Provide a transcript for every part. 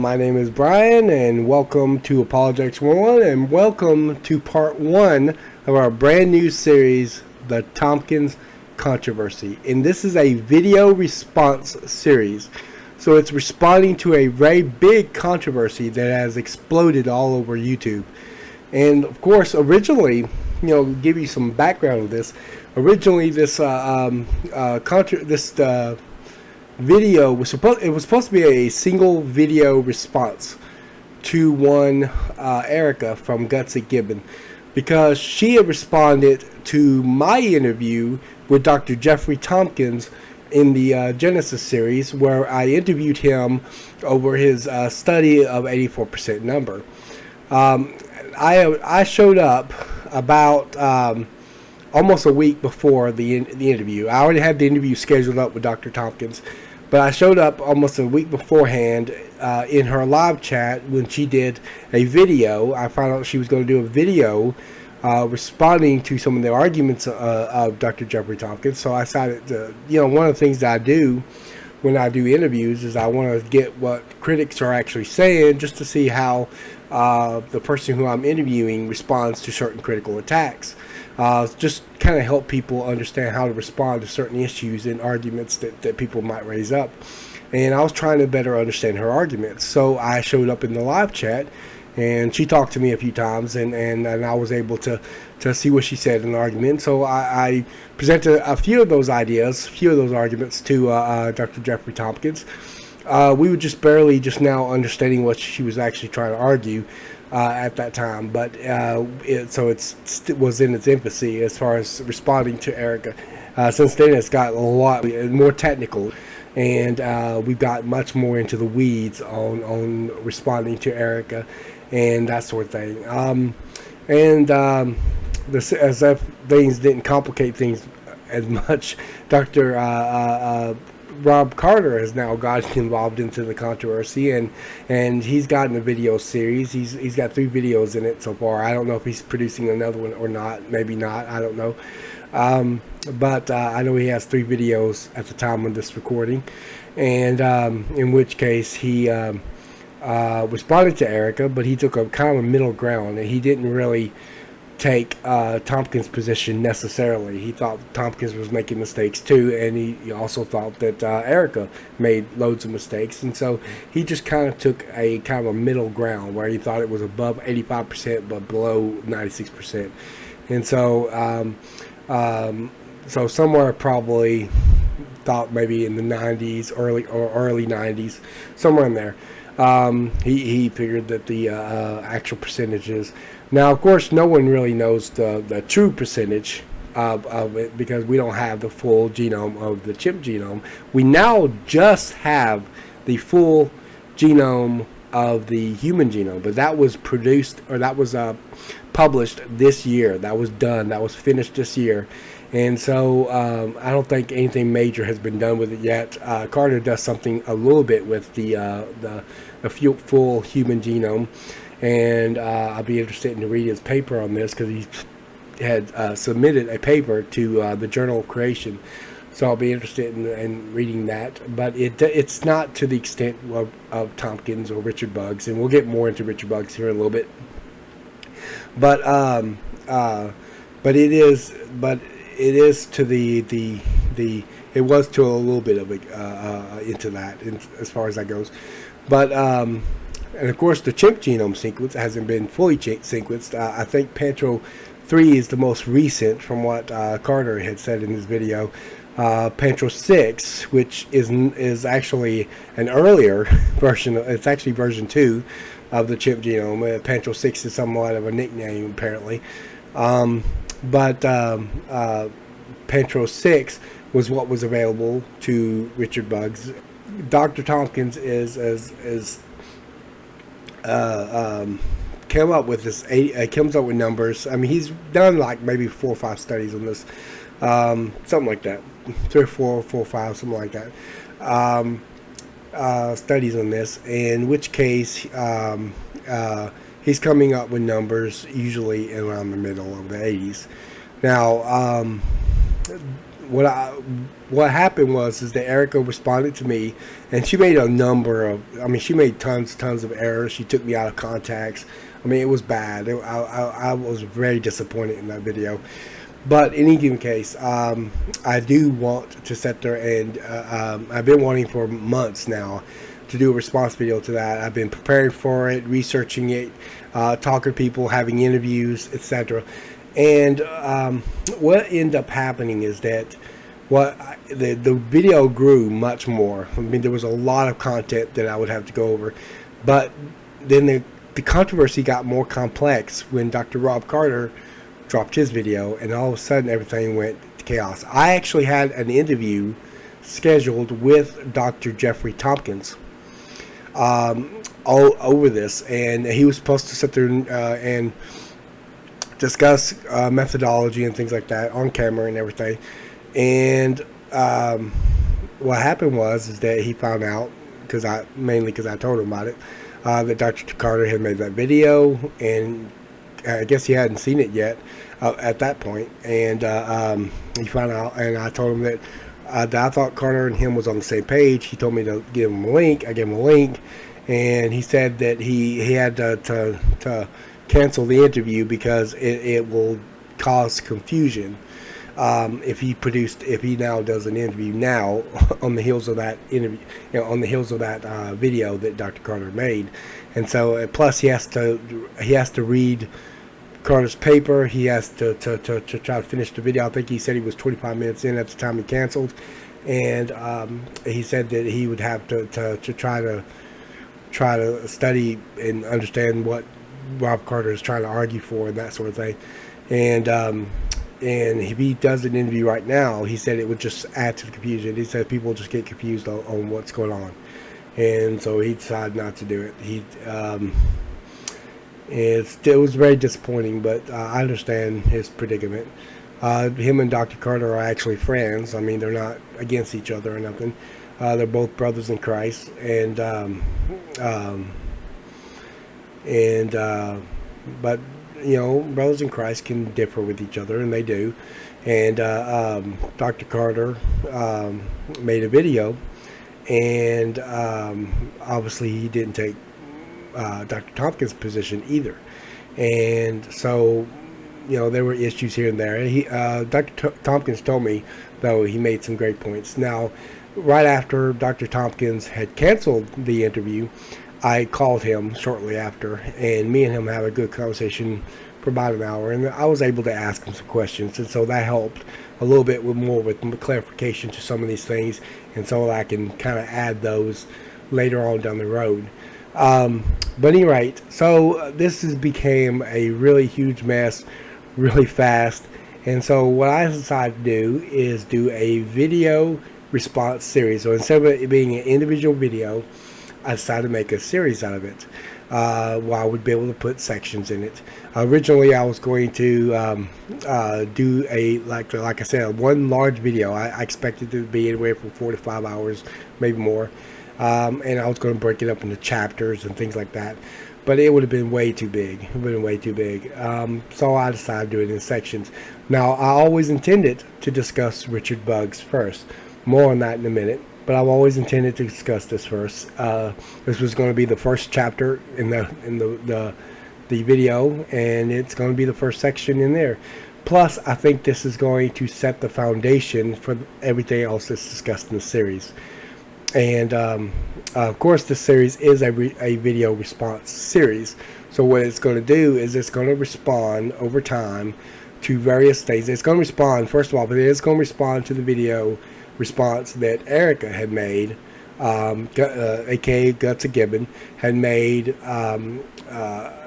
My name is Brian, and welcome to Apologetics 101, and welcome to part 1 of our brand new series, the Tomkins Controversy. And this is a video response series. So it's responding to a very big controversy that has exploded all over YouTube. And of course, originally, give you some background of this. Originally, this video was supposed to be a single video response to one Erika from Gutsick Gibbon, because she had responded to my interview with Dr. Jeffrey Tomkins in the geneticist series, where I interviewed him over his study of 84% number. I showed up about almost a week before the interview. I already had the interview scheduled up with Dr. Tomkins, but I showed up almost a week beforehand in her live chat when she did a video. I found out she was going to do a video responding to some of the arguments of Dr. Jeffrey Tomkins. So I decided to, one of the things that I do when I do interviews is I want to get what critics are actually saying, just to see how the person who I'm interviewing responds to certain critical attacks. Just kind of help people understand how to respond to certain issues and arguments that people might raise up. And I was trying to better understand her arguments. So I showed up in the live chat, and she talked to me a few times, and I was able to see what she said in the argument. So I presented a few of those ideas, a few of those arguments to Dr. Jeffrey Tomkins. We were just barely now understanding what she was actually trying to argue at that time, but it was in its infancy as far as responding to Erika. Since then, it's got a lot more technical, and we've got much more into the weeds on responding to Erika and that sort of thing. As if things didn't complicate things as much, Dr. Rob Carter has now gotten involved into the controversy, and he's gotten a video series. He's got 3 videos in it so far. I don't know if he's producing another one or not. Maybe not. I don't know. But I know he has 3 videos at the time of this recording, and in which case he responded to Erika, but he took a kind of a middle ground, and he didn't really take Tomkins' position necessarily. He thought Tomkins was making mistakes too, and he also thought that Erika made loads of mistakes, and so he just kind of took a kind of a middle ground where he thought it was above 85% but below 96%. And so so somewhere probably thought maybe in the 90s, early 90s, somewhere in there. He figured that the actual percentages. Now, of course, no one really knows the true percentage of it, because we don't have the full genome of the chimp genome. We now just have the full genome of the human genome, but that was produced, or that was published this year. That was done. That was finished this year. And so I don't think anything major has been done with it yet. Carter does something a little bit with the full human genome, and I'll be interested in to read his paper on this, because he had submitted a paper to the Journal of Creation. So I'll be interested in reading that. But it's not to the extent of Tomkins or Richard Buggs, and we'll get more into Richard Buggs here in a little bit. But it is to the it was to a little bit of into that as far as that goes. But and of course the chimp genome sequence hasn't been fully sequenced. I think Pantro 3 is the most recent, from what Carter had said in his video. Pantro 6, which is actually an earlier version. It's actually version 2 of the chimp genome. Pantro 6 is somewhat of a nickname, apparently. But Pantro 6 was what was available to Richard Buggs. Dr. Tomkins came up with this. Comes up with numbers. I mean, he's done like maybe 4 or 5 studies on this, something like that. 3 or 4 or 5, something like that. Studies on this. In which case, he's coming up with numbers usually around the middle of the 80s. Now, what happened was is that Erika responded to me, and she made a number of. I mean, she made tons of errors. She took me out of contacts. I mean, it was bad. I was very disappointed in that video. But in any given case, I do want to sit there, and I've been wanting for months now to do a response video to that. I've been preparing for it, researching it, talking to people, having interviews, etc. And what ended up happening is that the video grew much more. I mean, there was a lot of content that I would have to go over, but then the controversy got more complex when Dr. Rob Carter dropped his video, and all of a sudden everything went to chaos. I actually had an interview scheduled with Dr. Jeffrey Tomkins all over this, and he was supposed to sit there and discuss methodology and things like that on camera and everything. And what happened was that he found out, mainly because I told him about it, that Dr. Carter had made that video, and I guess he hadn't seen it yet at that point. And he found out, and I told him that I thought Carter and him was on the same page. He told me to give him a link. I gave him a link, and he said that he had to cancel the interview because it will cause confusion if he now does an interview now on the heels of that interview, on the heels of that video that Dr. Carter made. And so plus he has to read Carter's paper. He has to try to finish the video. I think he said he was 25 minutes in at the time he canceled, and he said that he would have to try to study and understand what Rob Carter is trying to argue for and that sort of thing. And if he does an interview right now, he said it would just add to the confusion. He said people just get confused on what's going on, and so he decided not to do it. It was very disappointing, but I understand his predicament. Him and Dr. Carter are actually friends. I mean, they're not against each other or nothing. They're both brothers in Christ, but brothers in Christ can differ with each other, and they do. And Dr. Carter made a video, and obviously he didn't take Dr. Tompkins' position either. And so, there were issues here and there. Dr. Tompkins told me, though, he made some great points. Now, right after Dr. Tompkins had canceled the interview, I called him shortly after, and me and him had a good conversation for about an hour, and I was able to ask him some questions, and so that helped a little bit with clarification to some of these things, and so I can kind of add those later on down the road. But anyway, so this became a really huge mess really fast, and so what I decided to do is do a video response series. So instead of it being an individual video, I decided to make a series out of it, where I would be able to put sections in it. Originally, I was going to do like I said, one large video. I expected it to be anywhere from 4 to 5 hours, maybe more, and I was going to break it up into chapters and things like that. But it would have been way too big. It would have been way too big. So I decided to do it in sections. Now, I always intended to discuss Richard Buggs first. More on that in a minute. But I've always intended to discuss this first. This was going to be the first chapter in the video, and it's going to be the first section in there. Plus, I think this is going to set the foundation for everything else that's discussed in the series. And of course, this series is a video response series. So what it's going to do is it's going to respond over time to various things. It's going to respond, first of all, but it is going to respond to the video response that Erika had made, aka Gutsick Gibbon, had made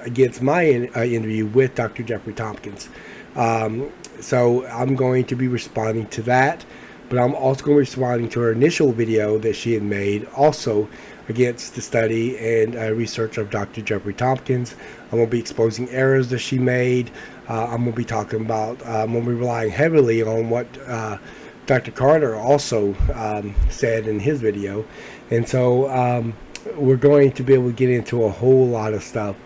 against my interview with Dr. Jeffrey Tomkins. So I'm going to be responding to that, but I'm also going to be responding to her initial video that she had made also against the study and research of Dr. Jeffrey Tomkins. I'm going to be exposing errors that she made. I'm going to be talking about, I'm going to be relying heavily on what Dr. Carter also said in his video. And so we're going to be able to get into a whole lot of stuff.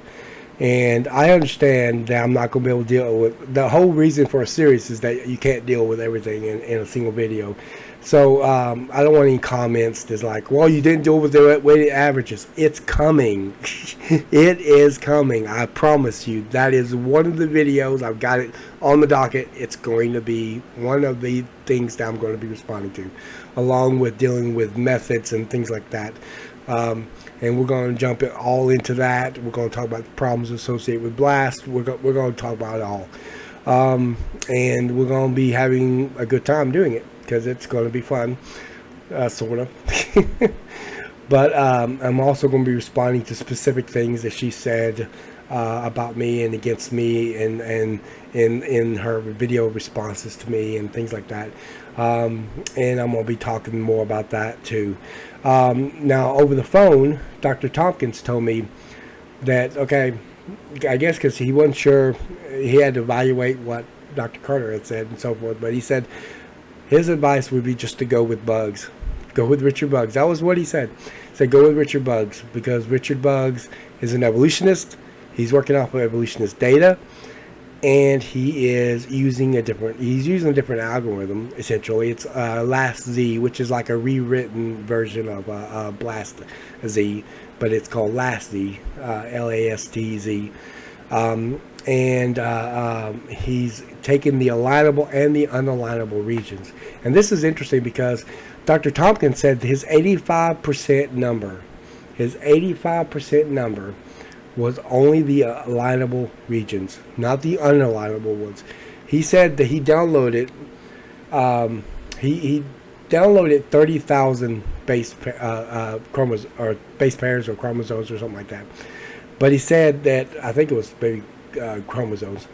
And I understand that I'm not going to be able to deal with the whole reason for a series is that you can't deal with everything in a single video. So I don't want any comments that's like, well, you didn't deal with the weighted averages. It's coming. It is coming. I promise you. That is one of the videos. I've got it on the docket. It's going to be one of the things that I'm going to be responding to, along with dealing with methods and things like that. And we're going to jump it all into that. We're going to talk about the problems associated with BLAST. We're going to talk about it all. And we're going to be having a good time doing it because it's going to be fun, sort of. But I'm also going to be responding to specific things that she said about me and against me and in her video responses to me and things like that. And I'm going to be talking more about that too. Now, over the phone, Dr. Tomkins told me that, okay, I guess because he wasn't sure, he had to evaluate what Dr. Carter had said and so forth, but he said his advice would be just to go with Bugs. Go with Richard Bugs. That was what he said. He said go with Richard Bugs because Richard Bugs is an evolutionist. He's working off of evolutionist data, and he is using a different algorithm. Essentially, it's LAST-Z, which is like a rewritten version of BLAST-Z, but it's called LAST-Z, LASTZ. And he's taken the alignable and the unalignable regions. And this is interesting because Dr. Tomkins said his 85% number was only the alignable regions, not the unalignable ones. He said that he downloaded he downloaded 30,000 base chromosomes or base pairs or chromosomes or something like that. But he said that I think it was maybe chromosomes,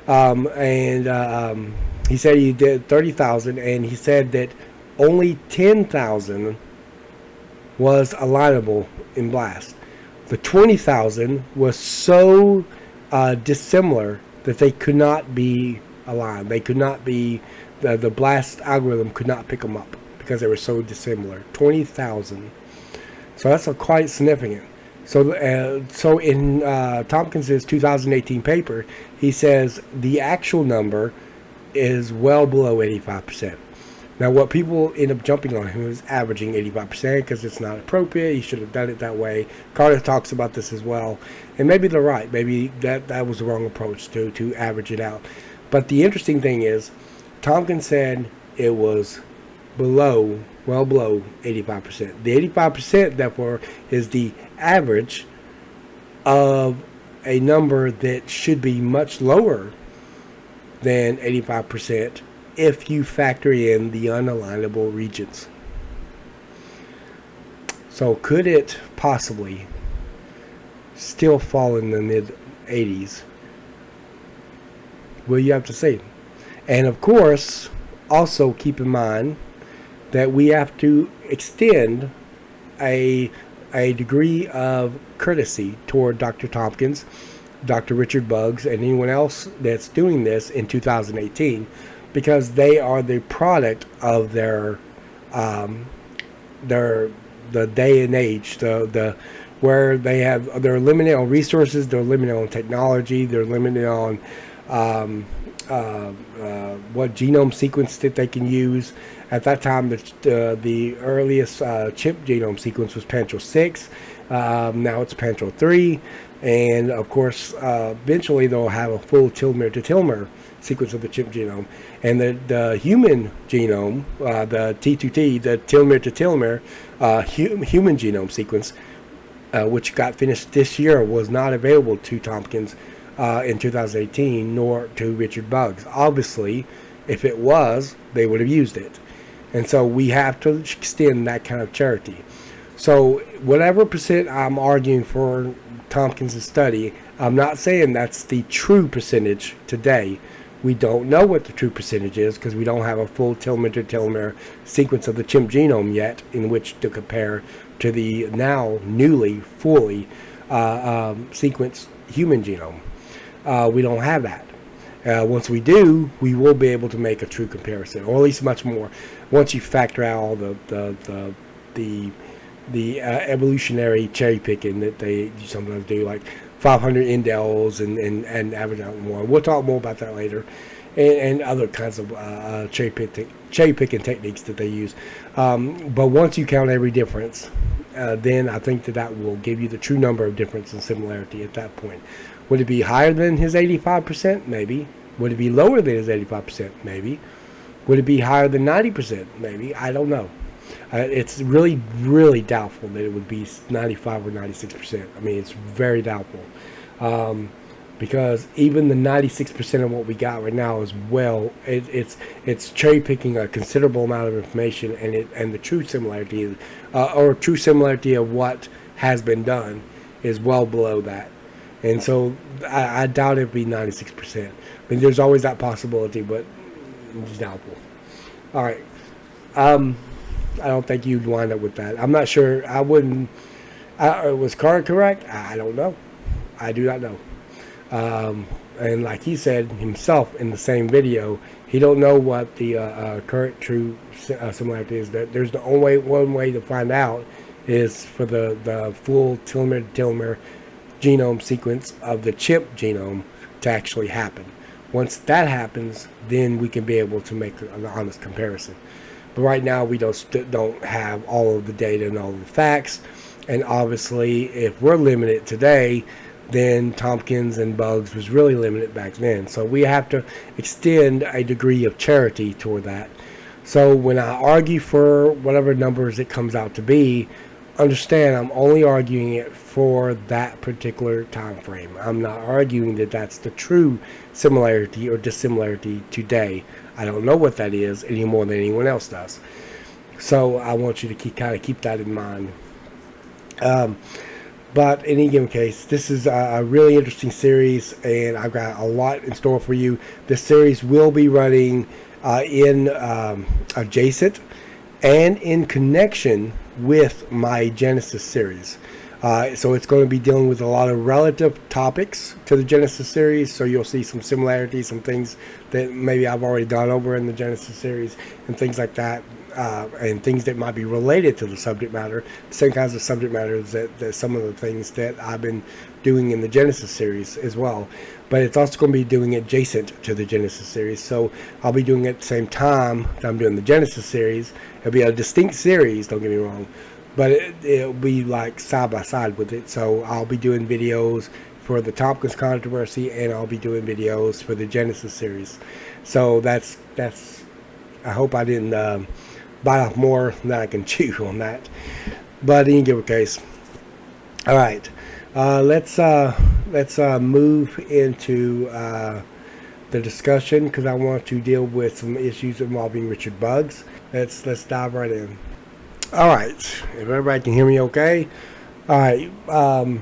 and he said he did 30,000, and he said that only 10,000 was alignable in BLAST. The 20,000 was so dissimilar that they could not be aligned. They could not be, the BLAST algorithm could not pick them up because they were so dissimilar. 20,000. So that's quite significant. So in Tomkins' 2018 paper, he says the actual number is well below 85%. Now, what people end up jumping on him is averaging 85% because it's not appropriate. He should have done it that way. Carter talks about this as well. And maybe they're right. Maybe that was the wrong approach to average it out. But the interesting thing is, Tomkins said it was well below 85%. The 85%, therefore, is the average of a number that should be much lower than 85%. If you factor in the unalignable regions. So could it possibly still fall in the mid-80s? Well, you have to see. And of course, also keep in mind that we have to extend a degree of courtesy toward Dr. Tomkins, Dr. Richard Bugs, and anyone else that's doing this in 2018. Because they are the product of their the day and age, the where they're limited on resources, they're limited on technology, they're limited on what genome sequence that they can use. At that time, the earliest chip genome sequence was Pantro 6. Now it's Pantro 3, and of course, eventually they'll have a full telomere to telomere sequence of the chip genome. And the human genome, the T2T, the telomere to telomere human genome sequence, which got finished this year, was not available to Tomkins in 2018, nor to Richard Bugs. Obviously, if it was, they would have used it. And so we have to extend that kind of charity. So whatever percent I'm arguing for Tomkins' study, I'm not saying that's the true percentage today. We don't know what the true percentage is because we don't have a full telomere to telomere sequence of the chimp genome yet in which to compare to the now newly fully sequenced human genome. We don't have that. Once we do, we will be able to make a true comparison, or at least much more. Once you factor out all the evolutionary cherry picking that they sometimes do, like 500 indels and average out more. We'll talk more about that later, and other kinds of cherry picking techniques that they use. But once you count every difference, then I think that will give you the true number of difference and similarity at that point. Would it be higher than his 85%? Maybe. Would it be lower than his 85%? Maybe. Would it be higher than 90%? Maybe. I don't know. It's really, really doubtful that it would be 95 or 96%. I mean, it's very doubtful. Because even the 96% of what we got right now is it's cherry picking a considerable amount of information, and the true similarity or true similarity of what has been done is well below that. And so I doubt it'd be 96%. I mean, there's always that possibility, but it's doubtful. All right. I don't think you'd wind up with that. I'm not sure. I wouldn't. Was Carter correct? I don't know. I do not know. And like he said himself in the same video, he don't know what the current true similarity is. That there's the only one way to find out is for the full telomere genome sequence of the chimp genome to actually happen. Once that happens, then we can be able to make an honest comparison. But right now we don't have all of the data and all of the facts. And obviously, if we're limited today, then Tomkins and Bugs was really limited back then. So we have to extend a degree of charity toward that. So when I argue for whatever numbers it comes out to be, understand I'm only arguing it for that particular time frame. I'm not arguing that that's the true similarity or dissimilarity today. I don't know what that is any more than anyone else does. So I want you to keep that in mind. But in any given case, this is a really interesting series, and I've got a lot in store for you. This series will be running in adjacent and in connection with my Genesis series. So it's going to be dealing with a lot of relative topics to the Genesis series. So you'll see some similarities, some things that maybe I've already gone over in the Genesis series, and things like that, and things that might be related to the subject matter. Same kinds of subject matters that some of the things that I've been doing in the Genesis series as well. But it's also going to be doing adjacent to the Genesis series. So I'll be doing it at the same time that I'm doing the Genesis series. It'll be a distinct series, don't get me wrong, but it'll be like side by side with it. So I'll be doing videos for the Tomkins controversy, and I'll be doing videos for the Genesis series. So that's I hope I didn't bite off more than I can chew on that. But in any given case, all right. Let's move into the discussion, because I want to deal with some issues involving Richard Bugs. Let's dive right in. All right, if everybody can hear me okay. All right, a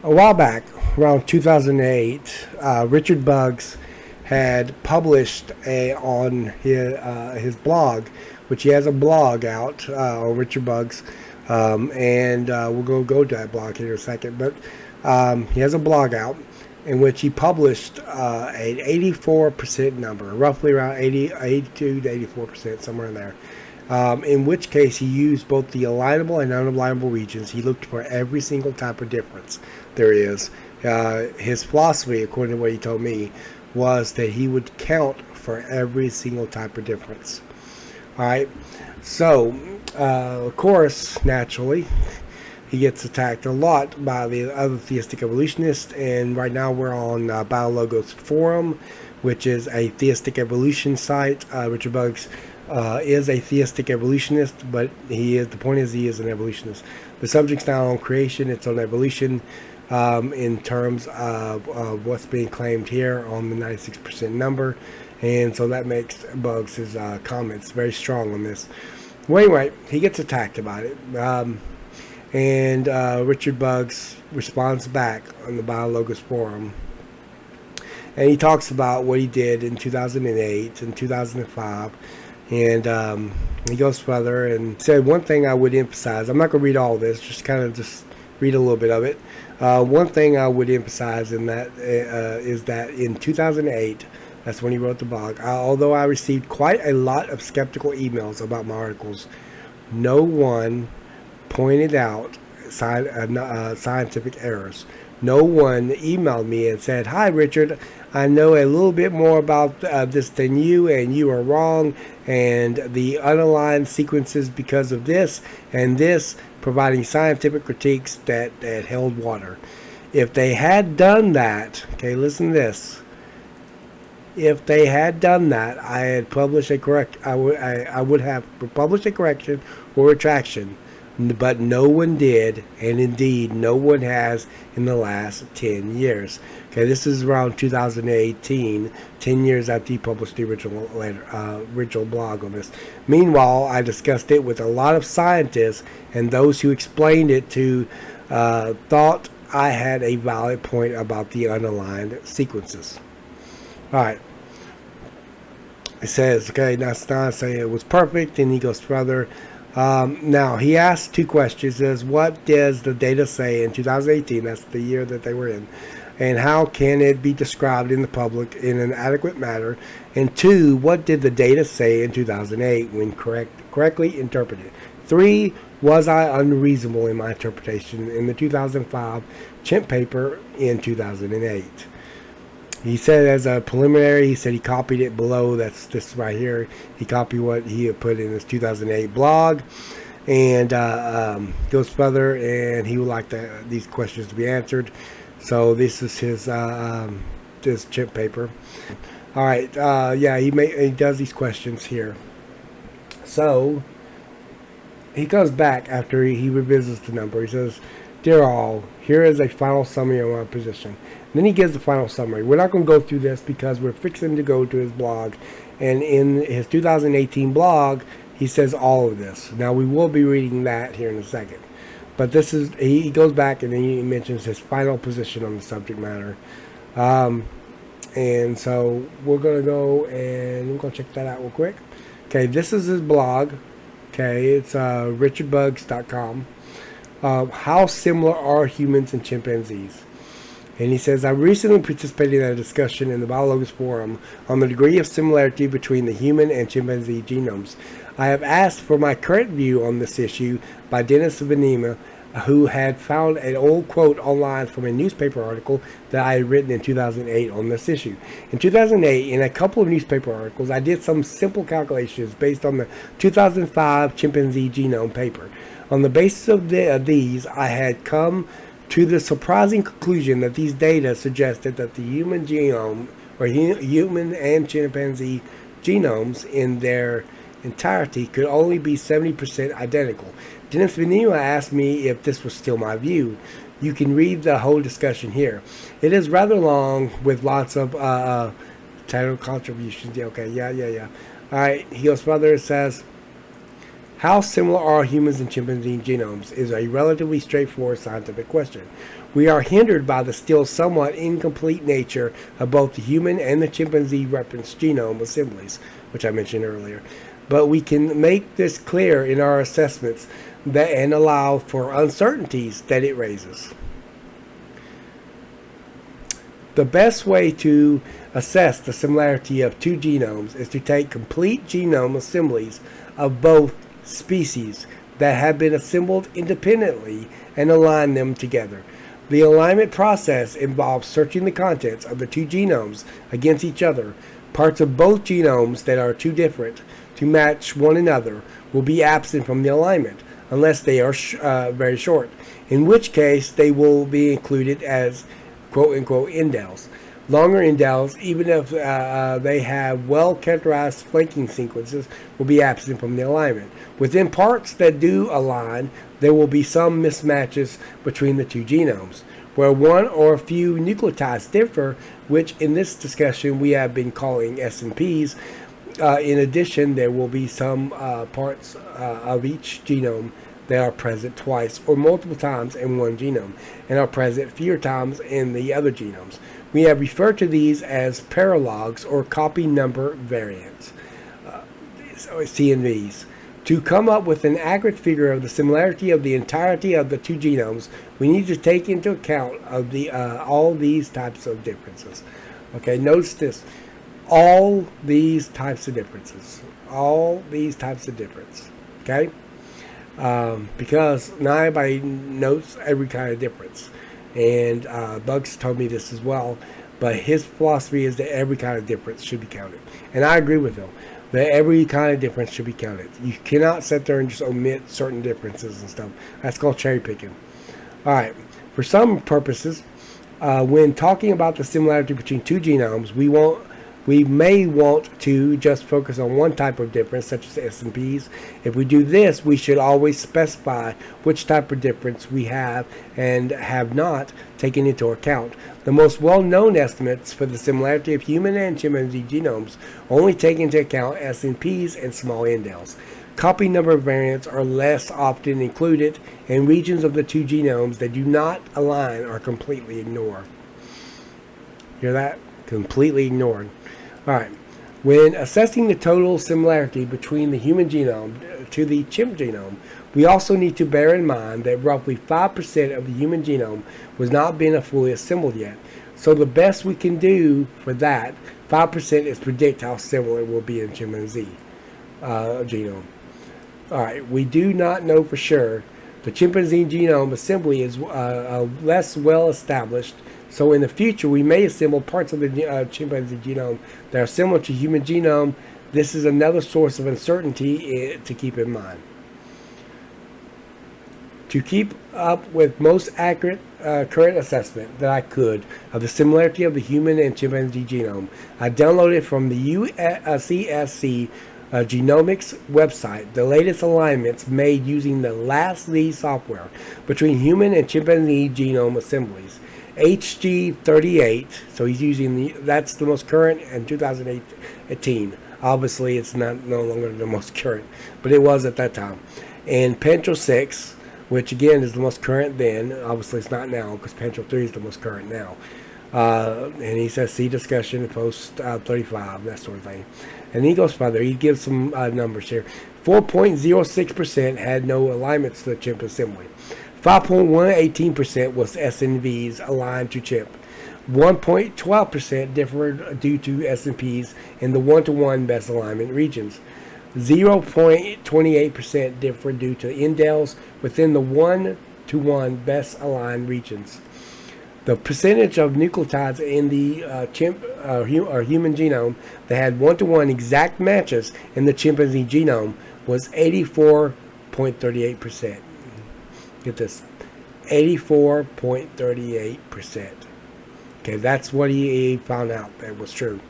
while back, around 2008, Richard Bugs had published on his blog, which he has a blog out on Richard Bugs, and we'll go to that blog here in a second. But he has a blog out in which he published an 84% number, roughly around 82 to 84%, somewhere in there. In which case he used both the alignable and unalignable regions. He looked for every single type of difference there is. His philosophy, according to what he told me, was that he would count for every single type of difference. All right, so of course, naturally, he gets attacked a lot by the other theistic evolutionists, and right now we're on Biologos Forum, which is a theistic evolution site. Richard Bugs is a theistic evolutionist, but the point is he is an evolutionist. The subject's not on creation, it's on evolution, in terms of what's being claimed here on the 96% number, and so that makes Bugs' comments very strong on this. Well, anyway, he gets attacked about it, and Richard Bugs responds back on the Biologos Forum, and he talks about what he did in 2008 and 2005, and he goes further and said one thing I would emphasize. I'm not going to read all this, just read a little bit of it. One thing I would emphasize in that is that in 2008, that's when he wrote the blog, although I received quite a lot of skeptical emails about my articles, no one pointed out scientific errors. no one emailed me and said, "Hi, Richard, I know a little bit more about this than you, and you are wrong, and the unaligned sequences because of this and this," providing scientific critiques that held water. If they had done that, okay, listen to this. If they had done that, I had published a correct. I would have published a correction or retraction, but no one did, and indeed, no one has in the last 10 years. Okay, this is around 2018, 10 years after he published the original blog on this. Meanwhile, I discussed it with a lot of scientists, and those who explained it to thought I had a valid point about the unaligned sequences. All right. It says, okay, that's not saying it was perfect, and he goes further. Now, he asked two questions. He says, what does the data say in 2018? That's the year that they were in. And how can it be described in the public in an adequate manner? And two, what did the data say in 2008 when correctly interpreted? Three, was I unreasonable in my interpretation in the 2005 chimp paper in 2008? He said as a preliminary, he said he copied it below. That's this right here. He copied what he had put in his 2008 blog, and goes further, and he would like these questions to be answered. So this is his this chimp paper. All right, yeah, he does these questions here. So he comes back after he revisits the number. He says, "Dear all, here is a final summary of my position." Then he gives the final summary. We're not going to go through this because we're fixing to go to his blog. And in his 2018 blog, he says all of this. Now, we will be reading that here in a second. But this is, he goes back and then he mentions his final position on the subject matter. And so we're going to go and we're going to check that out real quick. Okay, this is his blog. Okay, it's richardbugs.com. How similar are humans and chimpanzees? And he says, I recently participated in a discussion in the Biologist Forum on the degree of similarity between the human and chimpanzee genomes. I have asked for my current view on this issue by Dennis Venema, who had found an old quote online from a newspaper article that I had written in 2008 on this issue. In 2008, in a couple of newspaper articles, I did some simple calculations based on the 2005 chimpanzee genome paper. On the basis of these, I had come to the surprising conclusion that these data suggested that the human genome, or human and chimpanzee genomes in their entirety, could only be 70% identical. Dennis Venema asked me if this was still my view. You can read the whole discussion here. It is rather long with lots of title contributions. Okay, yeah. All right, he goes further and says, how similar are humans and chimpanzee genomes is a relatively straightforward scientific question. We are hindered by the still somewhat incomplete nature of both the human and the chimpanzee reference genome assemblies, which I mentioned earlier. But we can make this clear in our assessments and allow for uncertainties that it raises. The best way to assess the similarity of two genomes is to take complete genome assemblies of both species that have been assembled independently and align them together. The alignment process involves searching the contents of the two genomes against each other. Parts of both genomes that are too different to match one another will be absent from the alignment unless they are very short, in which case they will be included as quote-unquote indels. Longer indels, even if they have well-characterized flanking sequences, will be absent from the alignment. Within parts that do align, there will be some mismatches between the two genomes, where one or a few nucleotides differ, which in this discussion we have been calling SNPs. In addition, there will be some parts of each genome that are present twice or multiple times in one genome and are present fewer times in the other genomes. We have referred to these as paralogs or copy number variants, CNVs. To come up with an accurate figure of the similarity of the entirety of the two genomes, we need to take into account of all these types of differences. Okay, notice this. All these types of differences. All these types of difference. Okay? Because not everybody notes every kind of difference. and Bugs told me this as well. But his philosophy is that every kind of difference should be counted, and I agree with him. That every kind of difference should be counted. You cannot sit there and just omit certain differences and stuff. That's called cherry picking. All right. For some purposes, when talking about the similarity between two genomes, we may want to just focus on one type of difference, such as SNPs. If we do this, we should always specify which type of difference we have and have not taken into account. The most well-known estimates for the similarity of human and chimpanzee genomes only take into account SNPs and small indels. Copy number variants are less often included, and regions of the two genomes that do not align are completely ignored. Hear that? Completely ignored. All right. When assessing the total similarity between the human genome to the chimp genome, we also need to bear in mind that roughly 5% of the human genome was not been fully assembled yet. So the best we can do for that 5% is predict how similar it will be in chimpanzee genome. All right. We do not know for sure. The chimpanzee genome assembly is less well established. So in the future, we may assemble parts of the chimpanzee genome that are similar to human genome. This is another source of uncertainty to keep in mind. To keep up with most accurate current assessment that I could of the similarity of the human and chimpanzee genome, I downloaded from the CSC Genomics website the latest alignments made using the last lead software between human and chimpanzee genome assemblies. HG38, so he's using that's the most current in 2018. Obviously, it's no longer the most current, but it was at that time. And Pantro 6, which again is the most current then. Obviously, it's not now because Pantro 3 is the most current now. And he says, see discussion, post 35, that sort of thing. And he goes further. He gives some numbers here. 4.06% had no alignments to the chimp assembly. 5.118% was SNVs aligned to chimp. 1.12% differed due to SNPs in the 1-to-1 best alignment regions. 0.28% differed due to indels within the 1-to-1 best aligned regions. The percentage of nucleotides in the chimp or human genome that had 1-to-1 exact matches in the chimpanzee genome was 84.38%. Get this, 84.38%. Okay, that's what he found out that was true.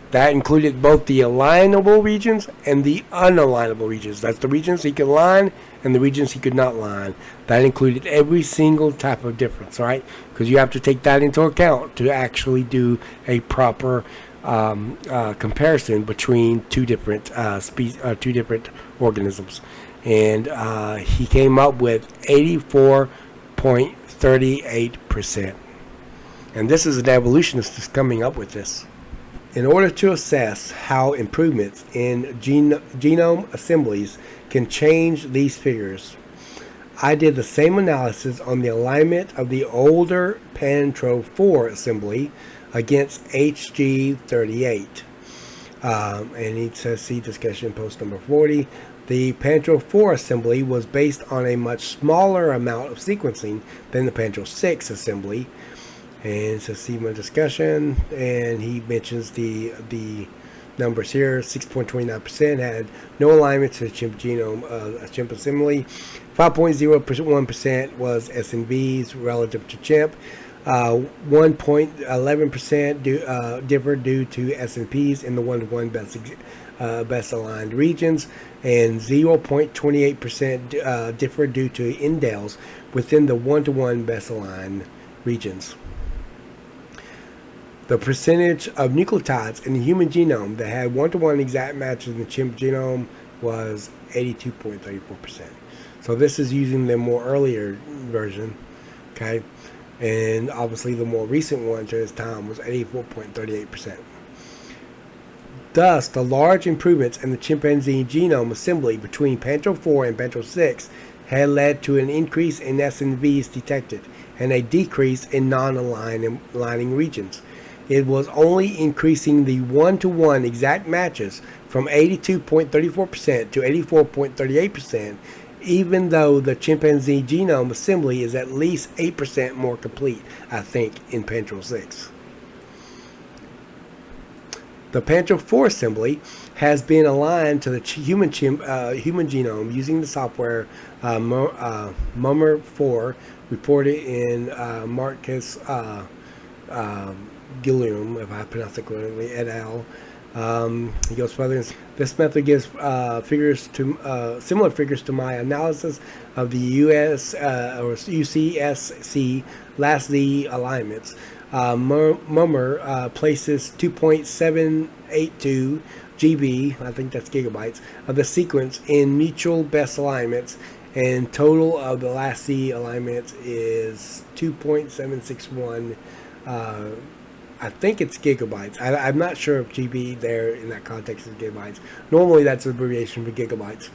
That included both the alignable regions and the unalignable regions. That's the regions he could line and the regions he could not line. That included every single type of difference, right? Because you have to take that into account to actually do a proper comparison between two different two different organisms. And he came up with 84.38%. And this is an evolutionist that's coming up with this. In order to assess how improvements in genome assemblies can change these figures, I did the same analysis on the alignment of the older Pantro 4 assembly against HG38. And he says, see discussion post number 40. The Pantro 4 assembly was based on a much smaller amount of sequencing than the Pantro 6 assembly. And so see my discussion, and he mentions the numbers here. 6.29% had no alignment to the chimp genome, chimp assembly. 5.01% was SNVs relative to chimp. 1.11% differed due to SNPs in the 1-to-1 best aligned regions, and 0.28% differed due to indels within the 1-to-1 best aligned regions. The percentage of nucleotides in the human genome that had 1-to-1 exact matches in the chimp genome was 82.34%. So this is using the more earlier version, okay? And obviously the more recent one to this time was 84.38%. Thus, the large improvements in the chimpanzee genome assembly between Pantro 4 and Pantro 6 had led to an increase in SNVs detected and a decrease in non-aligning regions. It was only increasing the 1-to-1 exact matches from 82.34% to 84.38% even though the chimpanzee genome assembly is at least 8% more complete, I think, in Pantral 6. The Pantral 4 assembly has been aligned to the human genome using the software MUMMER4, reported in Marcus Gilliam, if I pronounce it correctly, et al. He goes further. This method gives similar figures to my analysis of the US or UCSC last Z alignments. Mummer places 2.782 GB, I think that's gigabytes, of the sequence in mutual best alignments, and total of the last Z alignments is 2.761. I think it's gigabytes. I'm not sure if GB there in that context is gigabytes. Normally that's an abbreviation for gigabytes.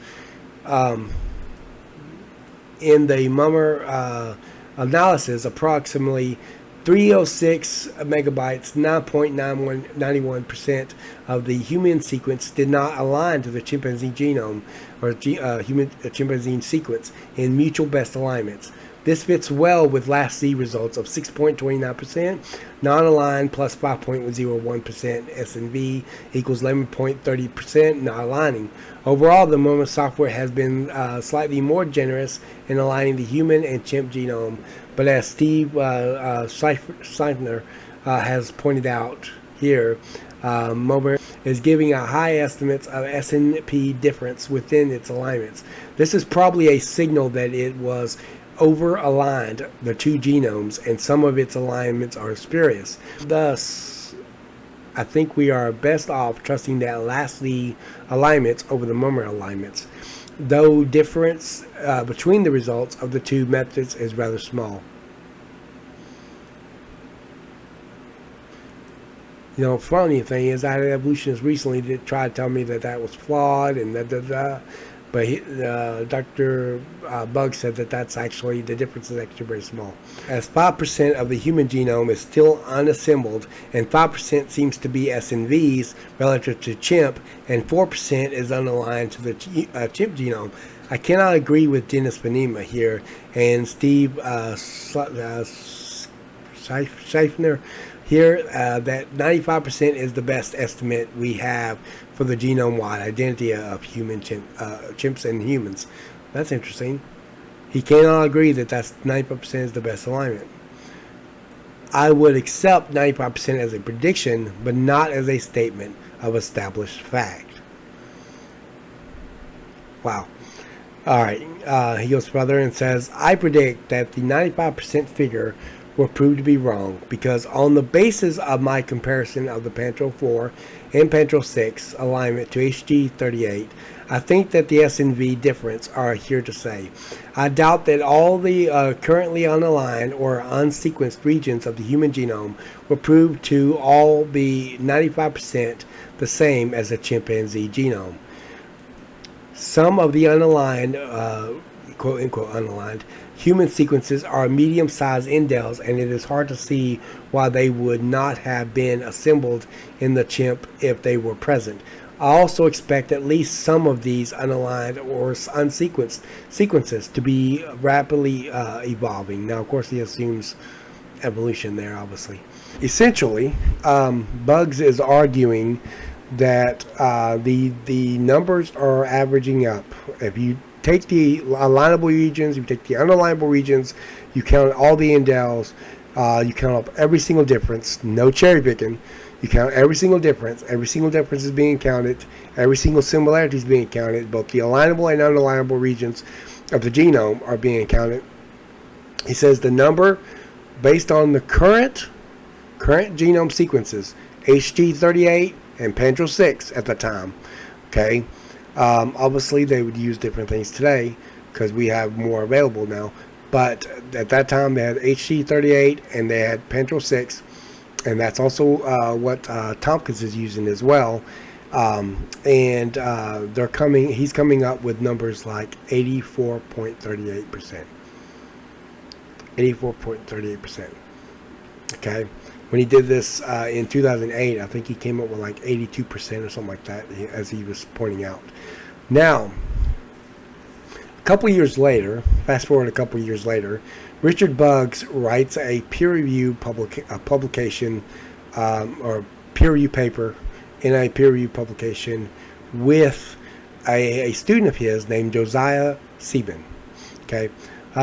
In the Mummer analysis, approximately 306 megabytes, 9.91% of the human sequence did not align to the chimpanzee genome or chimpanzee sequence in mutual best alignments. This fits well with last Z results of 6.29%, non-aligned plus 5.01%, SNV equals 11.30%, not aligning. Overall, the Mummer software has been slightly more generous in aligning the human and chimp genome, but as Steve Seifner has pointed out here, Mummer is giving a high estimates of SNP difference within its alignments. This is probably a signal that it was over-aligned the two genomes, and some of its alignments are spurious. Thus, I think we are best off trusting that last Z alignments over the Mummer alignments, though difference between the results of the two methods is rather small. You know, funny thing is, I had an evolutionist recently that tried to tell me that that was flawed and but Dr. Bug said that that's actually, the difference is actually very small. As 5% of the human genome is still unassembled, and 5% seems to be SNVs relative to chimp, and 4% is unaligned to the chimp genome. I cannot agree with Dennis Benema here, and Steve Scheifner here, that 95% is the best estimate we have for the genome-wide identity of chimps and humans. That's interesting. He cannot agree that that's 95% is the best alignment. I would accept 95% as a prediction, but not as a statement of established fact. Wow. All right. He goes further and says, I predict that the 95% figure will prove to be wrong, because on the basis of my comparison of the Pantral 4 and Pantral 6 alignment to HG38, I think that the SNV difference are here to stay. I doubt that all the currently unaligned or unsequenced regions of the human genome will prove to all be 95% the same as the chimpanzee genome. Some of the unaligned, quote unquote unaligned, human sequences are medium-sized indels, and it is hard to see why they would not have been assembled in the chimp if they were present. I also expect at least some of these unaligned or unsequenced sequences to be rapidly evolving. Now, of course, he assumes evolution there, obviously. Essentially, Bugs is arguing that the numbers are averaging up. If you take the alignable regions, you take the unalignable regions, you count all the indels, you count up every single difference, no cherry picking, you count every single difference is being counted, every single similarity is being counted, both the alignable and unalignable regions of the genome are being counted. He says the number based on the current genome sequences, HG38 and Pantral 6 at the time, okay? Obviously, they would use different things today because we have more available now. But at that time, they had HG38 and they had Pantral 6, and that's also what Tomkins is using as well. He's coming up with numbers like 84.38%. 84.38%. Okay. When he did this in 2008, I think he came up with like 82% or something like that, as he was pointing out. Now, couple years later, fast forward a couple years later, Richard Buggs writes a peer-reviewed publication or peer-reviewed paper in a peer-reviewed publication with a student of his named Josiah Seaman. Okay,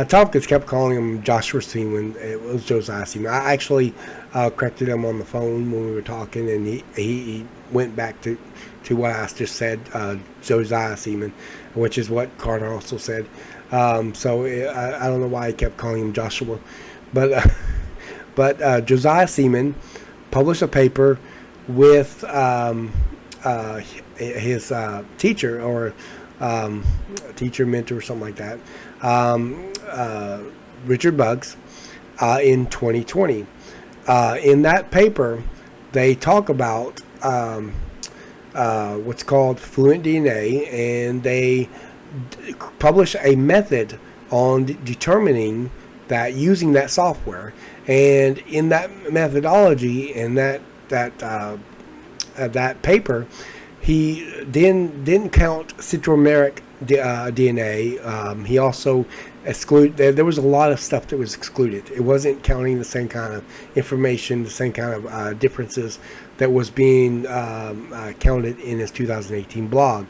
Tomkins kept calling him Joshua Seaman. It was Josiah Seaman. I actually corrected him on the phone when we were talking, and he went back to what I just said, Josiah Seaman, which is what Carter also said. So I don't know why he kept calling him Joshua, but Josiah Seaman published a paper with his teacher or teacher, mentor, something like that, Richard Buggs, in 2020. In that paper, they talk about what's called fluent DNA, and they publish a method on determining that using that software. And in that methodology, in that paper, he didn't count centromeric DNA. He also excluded. There was a lot of stuff that was excluded. It wasn't counting the same kind of information, the same kind of differences that was being counted in his 2018 blog.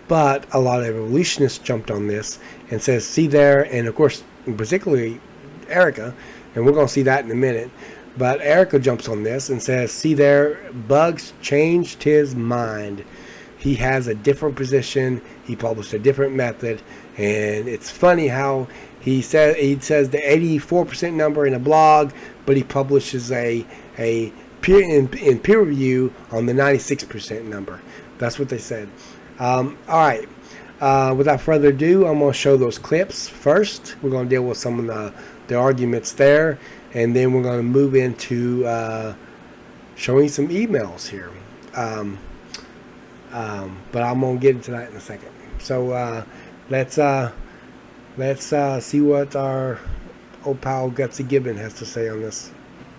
But a lot of evolutionists jumped on this and says, see there, and of course, particularly Erika, and we're going to see that in a minute. But Erika jumps on this and says, see there, Buggs changed his mind. He has a different position. He published a different method. And it's funny how he says the 84% number in a blog, but he publishes in peer review on the 96% number. That's what they said. All right. Without further ado, I'm going to show those clips first. We're going to deal with some of the arguments there. And then we're going to move into showing some emails here. But I'm going to get into that in a second. So let's see what our old pal Gutsick Gibbon has to say on this.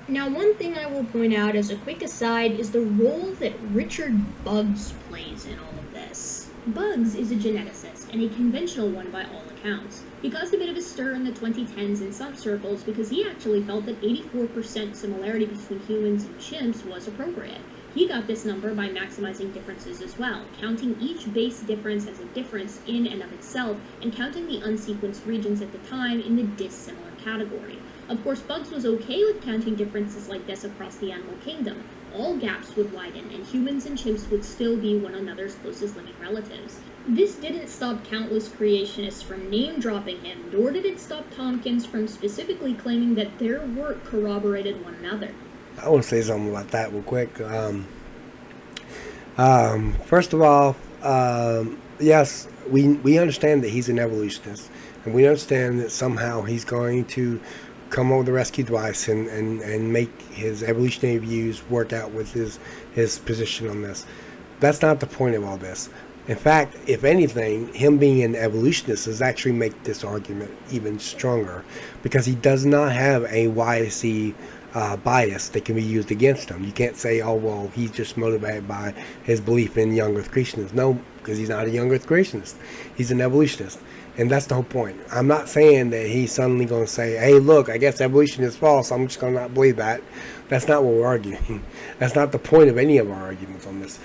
Now, one thing I will point out as a quick aside is the role that Richard Buggs plays in all of this. Buggs is a geneticist, and a conventional one by all accounts. He caused a bit of a stir in the 2010s in some circles because he actually felt that 84% similarity between humans and chimps was appropriate. He got this number by maximizing differences as well, counting each base difference as a difference in and of itself, and counting the unsequenced regions at the time in the dissimilar category. Of course, Buggs was okay with counting differences like this across the animal kingdom. All gaps would widen, and humans and chimps would still be one another's closest living relatives. This didn't stop countless creationists from name-dropping him, nor did it stop Tomkins from specifically claiming that their work corroborated one another. I want to say something about that real quick. First of all, yes, we understand that he's an evolutionist, and we understand that somehow he's going to come up with a rescue device and make his evolutionary views work out with his position on this. That's not the point of all this. In fact, if anything, him being an evolutionist does actually make this argument even stronger, because he does not have a YC bias that can be used against him. You can't say, oh, well, he's just motivated by his belief in young earth creationists. No, because he's not a young earth creationist. He's an evolutionist. And that's the whole point. I'm not saying that he's suddenly going to say, hey, look, I guess evolution is false. I'm just going to not believe that. That's not what we're arguing. That's not the point of any of our arguments on this.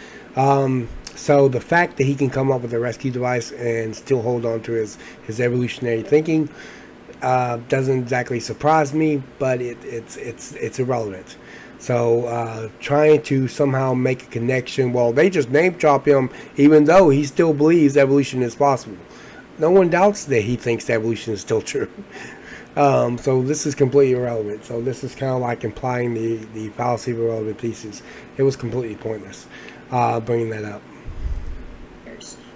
So the fact that he can come up with a rescue device and still hold on to his evolutionary thinking doesn't exactly surprise me, but it's irrelevant. So trying to somehow make a connection, well, they just name drop him even though he still believes evolution is possible. No one doubts that he thinks evolution is still true. So this is completely irrelevant. So this is kind of like implying the fallacy of irrelevant thesis. It was completely pointless bringing that up.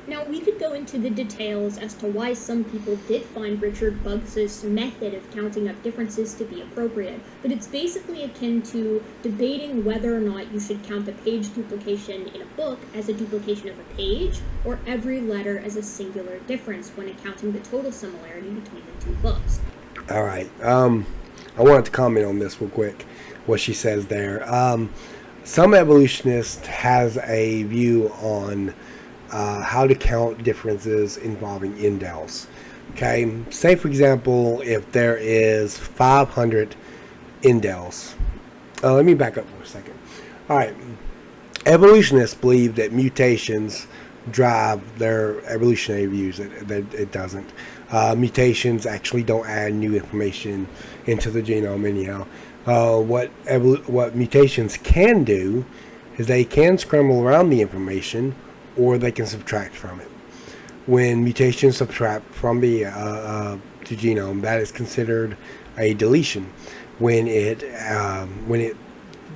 Now, we could go into the details as to why some people did find Richard Buggs' method of counting up differences to be appropriate, but it's basically akin to debating whether or not you should count a page duplication in a book as a duplication of a page, or every letter as a singular difference when accounting the total similarity between the two books. All right. I wanted to comment on this real quick, what she says there. Some evolutionist has a view on how to count differences involving indels. Okay, say for example, if there is 500 indels. Let me back up for a second. All right, evolutionists believe that mutations drive their evolutionary views. That it doesn't. Mutations actually don't add new information into the genome anyhow. What mutations can do is they can scramble around the information, or they can subtract from it. When mutations subtract from the genome, that is considered a deletion. When it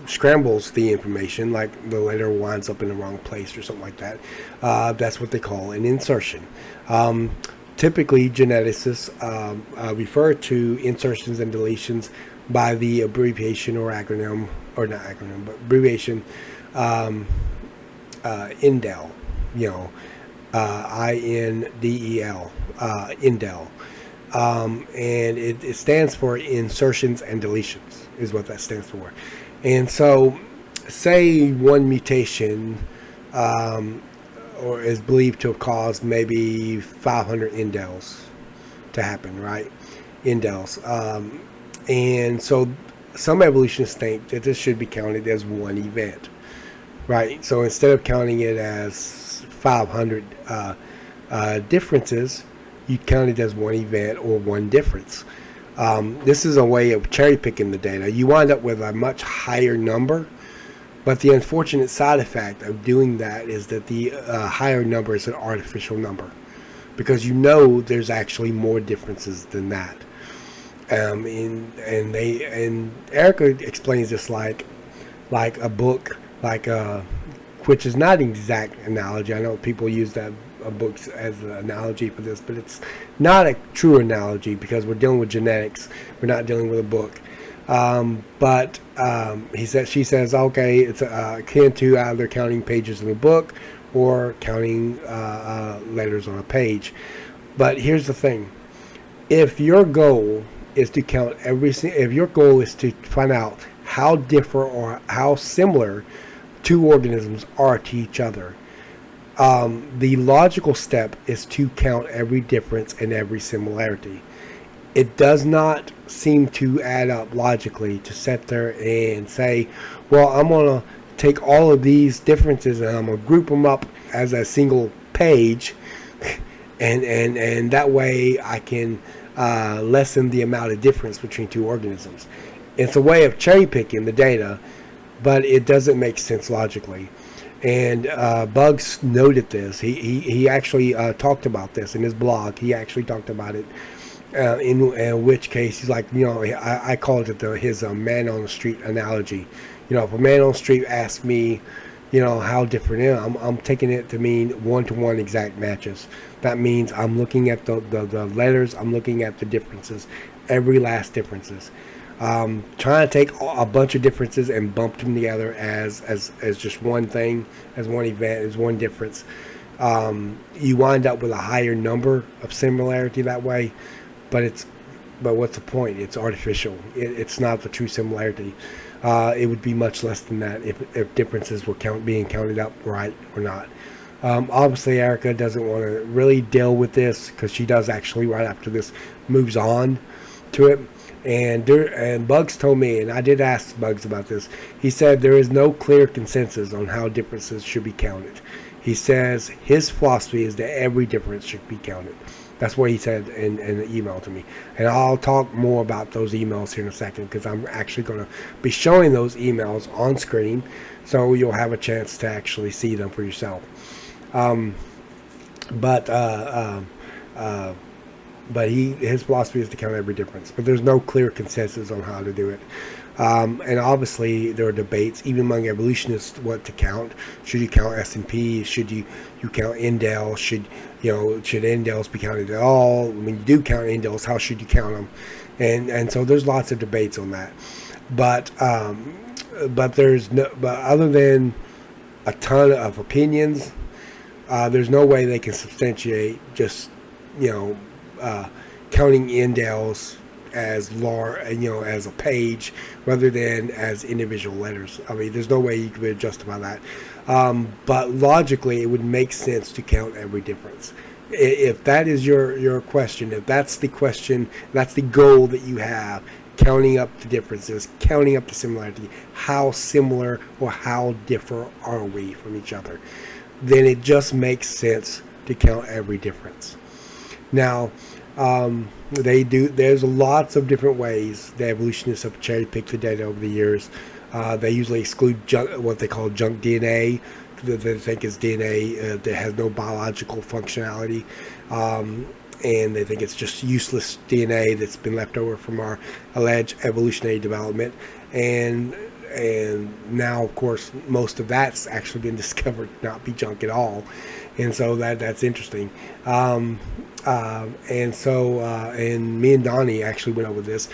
scrambles the information, like the letter winds up in the wrong place or something like that, that's what they call an insertion. Typically, geneticists refer to insertions and deletions by the abbreviation or acronym, or not acronym, but abbreviation indel. You know, INDEL, indel. And it stands for insertions and deletions, is what that stands for. And so, say one mutation or is believed to have caused maybe 500 indels to happen, right? Indels. And so some evolutionists think that this should be counted as one event, right? So instead of counting it as 500 differences, you count it as one event or one difference. This is a way of cherry picking the data. You wind up with a much higher number, but the unfortunate side effect of doing that is that the higher number is an artificial number, because you know there's actually more differences than that. And Erika explains this like a book, which is not an exact analogy. I know people use that books as an analogy for this, but it's not a true analogy because we're dealing with genetics. We're not dealing with a book. But she says, okay, it's akin to either counting pages in a book or counting letters on a page. But here's the thing: if your goal is to count if your goal is to find out how different or how similar two organisms are to each other, the logical step is to count every difference and every similarity. It does not seem to add up logically to sit there and say, well, I'm going to take all of these differences and I'm going to group them up as a single page, and that way I can lessen the amount of difference between two organisms. It's a way of cherry picking the data, but it doesn't make sense logically. And Bugs noted this. He actually talked about this in his blog. He actually talked about it. In which case, he's like, I called it his man on the street analogy. If a man on the street asks me, how different it is, I'm taking it to mean one-to-one exact matches. That means I'm looking at the letters, I'm looking at the differences, every last differences. Trying to take a bunch of differences and bump them together as just one thing, as one event, as one difference. You wind up with a higher number of similarity that way, but what's the point? It's artificial. It's not the true similarity. It would be much less than that if differences were being counted up right or not. Obviously, Erika doesn't want to really deal with this because she does actually right after this moves on to it. And Bugs told me, and I did ask Bugs about this, he said there is no clear consensus on how differences should be counted. He says his philosophy is that every difference should be counted. That's what he said in an email to me. And I'll talk more about those emails here in a second because I'm actually going to be showing those emails on screen so you'll have a chance to actually see them for yourself. But his philosophy is to count every difference. But there's no clear consensus on how to do it. And obviously there are debates even among evolutionists what to count. Should you count S&P? Should you count indel? Should indels be counted at all? When you do count indels, how should you count them? And so there's lots of debates on that. But other than a ton of opinions, there's no way they can substantiate just counting indels as as a page rather than as individual letters. I mean, there's no way you could justify that. But logically, it would make sense to count every difference. If that is your question, if that's the question, that's the goal that you have, counting up the differences, counting up the similarity, how similar or how different are we from each other, then it just makes sense to count every difference. Now, they do. There's lots of different ways the evolutionists have cherry picked the data over the years. They usually exclude what they call junk DNA, that they think is DNA that has no biological functionality, and they think it's just useless DNA that's been left over from our alleged evolutionary development. And now, of course, most of that's actually been discovered to not be junk at all, and so that's interesting. And me and Donnie actually went over this.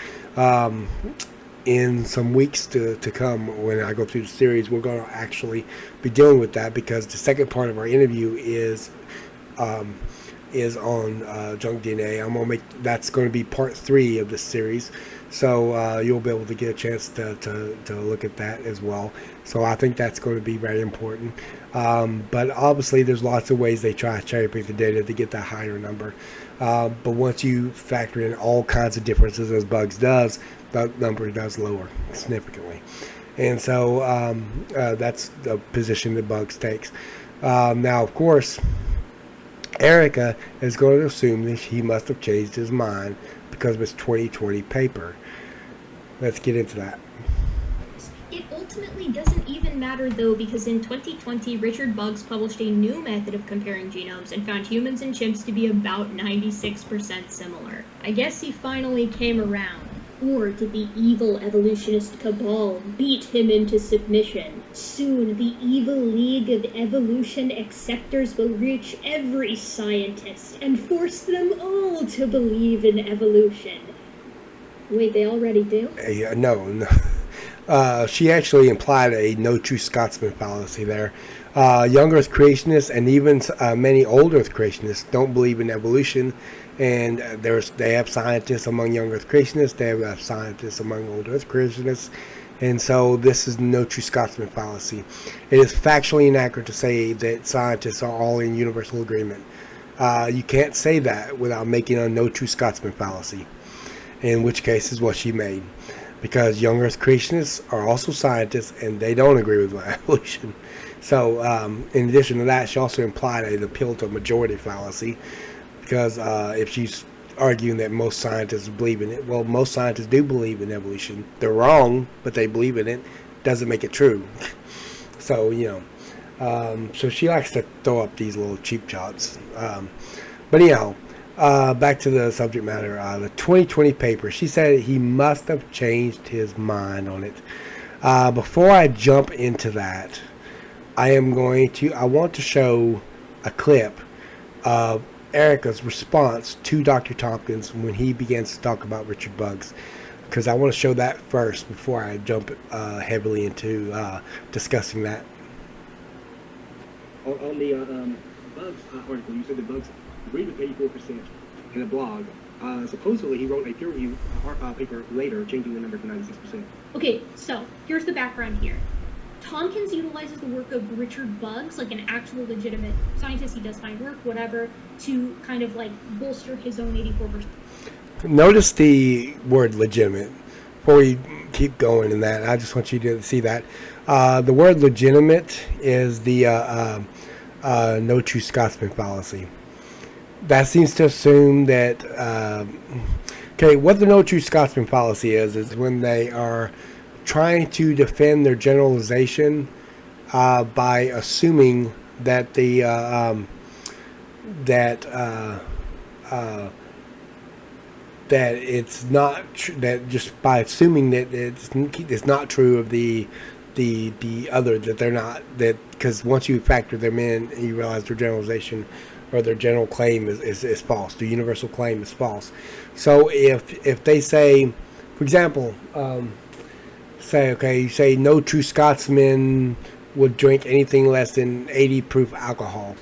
In some weeks to come, when I go through the series, we're going to actually be dealing with that, because the second part of our interview is on junk DNA. That's going to be part 3 of this series, so you'll be able to get a chance to look at that as well. So I think that's going to be very important. But obviously, there's lots of ways they try to cherry pick the data to get that higher number. But once you factor in all kinds of differences, as Bugs does, that number does lower significantly. And so that's the position that Bugs takes. Now, of course, Erika is going to assume that he must have changed his mind because of his 2020 paper. Let's get into that. It ultimately doesn't even matter, though, because in 2020, Richard Bugs published a new method of comparing genomes and found humans and chimps to be about 96% similar. I guess he finally came around. Or did the evil evolutionist cabal beat him into submission? Soon, the evil League of Evolution Acceptors will reach every scientist and force them all to believe in evolution. Wait, they already do? No. She actually implied a no true Scotsman fallacy there. Young Earth creationists and even many old Earth creationists don't believe in evolution, and they have scientists among young Earth creationists, they have scientists among old Earth creationists, and so this is no true Scotsman fallacy. It is factually inaccurate to say that scientists are all in universal agreement. You can't say that without making a no true Scotsman fallacy, in which case is what she made. Because young Earth creationists are also scientists, and they don't agree with evolution. So, in addition to that, she also implied an appeal to majority fallacy. Because if she's arguing that most scientists believe in it, well, most scientists do believe in evolution. They're wrong, but they believe in it. Doesn't make it true. So, so she likes to throw up these little cheap shots. But anyhow, back to the subject matter. The 2020 paper, she said he must have changed his mind on it. Before I jump into that, I want to show a clip of Erika's response to Dr. Tomkins when he begins to talk about Richard Bugs, because I want to show that first before I jump heavily into discussing that. On the Bugs article, you said that Bugs agreed with 84% in a blog. Supposedly, he wrote a peer-reviewed paper later, changing the number to 96%. Okay, so here's the background here. Tomkins utilizes the work of Richard Bugs, like an actual legitimate scientist. He does find work, whatever, to kind of like bolster his own 84%. Notice the word legitimate. Before we keep going in that, I just want you to see that. The word legitimate is the no true Scotsman fallacy. That seems to assume that, what the no true Scotsman fallacy is when they are trying to defend their generalization by assuming that that it's not that just by assuming that it's not true of the other, that they're not, that because once you factor them in, you realize their generalization or their general claim is false. The universal claim is false. So if they say, for example, you say no true Scotsman would drink anything less than 80 proof alcohol,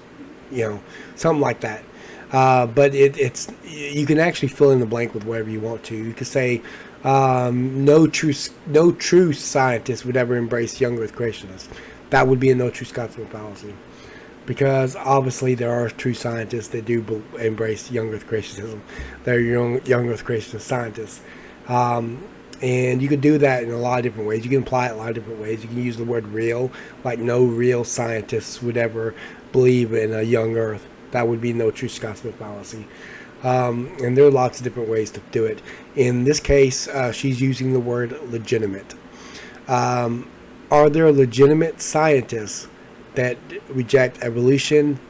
something like that. But it's you can actually fill in the blank with whatever you want to. You could say no true scientist would ever embrace young Earth creationists. That would be a no true Scotsman fallacy. because obviously there are true scientists that do embrace young Earth creationism. They're young Earth creationist scientists. And you can do that in a lot of different ways. You can apply it a lot of different ways. You can use the word real, like no real scientists would ever believe in a young Earth. That would be no true Scott Smith policy. And there are lots of different ways to do it. In this case, she's using the word legitimate. Are there legitimate scientists that reject evolution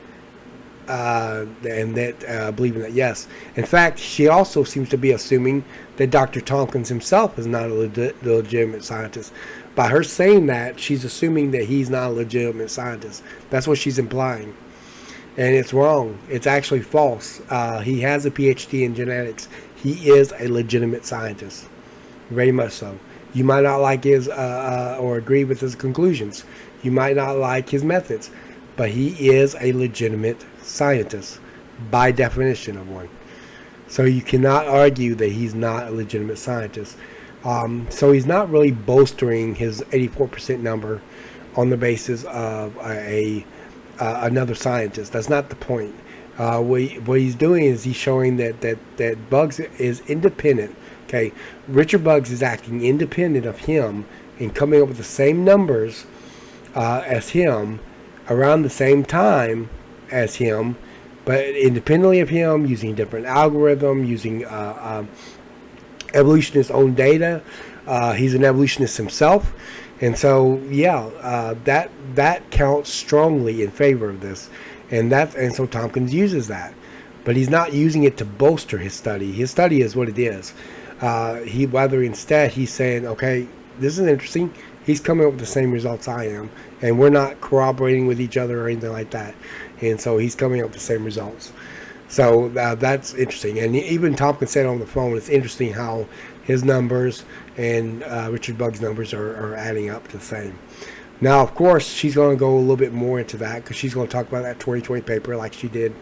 and that believe in that? Yes. In fact, she also seems to be assuming that Dr. Tomkins himself is not a legitimate scientist. By her saying that, she's assuming that he's not a legitimate scientist. That's what she's implying. And it's wrong. It's actually false. He has a PhD in genetics. He is a legitimate scientist. Very much so. You might not like his or agree with his conclusions. You might not like his methods. But he is a legitimate scientist by definition of one. So you cannot argue that he's not a legitimate scientist. So he's not really bolstering his 84% number on the basis of another scientist. That's not the point. What he's doing is he's showing that Bugs is independent. Okay, Richard Bugs is acting independent of him and coming up with the same numbers as him around the same time as him, but independently of him, using a different algorithm, using evolutionist's own data. He's an evolutionist himself, and so that counts strongly in favor of this, and so Tomkins uses that, but he's not using it to bolster his study. His study is what it is. Instead he's saying, okay, this is interesting. He's coming up with the same results I am, and we're not corroborating with each other or anything like that. And so he's coming up with the same results. So that's interesting. And even Tomkins said on the phone, it's interesting how his numbers and Richard Bugg's numbers are adding up to the same. Now, of course, she's going to go a little bit more into that because she's going to talk about that 2020 paper like she did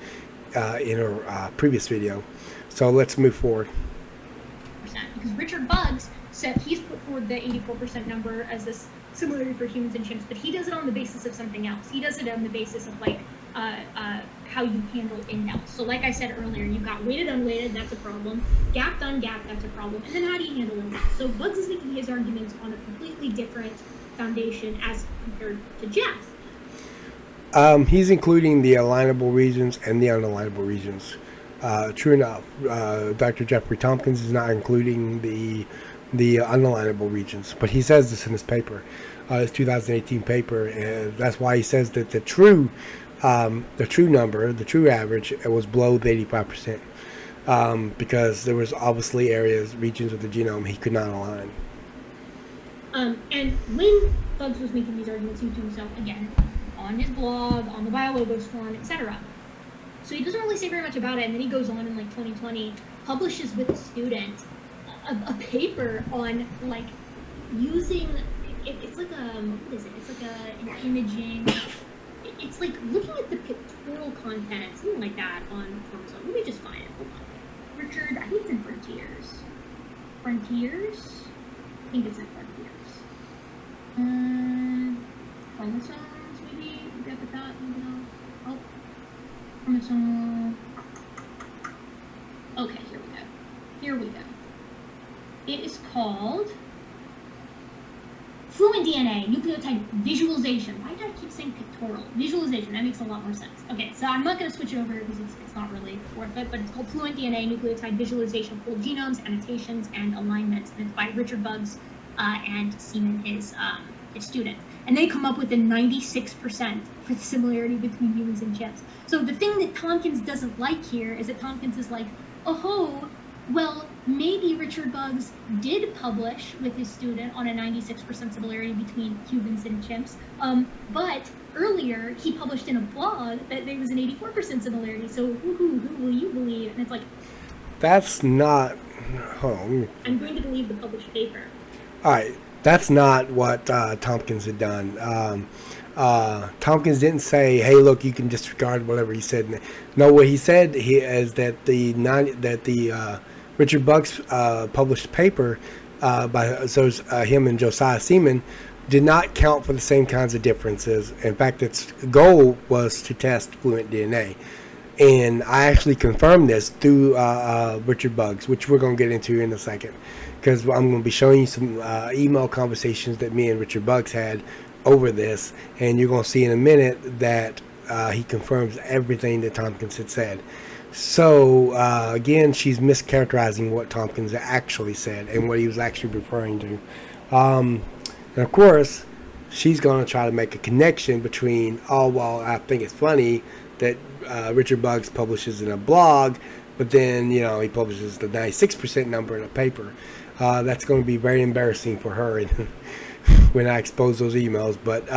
in her previous video. So let's move forward. Because Richard Bugs said he's put forward the 84% number as this similarity for humans and chimps, but he does it on the basis of something else. He does it on the basis of how you handle indels. So like I said earlier, you've got weighted, unweighted, that's a problem. Gapped, ungapped, that's a problem. And then how do you handle indels? So Bugs is making his arguments on a completely different foundation as compared to Jeff. He's including the alignable regions and the unalignable regions. True enough, Dr. Jeffrey Tomkins is not including the unalignable regions, but he says this in his paper, his 2018 paper, and that's why he says that the true number, the true average, was below the 85%, because there was obviously regions of the genome he could not align. And when Bugs was making these arguments, he was doing himself again on his blog, on the Biologos forum, etc. So he doesn't really say very much about it, and then he goes on in 2020, publishes with a student a paper on using it's like what is it? It's like an imaging. It's like looking at the pictorial content, something like that, on chromosome. Let me just find it. Hold on. Richard, I think it's in Frontiers. Frontiers? I think it's in Frontiers. Chromosomes, maybe? You got that? Oh. Chromosome. Okay, here we go. It is called Fluent DNA, Nucleotide Visualization. Why did I keep saying pictorial? Visualization, that makes a lot more sense. Okay, so I'm not going to switch it over because it's not really worth it, but it's called Fluent DNA, Nucleotide Visualization of Whole Genomes, Annotations, and Alignments, and it's by Richard Bugs and Seaman, his student. And they come up with a 96% for the similarity between humans and chimps. So the thing that Tomkins doesn't like here is that Tomkins is like, oh, well, maybe Richard Bugs did publish with his student on a 96% similarity between humans and chimps, but earlier he published in a blog that there was an 84% similarity, so who will you believe? And it's like... That's not... Hold on. I'm going to believe the published paper. All right. That's not what Tomkins had done. Tomkins didn't say, "Hey, look, you can disregard whatever he said." No, what he said is that Richard Bugs published paper by him and Josiah Seaman did not count for the same kinds of differences. In fact, its goal was to test fluent DNA. And I actually confirmed this through Richard Buggs, which we're going to get into in a second, because I'm going to be showing you some email conversations that me and Richard Buggs had over this, and you're going to see in a minute that he confirms everything that Tomkins had said. So, again, she's mischaracterizing what Tomkins actually said and what he was actually referring to. And, of course, she's going to try to make a connection between, oh, well, I think it's funny that Richard Buggs publishes in a blog, but then, you know, he publishes the 96% number in a paper. That's going to be very embarrassing for her when I expose those emails. But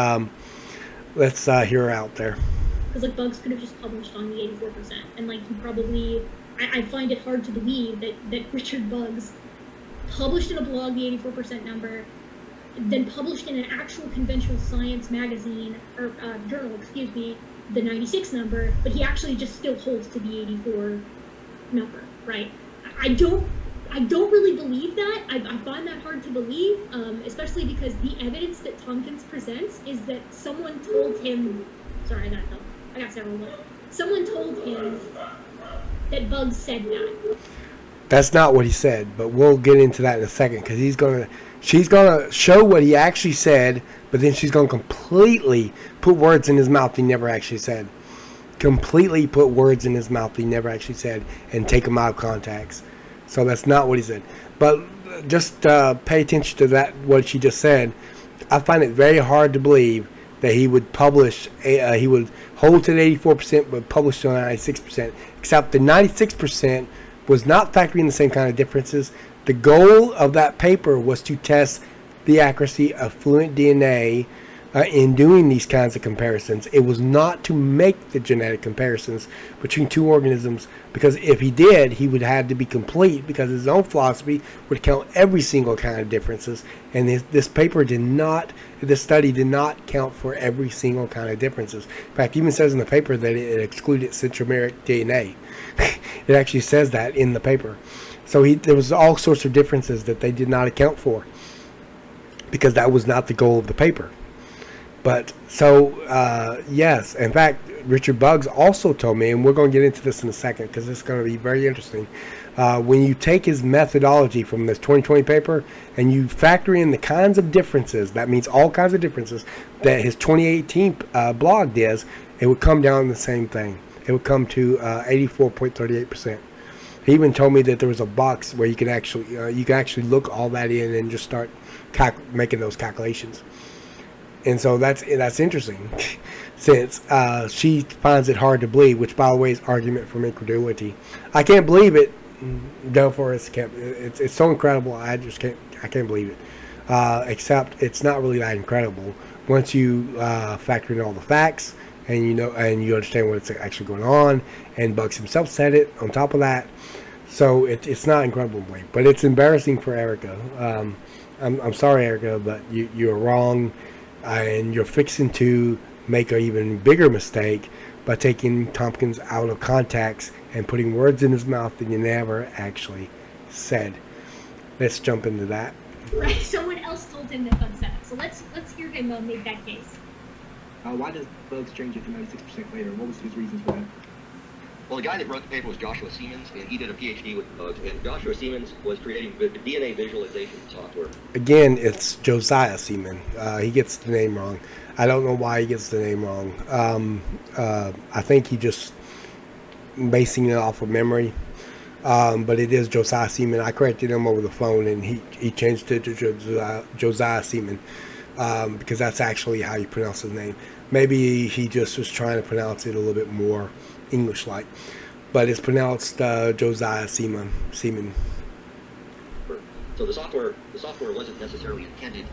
let's hear her out there. Because, like, Buggs could have just published on the 84%. And, like, he probably... I find it hard to believe that Richard Buggs published in a blog the 84% number, then published in an actual conventional science magazine, or journal, excuse me, the 96 number, but he actually just still holds to the 84 number, right? I don't really believe that. I find that hard to believe, especially because the evidence that Tomkins presents is that someone told him... Sorry, I got several. Someone told him that Buggs said that. That's not what he said, but we'll get into that in a second, because she's gonna show what he actually said, but then she's gonna completely put words in his mouth he never actually said. Completely put words in his mouth he never actually said, and take them out of context. So that's not what he said. But just pay attention to that, what she just said. I find it very hard to believe that he would publish, he would hold to the 84%, but publish on 96%. Except the 96% was not factoring the same kind of differences. The goal of that paper was to test the accuracy of fluent DNA in doing these kinds of comparisons. It was not to make the genetic comparisons between two organisms, because if he did, he would have to be complete, because his own philosophy would count every single kind of differences, and this study did not count for every single kind of differences. In fact, it even says in the paper that it excluded centromeric DNA. It actually says that in the paper. So there was all sorts of differences that they did not account for, because that was not the goal of the paper. But so, yes, in fact, Richard Buggs also told me, and we're going to get into this in a second because it's going to be very interesting. When you take his methodology from this 2020 paper and you factor in the kinds of differences, that means all kinds of differences that his 2018 blog does, it would come down to the same thing. It would come to 84.38%. He even told me that there was a box where you can actually look all that in and just start making those calculations. And so that's interesting, since she finds it hard to believe, which, by the way, is argument from incredulity. I can't believe it. Therefore, it's so incredible. I can't believe it. Except it's not really that incredible once you factor in all the facts and you understand what's actually going on. And Buggs himself said it on top of that. So it's not incredible to believe, but it's embarrassing for Erika. I'm sorry, Erika, but you're wrong. And you're fixing to make an even bigger mistake by taking Tomkins out of context and putting words in his mouth that you never actually said. Let's jump into that. Right, someone else told him that Buggs said it. So let's hear him make that case. Why does Buggs change it to 96% later? What was his reasons for that? Well, the guy that wrote the paper was Joshua Siemens, and he did a PhD with Buggs, and Joshua Siemens was creating DNA visualization software. Again, it's Josiah Seaman. He gets the name wrong. I don't know why he gets the name wrong. I think he just basing it off of memory. But it is Josiah Seaman. I corrected him over the phone, and he changed it to Josiah Seaman, because that's actually how you pronounce his name. Maybe he just was trying to pronounce it a little bit more English-like, but it's pronounced Josiah Seaman. So the software wasn't necessarily intended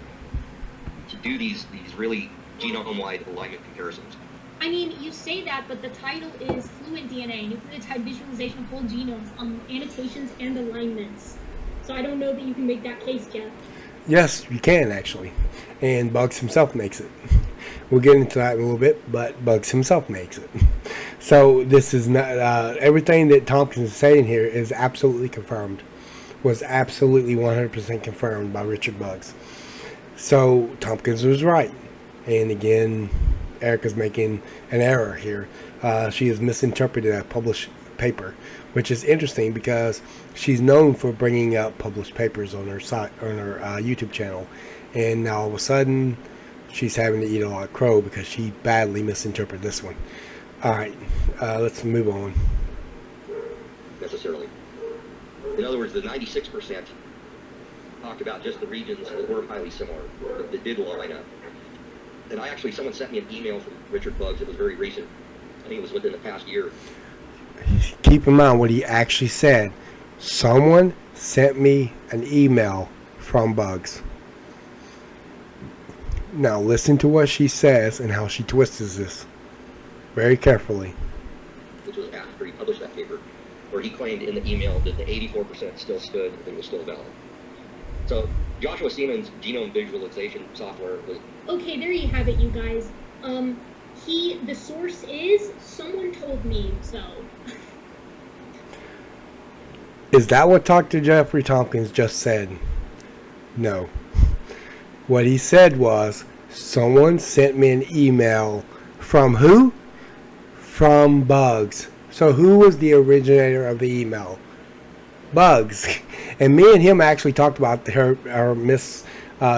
to do these really genome-wide alignment comparisons. I mean, you say that, but the title is Fluent DNA, Nucleotide Visualization of Whole Genomes, Annotations and Alignments. So I don't know that you can make that case, Jeff. Yes, you can, actually. And Buggs himself makes it. We'll get into that in a little bit, but Buggs himself makes it. So this is not everything that Tomkins is saying here is absolutely confirmed. Was absolutely 100% confirmed by Richard Buggs. So Tomkins was right. And again, Erika's making an error here. She has misinterpreted a published paper, which is interesting because she's known for bringing up published papers on her site, on her YouTube channel, and now all of a sudden she's having to eat a lot of crow because she badly misinterpreted this one. All right, let's move on. Necessarily. In other words, the 96% talked about just the regions that were highly similar, that did line up. And someone sent me an email from Richard Buggs. It was very recent. I think it was within the past year. Keep in mind what he actually said. Someone sent me an email from Buggs. Now listen to what she says and how she twists this very carefully. Which was after he published that paper, where he claimed in the email that the 84% still stood and was still valid. So Joshua Siemens' genome visualization software was... Okay, there you have it, you guys. The source is, someone told me so. Is that what Dr. Jeffrey Tomkins just said? No. What he said was, someone sent me an email from who? From Buggs. So who was the originator of the email? Buggs. And me and him actually talked about her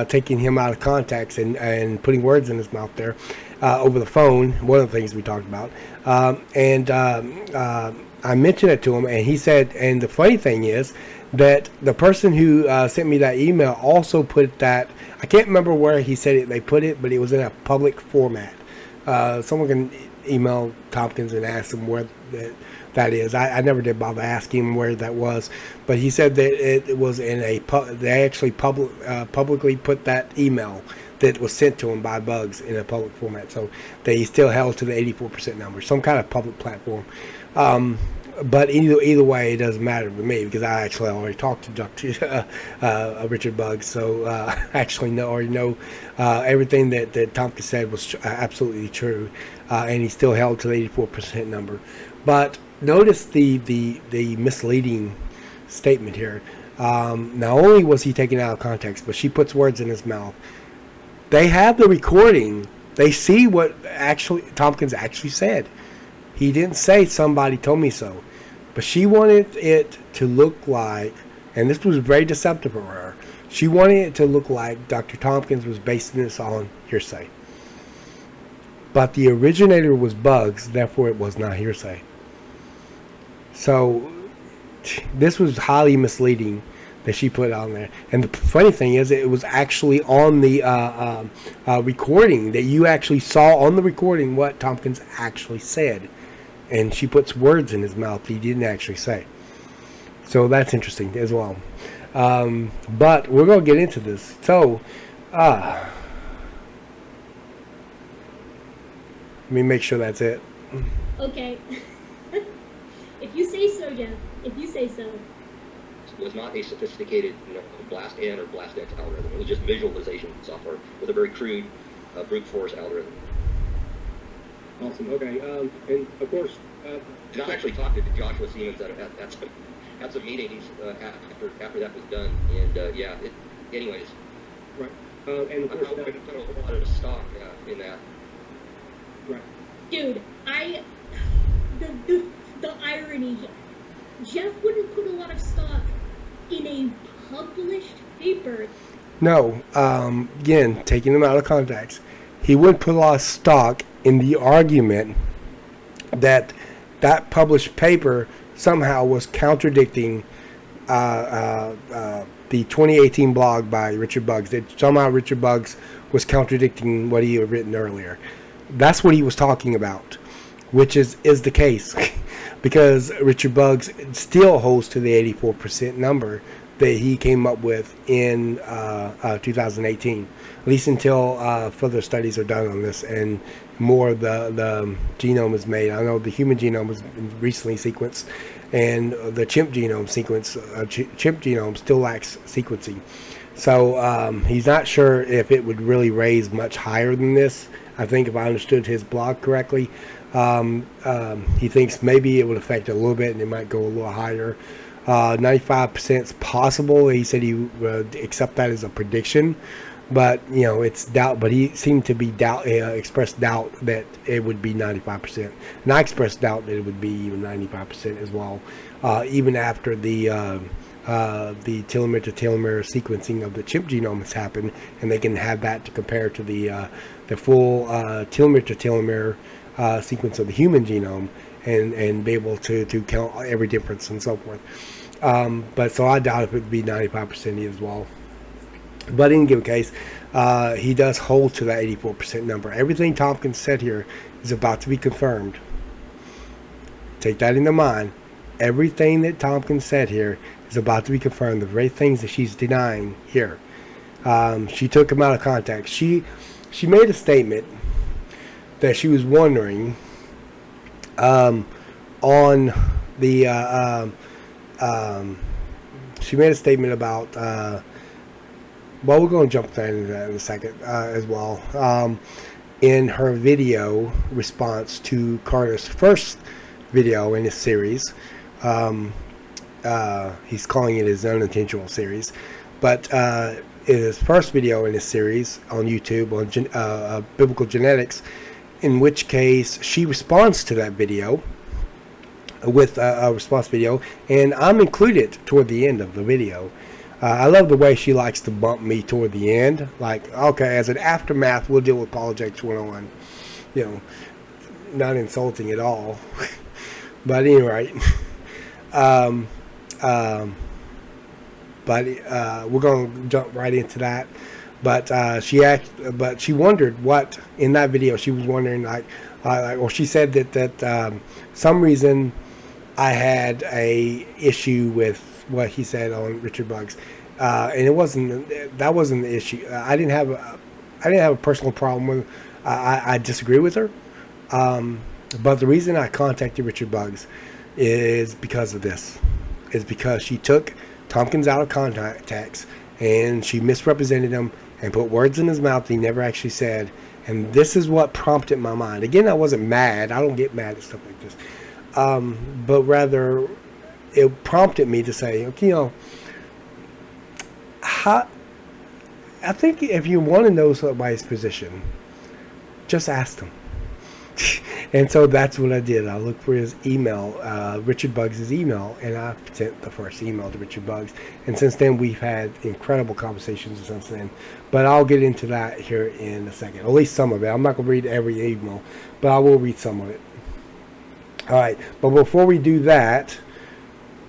taking him out of context and putting words in his mouth there over the phone. One of the things we talked about. I mentioned it to him, and he said, and the funny thing is that the person who sent me that email also put that, I can't remember where he said it, they put it, but it was in a public format. Someone can email Tomkins and ask him where that is. I never did bother asking him where that was, but he said that it was in they actually publicly put that email that was sent to him by Buggs in a public format, so they still held to the 84% number, some kind of public platform. But either way, it doesn't matter to me because I actually already talked to Dr. Richard Buggs, so I actually already know everything that Tomkins said was absolutely true, and he still held to the 84% number. But notice the misleading statement here. Not only was he taken out of context, but she puts words in his mouth. They have the recording. They see what Tomkins actually said. He didn't say somebody told me so, but she wanted it to look like, and this was very deceptive for her, she wanted it to look like Dr. Tomkins was basing this on hearsay. But the originator was Buggs, therefore it was not hearsay. So this was highly misleading that she put on there. And the funny thing is, it was actually on the recording that you actually saw on the recording what Tomkins actually said. And she puts words in his mouth he didn't actually say. So that's interesting as well. But we're going to get into this. So, let me make sure that's it. Okay. If you say so, Jeff. If you say so. It was not a sophisticated, blast N or blast X algorithm. It was just visualization software with a very crude brute force algorithm. Awesome. Okay. And of course, and I actually talked to Joshua Siemens at some meetings after that was done. And anyways. Right. And of course, I could put a whole lot of stock in that. Right. Dude, the irony. Jeff wouldn't put a lot of stock in a published paper. No, again, taking him out of context, he wouldn't put a lot of stock in the argument that published paper somehow was contradicting the 2018 blog by Richard Buggs. That somehow Richard Buggs was contradicting what he had written earlier. That's what he was talking about, which is the case. Because Richard Buggs still holds to the 84% number that he came up with in 2018, at least until further studies are done on this and more of the genome is made. I know the human genome was recently sequenced, and the chimp genome still lacks sequencing. So he's not sure if it would really raise much higher than this. I think if I understood his blog correctly, he thinks maybe it would affect it a little bit and it might go a little higher. 95% is possible. He said he would accept that as a prediction, but it's doubt. But he seemed to be expressed doubt that it would be 95%, and I expressed doubt that it would be even 95% as well, even after the telomere to telomere sequencing of the chimp genome has happened, and they can have that to compare to the full telomere to telomere sequence of the human genome, and be able to count every difference and so forth. But so I doubt if it would be 95% as well. But in given case, he does hold to that 84% number. Everything Tomkins said here is about to be confirmed. Take that into mind. Everything that Tomkins said here is about to be confirmed. The very things that she's denying here. She took him out of context. She made a statement that she was wondering on the she made a statement about well, we're going to jump into that in a second as well. In her video response to Carter's first video in his series, he's calling it his unintentional series, but in his first video in his series on YouTube on biblical genetics, in which case she responds to that video with a response video, and I'm included toward the end of the video. I love the way she likes to bump me toward the end. Like, okay, as an aftermath, we'll deal with Apologetics 101. Not insulting at all. But anyway, but we're going to jump right into that. But she wondered what in that video. She was wondering or she said that some reason I had a issue with what he said on Richard Buggs, and that wasn't the issue. I didn't have a personal problem with. I disagree with her, but the reason I contacted Richard Buggs is because of this. Is because she took Tomkins out of context and she misrepresented him and put words in his mouth he never actually said. And this is what prompted my mind. Again, I wasn't mad. I don't get mad at stuff like this, but rather, it prompted me to say, okay, I think if you want to know somebody's position, just ask them. And so that's what I did. I looked for his email, Richard Buggs' email, and I sent the first email to Richard Buggs. And since then, we've had incredible conversations since then. But I'll get into that here in a second, at least some of it. I'm not going to read every email, but I will read some of it. All right, but before we do that,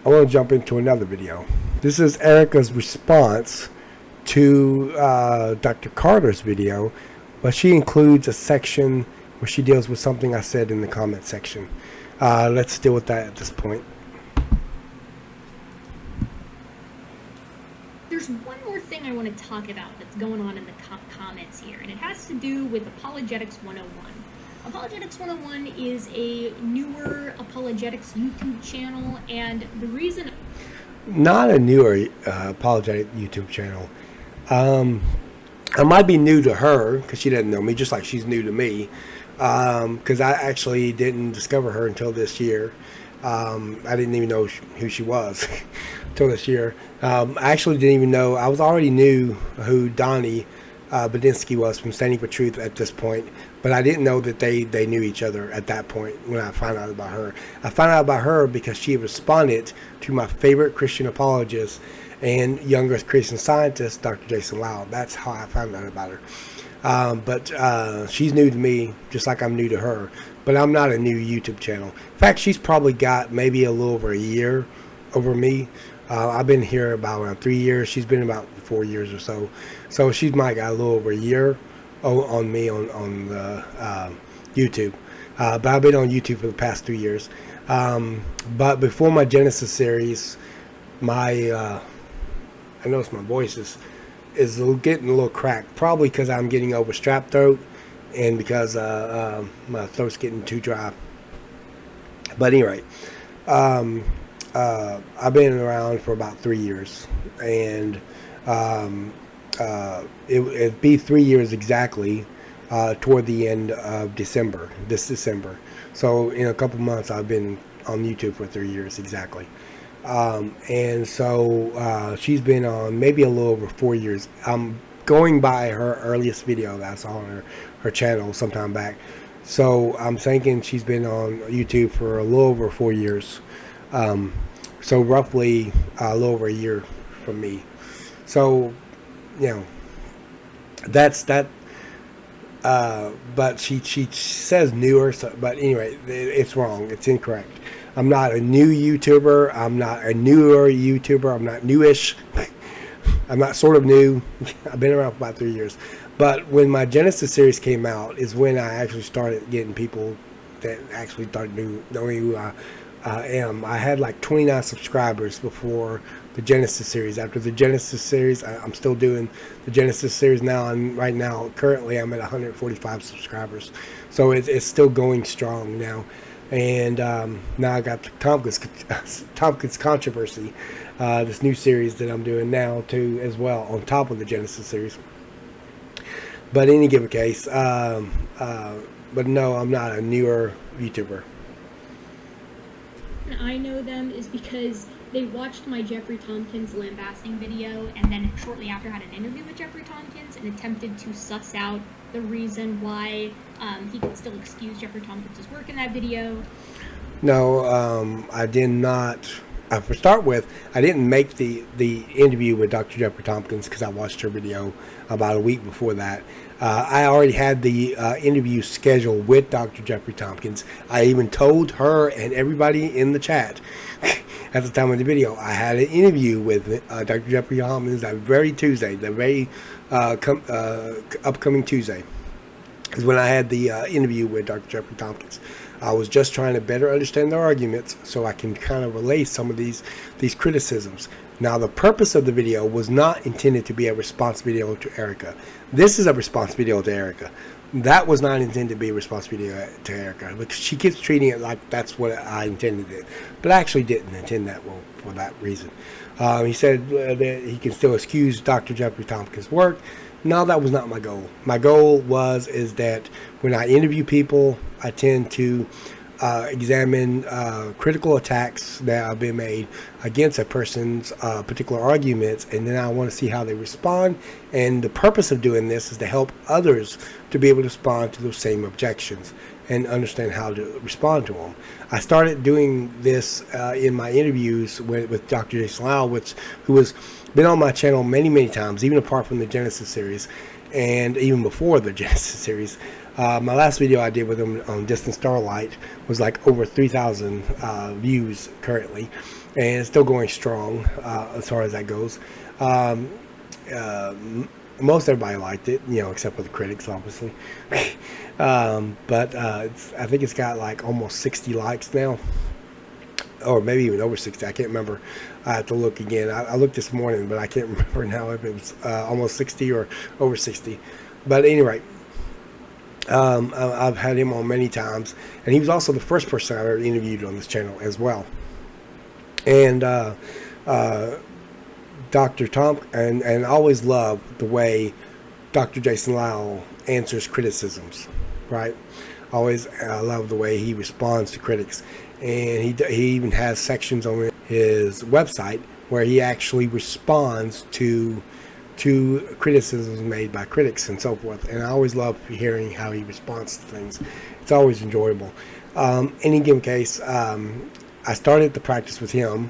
I want to jump into another video. This is Erika's response to Dr. Carter's video, but she includes a section where she deals with something I said in the comment section. Let's deal with that at this point. There's one more thing I want to talk about that's going on in the comments here, and it has to do with Apologetics 101. Apologetics 101 is a newer apologetics YouTube channel, and the reason... Not a newer apologetic YouTube channel. I might be new to her, because she doesn't know me, just like she's new to me. Because I actually didn't discover her until this year. I didn't even know who she was until this year. I actually didn't even know... I was already knew who Donnie Badinsky was from Standing for Truth at this point, but I didn't know that they knew each other at that point when I found out about her. I found out about her because she responded to my favorite Christian apologist and younger Christian scientist, Dr. Jason Lau. That's how I found out about her. But she's new to me, just like I'm new to her. But I'm not a new YouTube channel. In fact, she's probably got maybe a little over a year over me. I've been here about around 3 years. She's been about 4 years or so. So she's might got a little over a year on me on the YouTube. But I've been on YouTube for the past 3 years. But before my Genesis series, I notice my voice is getting a little cracked. Probably because I'm getting over strep throat and because my throat's getting too dry. But anyway, I've been around for about 3 years, and it'd be 3 years exactly toward the end of this December. So in a couple months, I've been on YouTube for 3 years exactly. And so she's been on maybe a little over 4 years. I'm going by her earliest video that I saw on her channel sometime back. So I'm thinking she's been on YouTube for a little over 4 years. So roughly a little over a year from me. So, you know, that's that. But she says newer, so, but anyway, it's wrong. It's incorrect. I'm not a new YouTuber. I'm not a newer YouTuber. I'm not newish. I'm not sort of new. I've been around for about 3 years. But when my Genesis series came out is when I actually started getting people that actually started knowing who I am. I had like 29 subscribers before the Genesis series. After the Genesis series, I'm still doing the Genesis series now, and right now, currently, I'm at 145 subscribers. So it's still going strong now. And now I got the Tomkins controversy, this new series that I'm doing now too, as well, on top of the Genesis series. But in any given case, but no, I'm not a newer YouTuber. I know them is because they watched my Jeffrey Tomkins lambasting video, and then shortly after had an interview with Jeffrey Tomkins and attempted to suss out the reason why he could still excuse Jeffrey Tomkins' work in that video. No, I did not. For start with, I didn't make the interview with Dr. Jeffrey Tomkins because I watched her video about a week before that. I already had the interview scheduled with Dr. Jeffrey Tomkins. I even told her and everybody in the chat at the time of the video, I had an interview with Dr. Jeffrey Tomkins that very Tuesday, the very upcoming Tuesday, is when I had the interview with Dr. Jeffrey Tomkins. I was just trying to better understand their arguments so I can kind of relay some of these criticisms. Now, the purpose of the video was not intended to be a response video to Erika. This is a response video to Erika. That was not intended to be a response video to Erika, because she keeps treating it like that's what I intended it. But I actually didn't intend that for that reason. He said that he can still excuse Dr. Jeffrey Tompkins' work. No, that was not my goal. My goal is that when I interview people, I tend to examine critical attacks that have been made against a person's particular arguments, and then I want to see how they respond. And the purpose of doing this is to help others to be able to respond to those same objections and understand how to respond to them. I started doing this in my interviews with Dr. Jason Lau, who has been on my channel many times, even apart from the Genesis series, and even before the Genesis series. My last video I did with him on Distant Starlight was like over 3,000 views currently, and it's still going strong as far as that goes. Most everybody liked it, except for the critics, obviously. But I think it's got like almost 60 likes now, or maybe even over 60. I can't remember. I have to look again. I looked this morning, but I can't remember now if it was almost 60 or over 60. But anyway, I've had him on many times, and he was also the first person I ever interviewed on this channel as well. And Dr. and I always love the way Dr. Jason Lau answers criticisms, right? Always love the way he responds to critics, and he even has sections on his website where he actually responds to criticisms made by critics and so forth. And I always love hearing how he responds to things. It's always enjoyable. Any given case, I started the practice with him,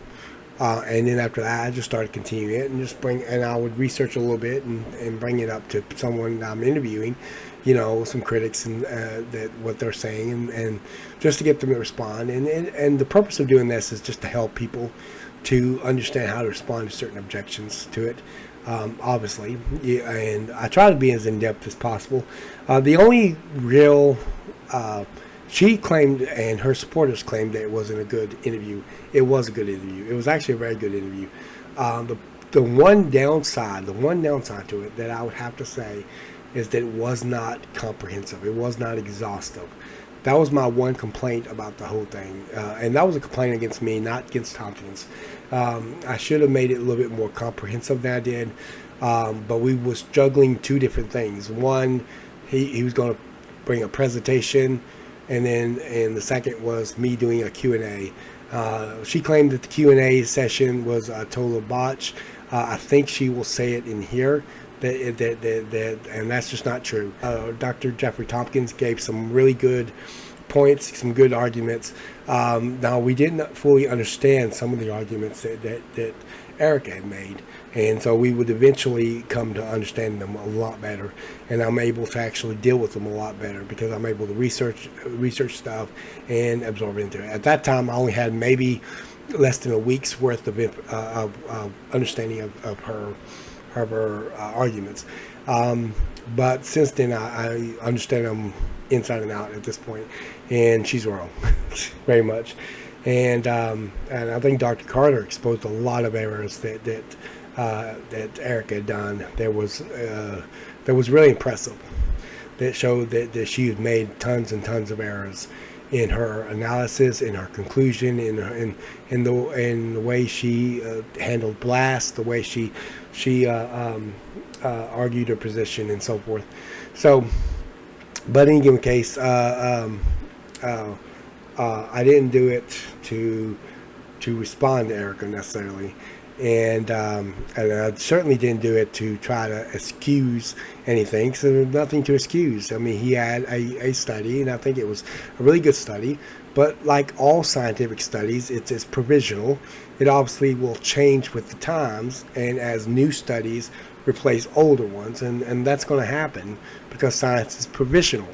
and then after that I just started continuing it and I would research a little bit and bring it up to someone that I'm interviewing, some critics and that what they're saying, and just to get them to respond. And the purpose of doing this is just to help people to understand how to respond to certain objections to it. Obviously, and I try to be as in-depth as possible. The only real, she claimed, and her supporters claimed, that it wasn't a good interview. It was a good interview. It was actually a very good interview. The one downside to it that I would have to say is that it was not comprehensive. It was not exhaustive. That was my one complaint about the whole thing, and that was a complaint against me, not against Tomkins. I should have made it a little bit more comprehensive than I did, but we was juggling two different things. One, he was going to bring a presentation, and the second was me doing a Q&A. She claimed that the Q&A session was a total botch. I think she will say it in here, And that's just not true. Dr. Jeffrey Tomkins gave some really good points, some good arguments. Now, we didn't fully understand some of the arguments that Erika had made, and so we would eventually come to understand them a lot better, and I'm able to actually deal with them a lot better because I'm able to research stuff and absorb into it. At that time, I only had maybe less than a week's worth of understanding of her arguments, but since then I understand them inside and out at this point, and she's wrong very much. And I think Dr. Carter exposed a lot of errors that Erika had done. That was really impressive. That showed that she had made tons and tons of errors in her analysis, in her conclusion, in the way she handled blast, the way she argued her position, and so forth. So, but in any given case, I didn't do it to respond to Erika necessarily, and I certainly didn't do it to try to excuse anything, because there was nothing to excuse. I mean, he had a study, and I think it was a really good study, but like all scientific studies, it's provisional. It obviously will change with the times, and as new studies replace older ones, and that's going to happen because science is provisional.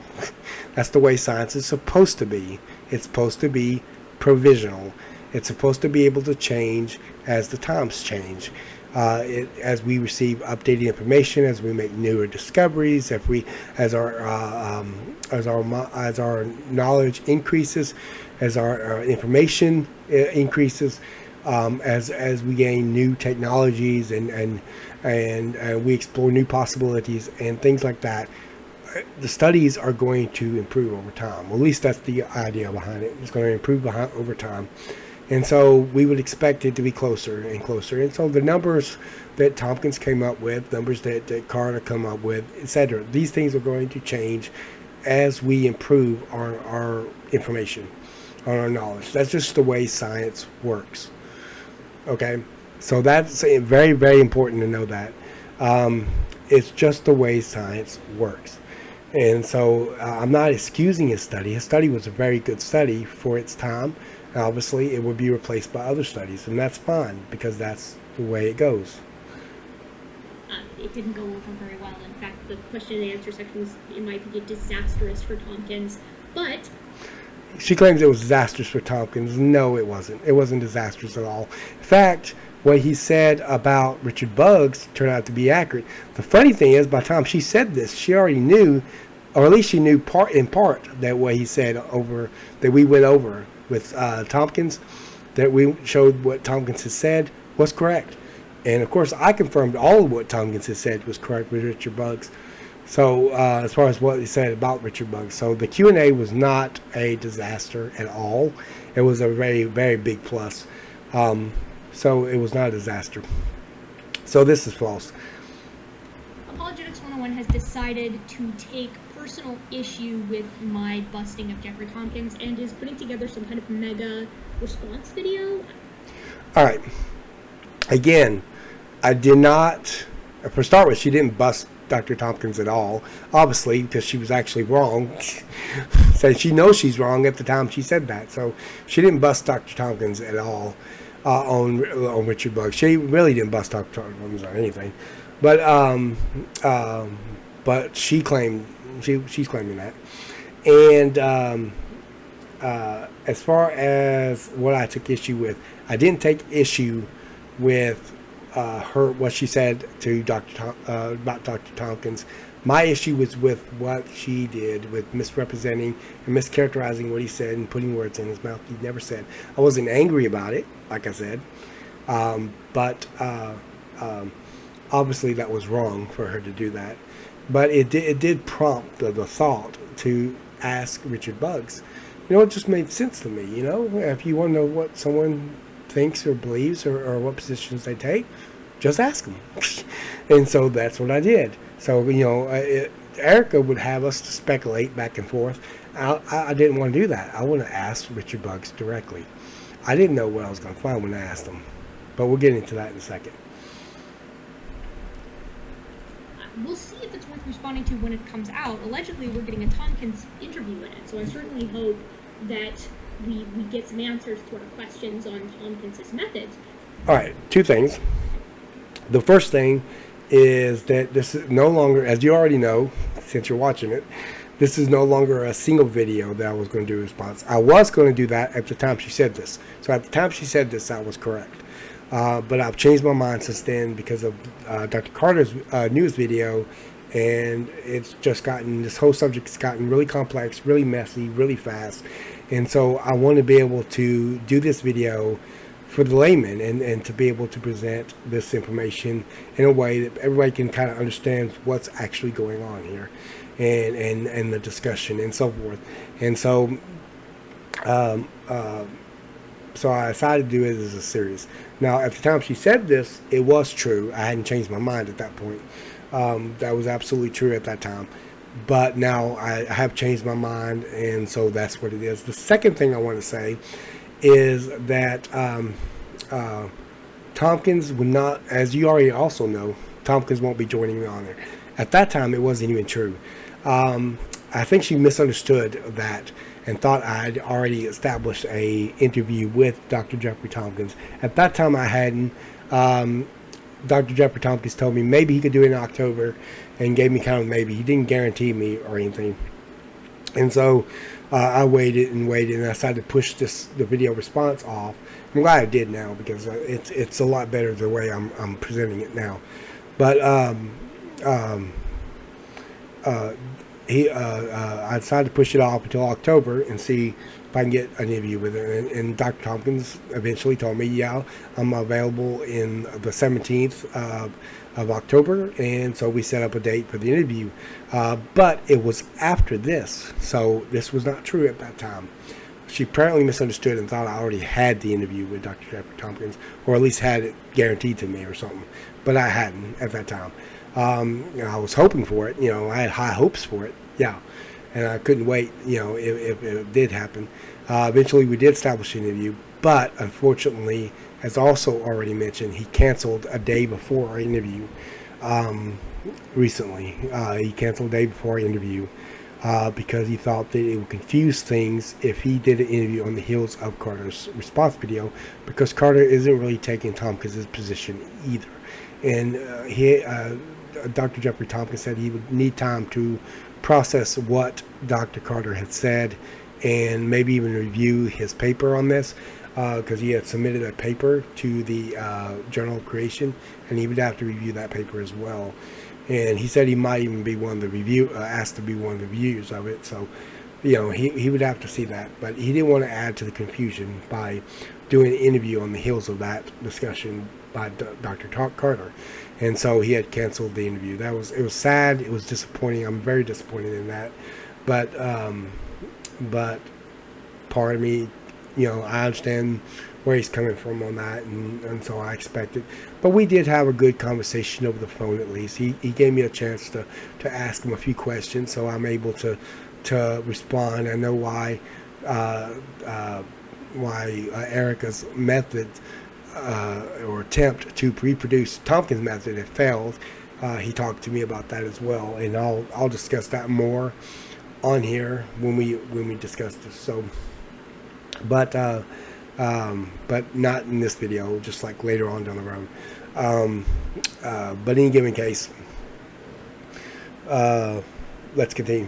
That's the way science is supposed to be. It's supposed to be provisional. It's supposed to be able to change as the times change. As we receive updated information, as we make newer discoveries, as our knowledge increases, as our information increases, as we gain new technologies and we explore new possibilities and things like that, the studies are going to improve over time. Well, at least that's the idea behind it. It's going to improve over time. And so we would expect it to be closer and closer. And so the numbers that Tomkins came up with, numbers that Carter come up with, etc., these things are going to change as we improve our information, on our knowledge. That's just the way science works. Okay? So that's very, very important to know that. It's just the way science works. And so I'm not excusing his study. His study was a very good study for its time. Obviously, it would be replaced by other studies, and that's fine because that's the way it goes. It didn't go over very well. In fact, the question and answer section was, in my opinion, disastrous for Tomkins. But she claims it was disastrous for Tomkins. No, it wasn't. It wasn't disastrous at all. In fact, what he said about Richard Buggs turned out to be accurate. The funny thing is, by the time she said this, she already knew, or at least she knew in part that what he said that we went over with Tomkins, that we showed what Tomkins had said was correct. And of course, I confirmed all of what Tomkins had said was correct with Richard Buggs. So as far as what he said about Richard Buggs, so the Q&A was not a disaster at all. It was a very, very big plus. So it was not a disaster. So this is false. Apologetics 101 has decided to take personal issue with my busting of Jeffrey Tomkins and is putting together some kind of mega response video. All right. Again, I did not, for start with, she didn't bust Dr. Tomkins at all, obviously, because she was actually wrong. So she knows she's wrong at the time she said that. So she didn't bust Dr. Tomkins at all on Richard Buggs. She really didn't bust Dr. Tomkins on anything. But she claimed, she's claiming that. And as far as what I took issue with, I didn't take issue with what she said to about Dr. Tomkins. My issue was with what she did with misrepresenting and mischaracterizing what he said and putting words in his mouth he never said. I wasn't angry about it, like I said, but obviously that was wrong for her to do that. But it did prompt the thought to ask Richard Buggs. You know, it just made sense to me. You know, if you want to know what someone thinks or believes or what positions they take, just ask them. And so that's what I did. So, you know, Erika would have us to speculate back and forth. I didn't want to do that. I want to ask Richard Buggs directly. I didn't know what I was going to find when I asked him. But we'll get into that in a second. we'll see if it's worth responding to when it comes out. Allegedly, we're getting a Tomkins interview in it, so I certainly hope that we get some answers to our questions on Tomkins' methods. All right, two things. The first thing is that this is no longer, as you already know, since you're watching it, this is no longer a single video that I was going to do a response. I was going to do that at the time she said this. So at the time she said this, that was correct. But I've changed my mind since then because of Dr. Carter's newest video, and it's just gotten, this whole subject's gotten really complex, really messy, really fast. And so I want to be able to do this video for the layman and to be able to present this information in a way that everybody can kind of understand what's actually going on here and the discussion and so forth. And so so I decided to do it as a series. Now, at the time she said this, it was true. I hadn't changed my mind at that point. That was absolutely true at that time. But now I have changed my mind, and so that's what it is. The second thing I want to say is that Tomkins would not, as you already also know, Tomkins won't be joining me on there. At that time, it wasn't even true. I think she misunderstood that and thought I'd already established a interview with Dr. Jeffrey Tomkins. At that time, I hadn't. Dr. Jeffrey Tomkins told me maybe he could do it in October and gave me kind of maybe. He didn't guarantee me or anything. And so I waited and I decided to push the video response off. I'm glad I did now because it's a lot better the way I'm presenting it now. But I decided to push it off until October and see if I can get an interview with her. And Dr. Tomkins eventually told me, yeah, I'm available in the 17th of October. And so we set up a date for the interview. But it was after this. So this was not true at that time. She apparently misunderstood and thought I already had the interview with Dr. Jeffrey Tomkins, or at least had it guaranteed to me or something. But I hadn't at that time. I was hoping for it. I had high hopes for it. Yeah. And I couldn't wait, if it did happen. Eventually we did establish an interview, but unfortunately, as also already mentioned, he canceled a day before our interview recently. He canceled a day before our interview because he thought that it would confuse things if he did an interview on the heels of Carter's response video, because Carter isn't really taking Tompkins' position either. And Dr. Jeffrey Tomkins said he would need time to process what Dr. Carter had said and maybe even review his paper on this, because he had submitted a paper to the Journal of Creation, and he would have to review that paper as well. And he said he might even be one of the asked to be one of the reviewers of it. So, he would have to see that, but he didn't want to add to the confusion by doing an interview on the heels of that discussion by Dr. Carter. And so he had canceled the interview. It was sad. It was disappointing. I'm very disappointed in that. But part of me, I understand where he's coming from on that, and so I expect it. But we did have a good conversation over the phone at least. He gave me a chance to ask him a few questions, so I'm able to respond. I know why Erika's method or attempt to reproduce Tomkins' method had failed. He talked to me about that as well, and I'll discuss that more on here when we discuss this. So, but not in this video, just like later on down the road. But in any given case, let's continue.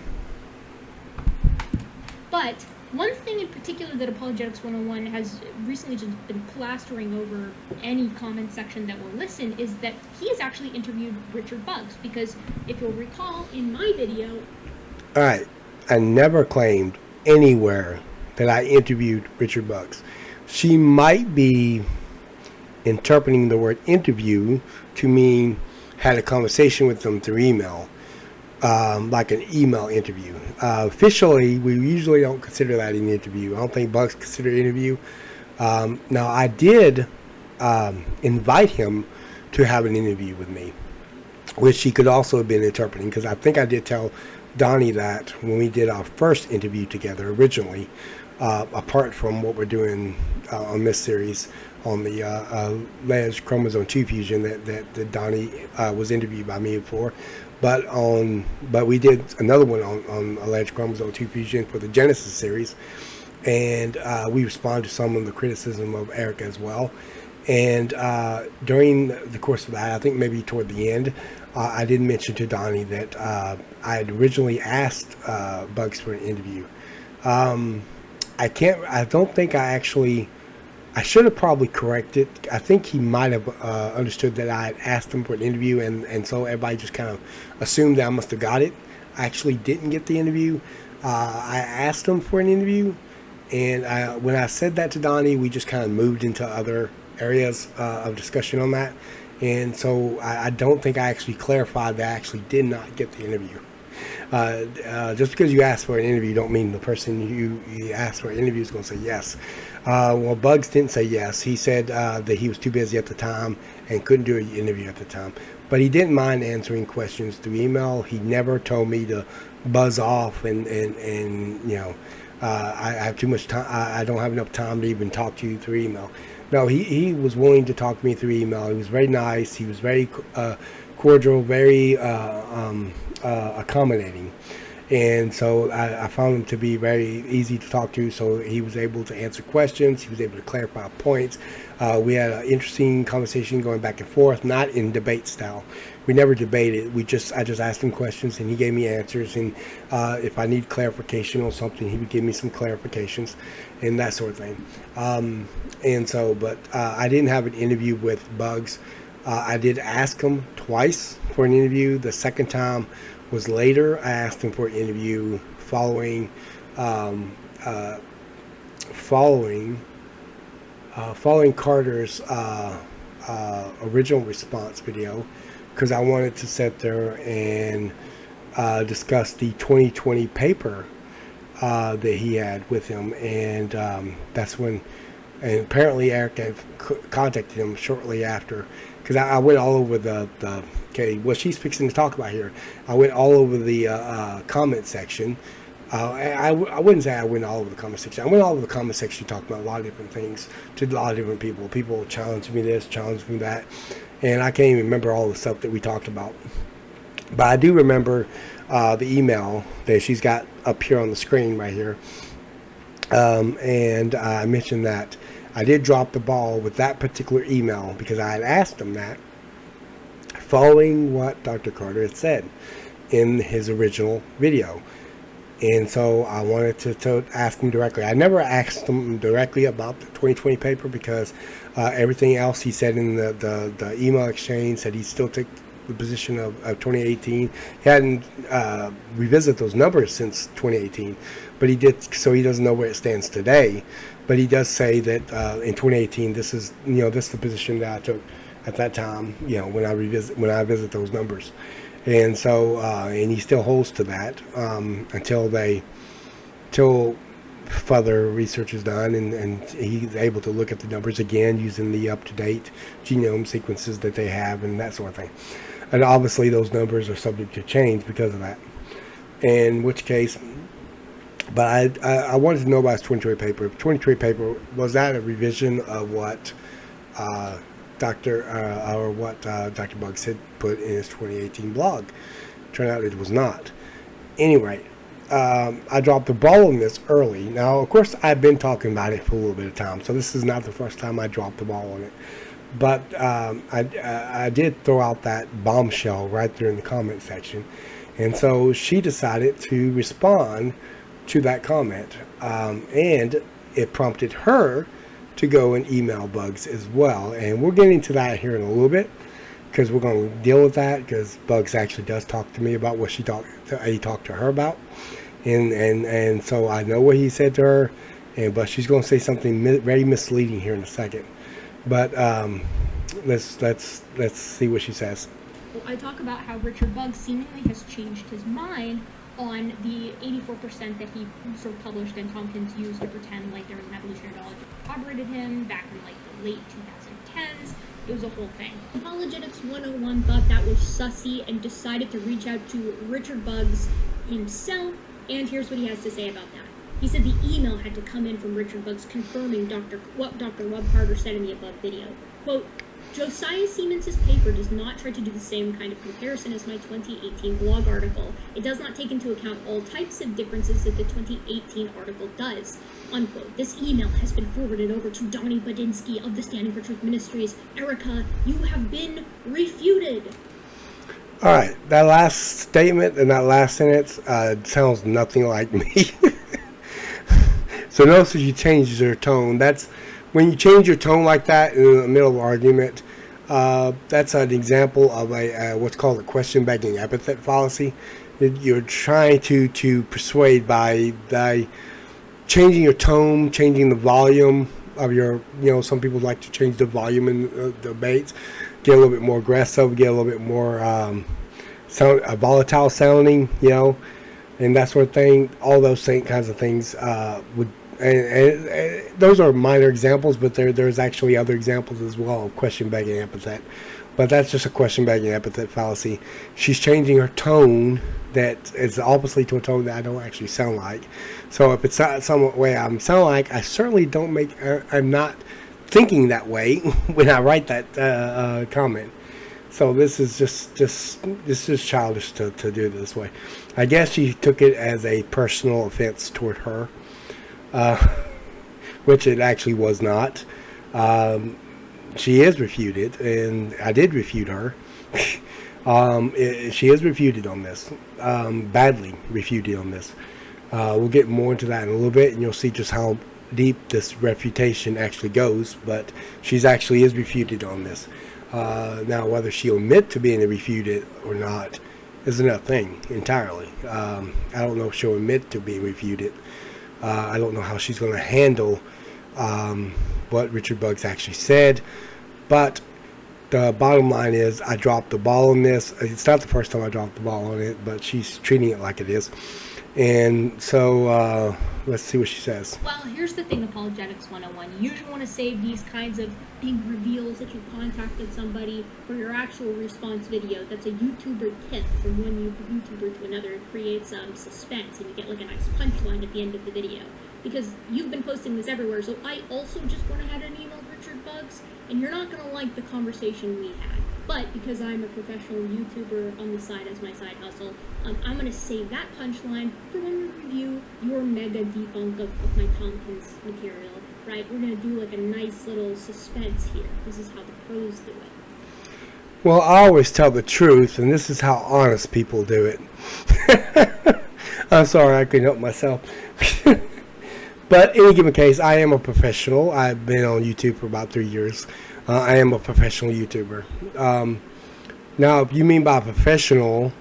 But one thing in particular that Apologetics 101 has recently just been plastering over any comment section that will listen is that he has actually interviewed Richard Buggs, because if you'll recall in my video... Alright, I never claimed anywhere that I interviewed Richard Buggs. She might be interpreting the word interview to mean had a conversation with them through email. Like an email interview. Officially, we usually don't consider that an interview. I don't think Buggs considered an interview. Now, I did invite him to have an interview with me, which he could also have been interpreting, because I think I did tell Donnie that when we did our first interview together originally, apart from what we're doing on this series on the Les chromosome 2 fusion that Donnie was interviewed by me for. but we did another one on alleged chromosome 2 fusion for the Genesis series, and we responded to some of the criticism of Erika as well. And during the course of that, I think maybe toward the end, I did mention to Donnie that I had originally asked Bugs for an interview. I don't think I should have probably corrected. I think he might have understood that I had asked him for an interview, and so everybody just kind of assumed that I must have got it. I actually didn't get the interview. I asked him for an interview, and when I said that to Donnie, we just kind of moved into other areas of discussion on that. And so I don't think I actually clarified that I actually did not get the interview. Just because you ask for an interview don't mean the person you asked for an interview is going to say yes. Well, Bugs didn't say yes. He said that he was too busy at the time and couldn't do an interview at the time. But he didn't mind answering questions through email. He never told me to buzz off and you know, I have too much time. I don't have enough time to even talk to you through email. No, he was willing to talk to me through email. He was very nice. He was very cordial, very accommodating. And so I found him to be very easy to talk to. So he was able to answer questions. He was able to clarify points. We had an interesting conversation going back and forth, not in debate style. We never debated. I just asked him questions and he gave me answers. And if I need clarification on something, he would give me some clarifications and that sort of thing. But I didn't have an interview with Bugs. I did ask him twice for an interview. The second time was later. I asked him for an interview following Carter's original response video, because I wanted to sit there and discuss the 2020 paper that he had with him, and that's when, and apparently Erika contacted him shortly after, because I went all over what she's fixing to talk about here. I went all over the comment section. I wouldn't say I went all over the comment section. I went all over the comment section talking about a lot of different things to a lot of different people. People challenged me this, challenged me that, and I can't even remember all the stuff that we talked about. But I do remember the email that she's got up here on the screen right here. And I mentioned that I did drop the ball with that particular email because I had asked him that following what Dr. Carter had said in his original video. And so I wanted to ask him directly. I never asked him directly about the 2020 paper because everything else he said in the email exchange said he still took the position of 2018. He hadn't revisited those numbers since 2018, but he did, so he doesn't know where it stands today. But he does say that in 2018, this is the position that I took at that time, when I visit those numbers. And so, and he still holds to that until further research is done, and he's able to look at the numbers again using the up-to-date genome sequences that they have and that sort of thing. And obviously those numbers are subject to change because of that. In which case, but I wanted to know about his 2020 paper. 2020 paper, was that a revision of what Dr. Bugs had put in his 2018 blog? Turned out it was not. Anyway, I dropped the ball on this early. Now, of course, I've been talking about it for a little bit of time, so this is not the first time I dropped the ball on it. But I did throw out that bombshell right there in the comment section. And so she decided to respond to that comment. And it prompted her to go and email Bugs as well. And we'll get into that here in a little bit, because we're going to deal with that, because Bugs actually does talk to me about what he talked to her about. And so I know what he said to her, but she's going to say something very misleading here in a second. But let's see what she says. Well, I talk about how Richard Bugs seemingly has changed his mind on the 84% that he sort of published and Tomkins used to pretend like there was an evolutionary biologist that corroborated him back in like the late 2010s. It was a whole thing. Apologetics 101 thought that was sussy and decided to reach out to Richard Bugs himself, and here's what he has to say about that. He said the email had to come in from Richard Bugs confirming what Dr. Rob Carter said in the above video. Quote, Josiah Siemens' paper does not try to do the same kind of comparison as my 2018 blog article. It does not take into account all types of differences that the 2018 article does. Unquote. This email has been forwarded over to Donnie Badinsky of the Standing for Truth Ministries. Erika, you have been refuted. All right, that last statement and that last sentence sounds nothing like me. So notice you change your tone. That's when you change your tone like that in the middle of an argument. That's an example of a what's called a question begging epithet fallacy. You're trying to persuade by changing your tone, changing the volume of your. Some people like to change the volume in debates, get a little bit more aggressive, get a little bit more volatile sounding, and that sort of thing. All those same kinds of things would. And those are minor examples, but there's actually other examples as well of question begging epithet. But that's just a question begging epithet fallacy. She's changing her tone that is obviously to a tone that I don't actually sound like. So if it's some way I sound like, I certainly don't I'm not thinking that way when I write that comment. So this is just childish to do it this way. I guess she took it as a personal offense toward her. Which it actually was not. She is refuted, and I did refute her. She is refuted on this, badly refuted on this. We'll get more into that in a little bit, and you'll see just how deep this refutation actually goes. But she's actually is refuted on this. Now, whether she'll admit to being refuted or not is another thing entirely. I don't know if she'll admit to being refuted. I don't know how she's going to handle what Richard Buggs actually said, but the bottom line is I dropped the ball on this. It's not the first time I dropped the ball on it, but she's treating it like it is. And so let's see what she says. Well, here's the thing, Apologetics 101. You usually want to save these kinds of big reveals that you contacted somebody for your actual response video. That's a YouTuber tip from one YouTuber to another. It creates suspense, and you get like a nice punchline at the end of the video. Because you've been posting this everywhere, so I also just went ahead and emailed Richard Buggs, and you're not going to like the conversation we had. But because I'm a professional YouTuber on the side as my side hustle, I'm going to save that punchline for when we review your mega debunk of my Tomkins material, right? We're going to do like a nice little suspense here. This is how the pros do it. Well, I always tell the truth, and this is how honest people do it. I'm sorry, I couldn't help myself. But in any given case, I am a professional. I've been on YouTube for about 3 years. I am a professional YouTuber. Now, if you mean by professional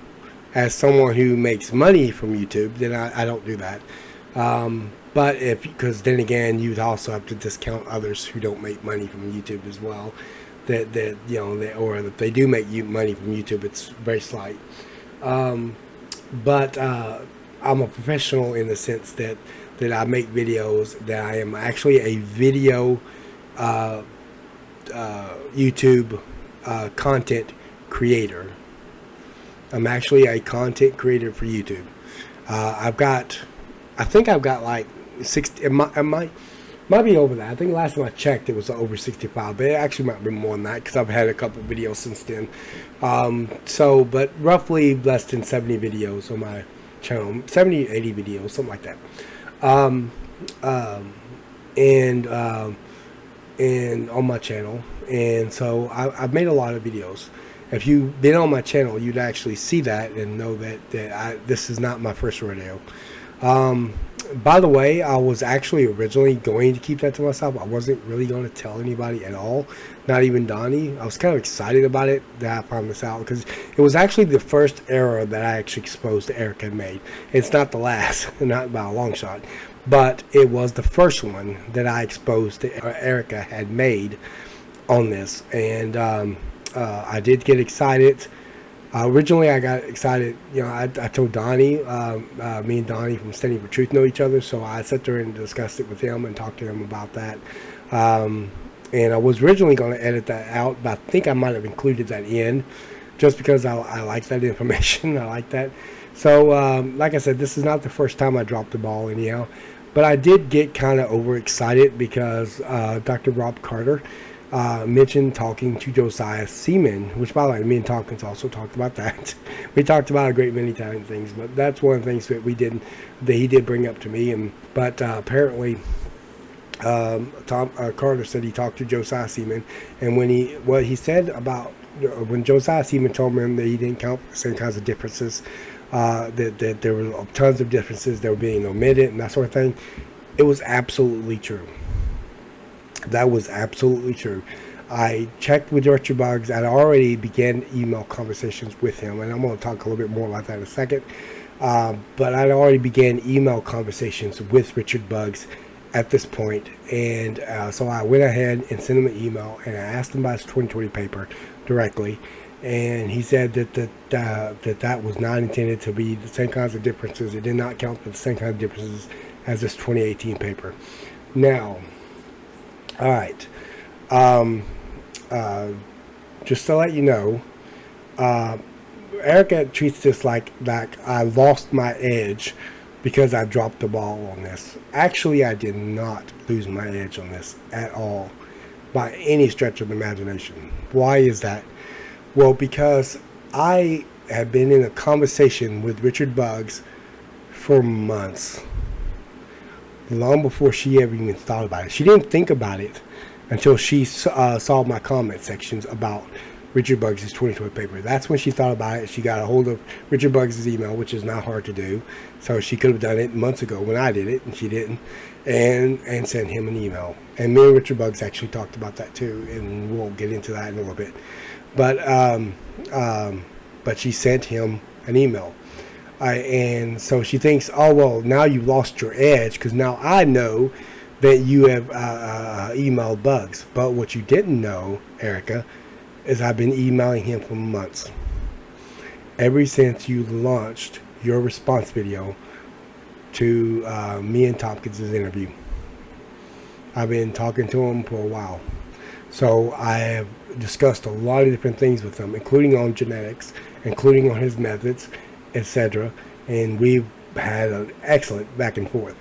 as someone who makes money from YouTube, then I don't do that. But because then again, you'd also have to discount others who don't make money from YouTube as well. Or if they do make money from YouTube, it's very slight. But I'm a professional in the sense that I make videos, that I am actually a video YouTube content creator. I'm actually a content creator for YouTube. I think I've got like 60, it might be over that. I think last time I checked it was over 65, but it actually might be more than that because I've had a couple videos since then. But roughly less than 70 videos on my channel, 70, 80 videos, something like that. And on my channel, and so I've made a lot of videos. If you've been on my channel, you'd actually see that and know that this is not my first rodeo. By the way, I was actually originally going to keep that to myself. I wasn't really going to tell anybody at all, not even Donnie. I was kind of excited about it that I found this out because it was actually the first error that I actually exposed that Erika had made. It's not the last, not by a long shot, but it was the first one that I exposed that Erika had made on this. And I did get excited. Originally, I got excited. I told Donnie, me and Donnie from Standing for Truth know each other, so I sat there and discussed it with him and talked to him about that. And I was originally going to edit that out, but I think I might have included that in, just because I like that information. I like that. So, like I said, this is not the first time I dropped the ball anyhow, but I did get kind of overexcited because Dr. Rob Carter mentioned talking to Josiah Seaman, which, by the way, me and Tomkins also talked about that. We talked about a great many times things, but that's one of the things that he did bring up to me. But apparently, Carter said he talked to Josiah Seaman, and what he said about when Josiah Seaman told him that he didn't count the same kinds of differences, that there were tons of differences that were being omitted and that sort of thing, it was absolutely true. That was absolutely true. I checked with Richard Buggs. I'd already began email conversations with him, and I'm going to talk a little bit more about that in a second. But I'd already began email conversations with Richard Buggs at this point, and so I went ahead and sent him an email, and I asked him about his 2020 paper directly, and he said that was not intended to be the same kinds of differences. It did not count for the same kind of differences as this 2018 paper. Now, all right. Just to let you know, Erika treats this like I lost my edge because I dropped the ball on this. Actually, I did not lose my edge on this at all, by any stretch of the imagination. Why is that? Well, because I have been in a conversation with Richard Buggs for months, long before she ever even thought about it. She didn't think about it until she saw my comment sections about Richard Buggs' 2020 paper. That's when she thought about it. She got a hold of Richard Buggs' email, which is not hard to do. So she could have done it months ago when I did it, and she didn't, and sent him an email. And me and Richard Buggs actually talked about that too, and we'll get into that in a little bit. But she sent him an email. And so she thinks, oh, well, now you've lost your edge because now I know that you have emailed Buggs. But what you didn't know, Erika, is I've been emailing him for months. Ever since you launched your response video to me and Tomkins' interview. I've been talking to him for a while. So I have discussed a lot of different things with him, including on genetics, including on his methods, etc. And we've had an excellent back and forth.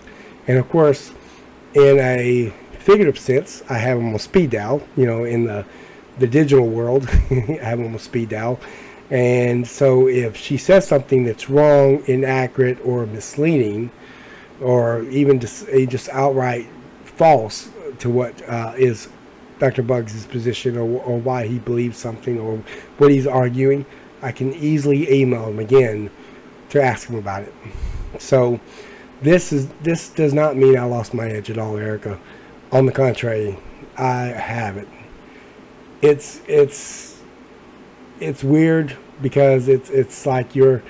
And of course, in a figurative sense, I have him on speed dial. In the digital world, I have him on speed dial. And so if she says something that's wrong, inaccurate, or misleading, or even just outright false to what is Dr. Buggs' position, or why he believes something, or what he's arguing, I can easily email him again to ask him about it. So this does not mean I lost my edge at all, Erika. On the contrary, I haven't. It's weird because it's like you're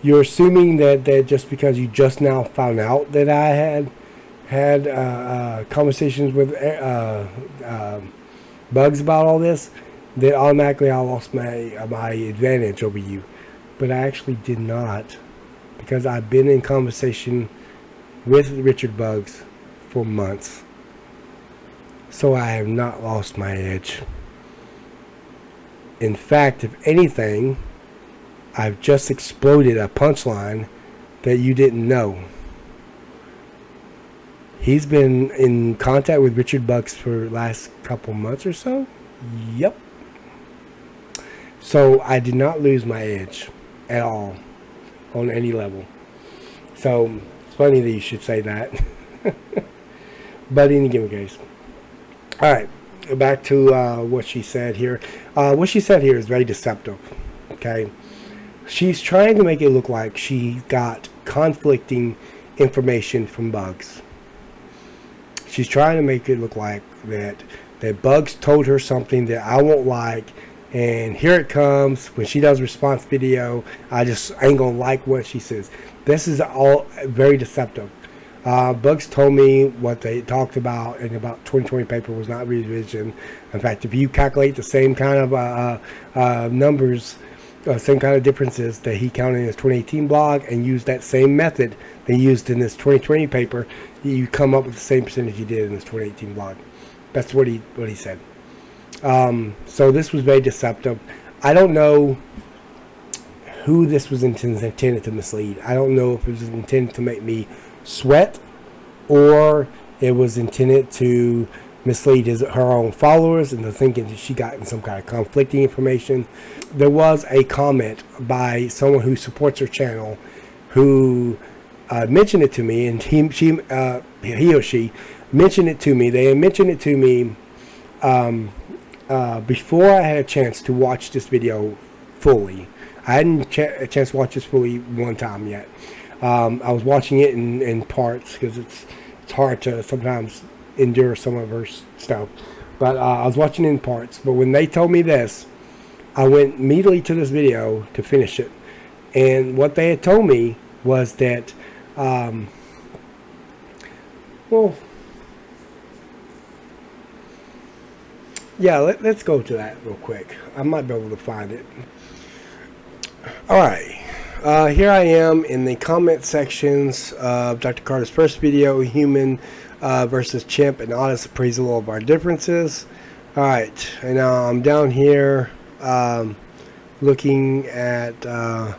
assuming that just because you just now found out that I had conversations with Buggs about all this, that automatically I lost my advantage over you. But I actually did not, because I've been in conversation with Richard Buggs for months. So I have not lost my edge. In fact, if anything, I've just exploded a punchline that you didn't know. He's been in contact with Richard Buggs for the last couple months or so. Yep. So I did not lose my edge at all on any level. So it's funny that you should say that. But in any given case. All right. Back to what she said here. What she said here is very deceptive. Okay. She's trying to make it look like she got conflicting information from Buggs. She's trying to make it look like that Buggs told her something that I won't like, and here it comes when she does a response video. I just ain't gonna like what she says. This is all very deceptive. Buggs told me what they talked about in about 2020 paper was not revision. In fact, if you calculate the same kind of numbers, same kind of differences that he counted in his 2018 blog and used that same method they used in this 2020 paper, you come up with the same percentage you did in this 2018 blog. That's what he said. So this was very deceptive. I don't know who this was intended to mislead. I don't know if it was intended to make me sweat, or it was intended to mislead her own followers into thinking that she got some kind of conflicting information. There was a comment by someone who supports her channel who mentioned it to me, and he or she mentioned it to me. They had mentioned it to me before I had a chance to watch this video fully. I hadn't a chance to watch this fully one time yet. I was watching it in parts because it's hard to sometimes endure some of her stuff. But I was watching it in parts. But when they told me this, I went immediately to this video to finish it. And what they had told me was that, yeah, let's go to that real quick. I might be able to find it. Alright, here I am in the comment sections of Dr. Carter's first video, Human versus Chimp, an honest appraisal of our differences. Alright, and now I'm down here looking at a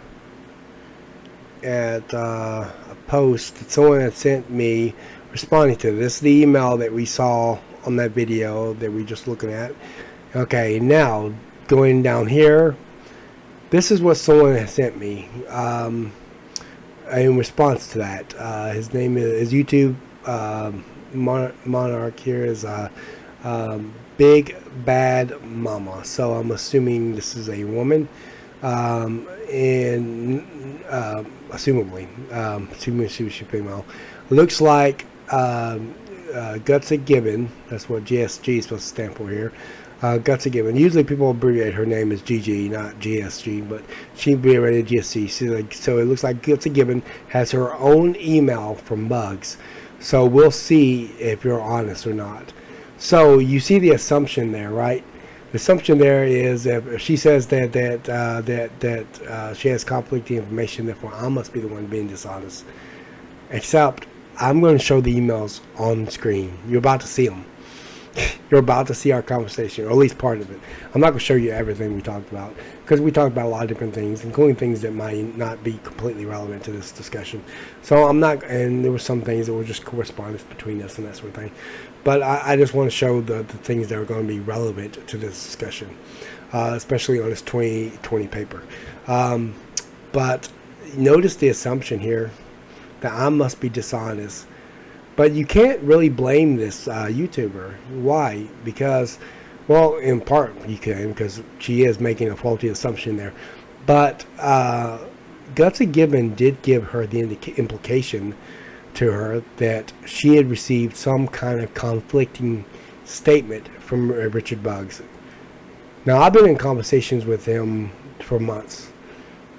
post that someone had sent me responding to. This is the email that we saw on that video that we just looking at. Okay, now going down here, this is what someone has sent me in response to that. His name is YouTube Monarch. Here is Big Bad Mama. So I'm assuming this is a woman, and assumably she was female. Looks like Gutsick Gibbon. That's what GSG is supposed to stand for here. Gutsick Gibbon. Usually people abbreviate her name as GG, not GSG, but she abbreviated GSG. So it looks like Gutsick Gibbon has her own email from Bugs. So we'll see if you're honest or not. So you see the assumption there, right? The assumption there is if she says that she has conflicting information, therefore I must be the one being dishonest. Except I'm going to show the emails on screen. You're about to see them. You're about to see our conversation, or at least part of it. I'm not going to show you everything we talked about, because we talked about a lot of different things, including things that might not be completely relevant to this discussion. So I'm not, and there were some things that were just correspondence between us and that sort of thing. But I just want to show the things that are going to be relevant to this discussion, especially on this 2020 paper. But notice the assumption here that I must be dishonest. But you can't really blame this YouTuber. Why? Because, well, in part you can, because she is making a faulty assumption there. But Gutsick Gibbon did give her the implication to her that she had received some kind of conflicting statement from Richard Bugs. Now, I've been in conversations with him for months,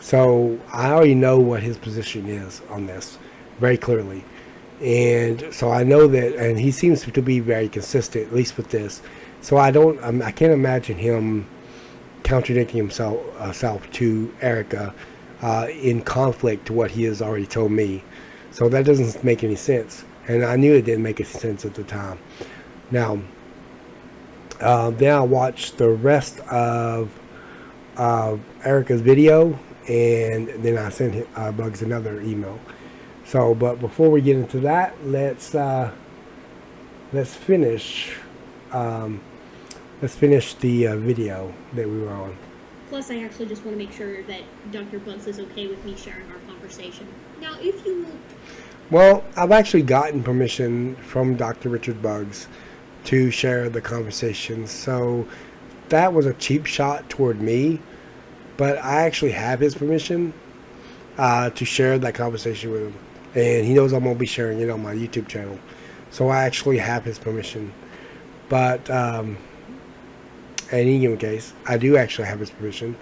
so I already know what his position is on this very clearly. And so I know that, and he seems to be very consistent, at least with this. So I can't imagine him contradicting himself to Erika in conflict to what he has already told me. So that doesn't make any sense, and I knew it didn't make any sense at the time. Now, then I watched the rest of Erika's video, and then I sent him, Bugs another email. So, but before we get into that, let's finish the video that we were on. Plus, I actually just want to make sure that Dr. Bugs is okay with me sharing our conversation. Now, if you will... Well, I've actually gotten permission from Dr. Richard Bugs to share the conversation. So that was a cheap shot toward me, but I actually have his permission to share that conversation with him. And he knows I'm going to be sharing it on my YouTube channel. So I actually have his permission. But in any given case, I do actually have his permission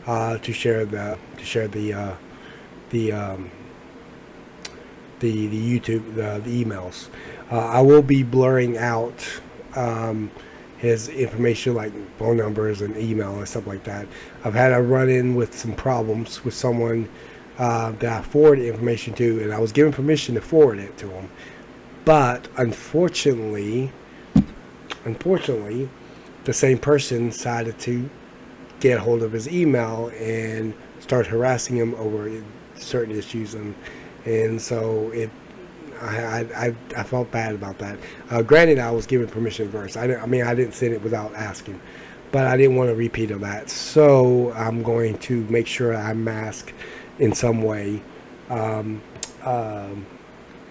to share the YouTube, the emails. I will be blurring out his information, like phone numbers and email and stuff like that. I've had a run-in with some problems with someone that I forwarded information to, and I was given permission to forward it to him. But unfortunately, the same person decided to get a hold of his email and start harassing him over certain issues, and so I felt bad about that. Granted, I was given permission first. I didn't send it without asking, but I didn't want a repeat of that. So I'm going to make sure I mask in some way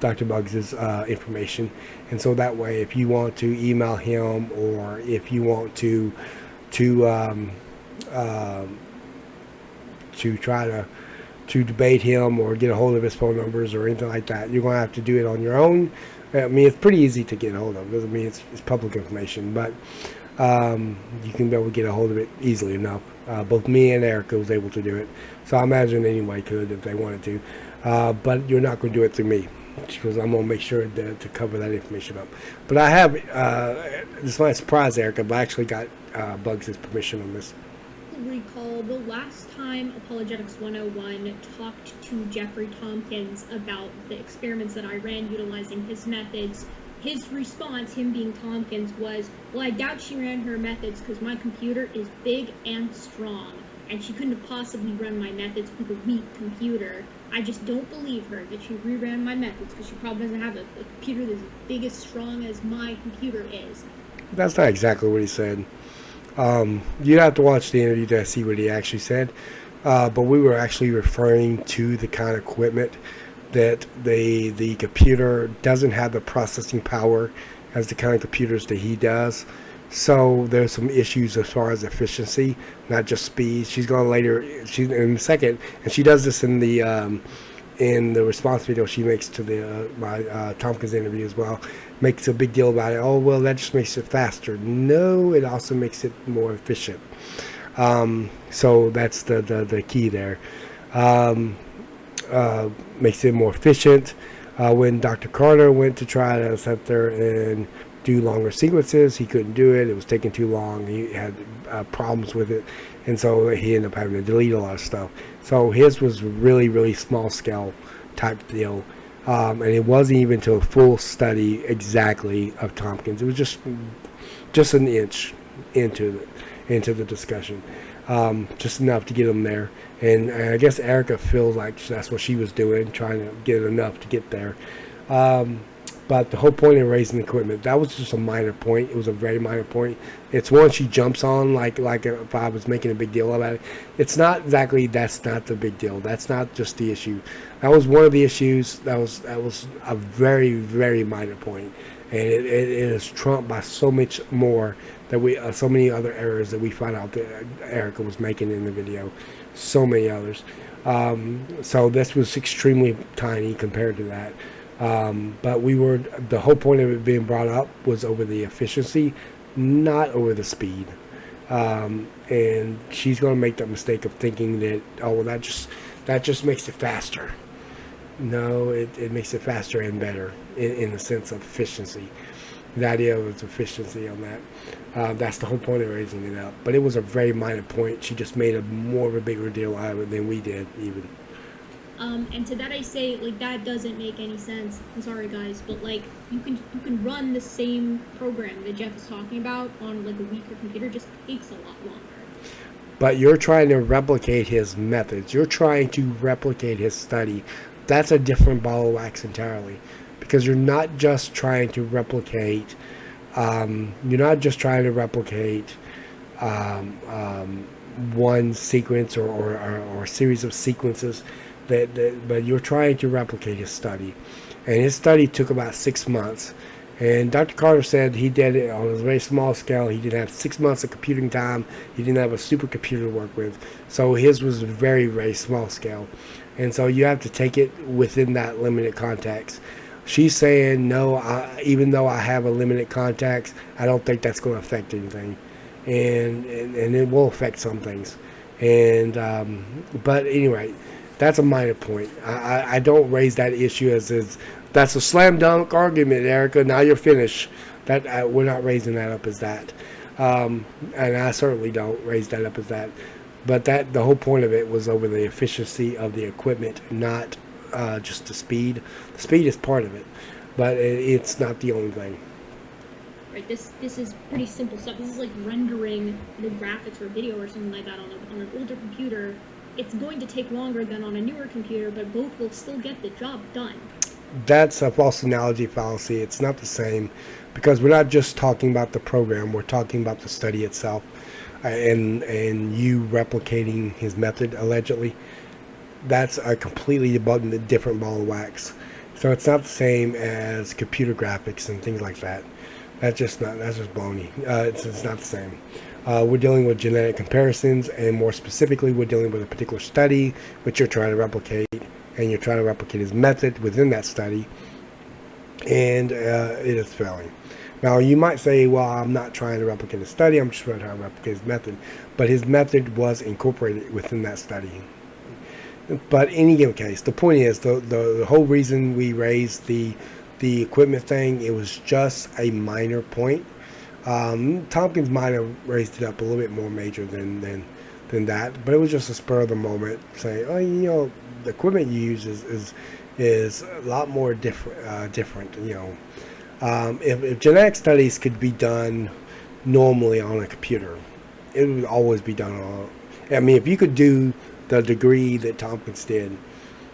Dr. Bugs's information, and so that way, if you want to email him or if you want to try to debate him or get a hold of his phone numbers or anything like that, you're going to have to do it on your own. I mean, it's pretty easy to get a hold of because, I mean, it's public information, but you can be able to get a hold of it easily enough. Both me and Erika was able to do it, so I imagine anybody could if they wanted to, but you're not going to do it through me because I'm going to make sure to cover that information up. But I have, this might surprise Erika, but I actually got Bugs' permission on this. Recall the last time Apologetics 101 talked to Jeffrey Tomkins about the experiments that I ran utilizing his methods. His response, him being Tomkins, was, well, I doubt she ran her methods because my computer is big and strong, and she couldn't have possibly run my methods with a weak computer. I just don't believe her that she reran my methods because she probably doesn't have a computer that's as big as strong as my computer is. That's not exactly what he said. You'd have to watch the interview to see what he actually said, but we were actually referring to the kind of equipment that the computer doesn't have the processing power as the kind of computers that he does. So there's some issues as far as efficiency, not just speed. She's going later. She's in a second, and she does this in the response video she makes to my Tomkins interview as well. Makes a big deal about it. Oh, well, that just makes it faster. No, it also makes it more efficient. So that's the key there. Makes it more efficient. When Dr. Carter went to try to sit there and do longer sequences, he couldn't do it. It was taking too long. He had problems with it, and so he ended up having to delete a lot of stuff. So his was really, really small scale type deal. And it wasn't even to a full study exactly of Tomkins. It was just an inch into the discussion, just enough to get him there. And I guess Erika feels like that's what she was doing, trying to get enough to get there. But the whole point of raising the equipment, that was just a minor point. It was a very minor point. It's one she jumps on, like if I was making a big deal about it. It's not exactly, that's not the big deal. That's not just the issue. That was one of the issues. That was a very, very minor point. And it is trumped by so much more that so many other errors that we find out that Erika was making in the video. So many others. So this was extremely tiny compared to that. But the whole point of it being brought up was over the efficiency, not over the speed. And she's going to make that mistake of thinking that, oh, well, that just makes it faster. No, it makes it faster and better in the sense of efficiency. The idea of its efficiency on that. That's the whole point of raising it up. But it was a very minor point. She just made more of a bigger deal out of it than we did, even. And to that I say, like, that doesn't make any sense. I'm sorry, guys, but, like, you can run the same program that Jeff is talking about on, like, a weaker computer. It just takes a lot longer. But you're trying to replicate his methods. You're trying to replicate his study. That's a different ball of wax entirely, because you're not just trying to replicate. One sequence or series of sequences. But you're trying to replicate his study, and his study took about 6 months. And Dr. Carter said he did it on a very small scale. He didn't have 6 months of computing time. He didn't have a supercomputer to work with, so his was very, very small scale. And so you have to take it within that limited context. She's saying no. Even though I have a limited context, I don't think that's going to affect anything, and it will affect some things. And but anyway. That's a minor point. I don't raise that issue as that's a slam dunk argument, Erika. Now you're finished. That we're not raising that up as that, and I certainly don't raise that up as that. But the whole point of it was over the efficiency of the equipment, not just the speed. The speed is part of it, but it's not the only thing. Right. This is pretty simple stuff. This is like rendering the graphics or video or something like that on an older computer. It's going to take longer than on a newer computer, but both will still get the job done. that's a false analogy fallacy. It's not the same, because we're not just talking about the program, we're talking about the study itself, and you replicating his method allegedly. That's a completely different ball of wax. So it's not the same as computer graphics and things like that. That's just baloney. It's not the same. We're dealing with genetic comparisons, and more specifically, we're dealing with a particular study which you're trying to replicate, and you're trying to replicate his method within that study, and it is failing. Now, you might say, well, I'm not trying to replicate a study, I'm just trying to replicate his method. But his method was incorporated within that study. But in any given case, the point is, the whole reason we raised the equipment thing, it was just a minor point. Tomkins might have raised it up a little bit more major than that, but it was just a spur of the moment, saying, oh, you know, the equipment you use is a lot more different. You know, if genetic studies could be done normally on a computer, it would always be done on. I mean, if you could do the degree that Tomkins did,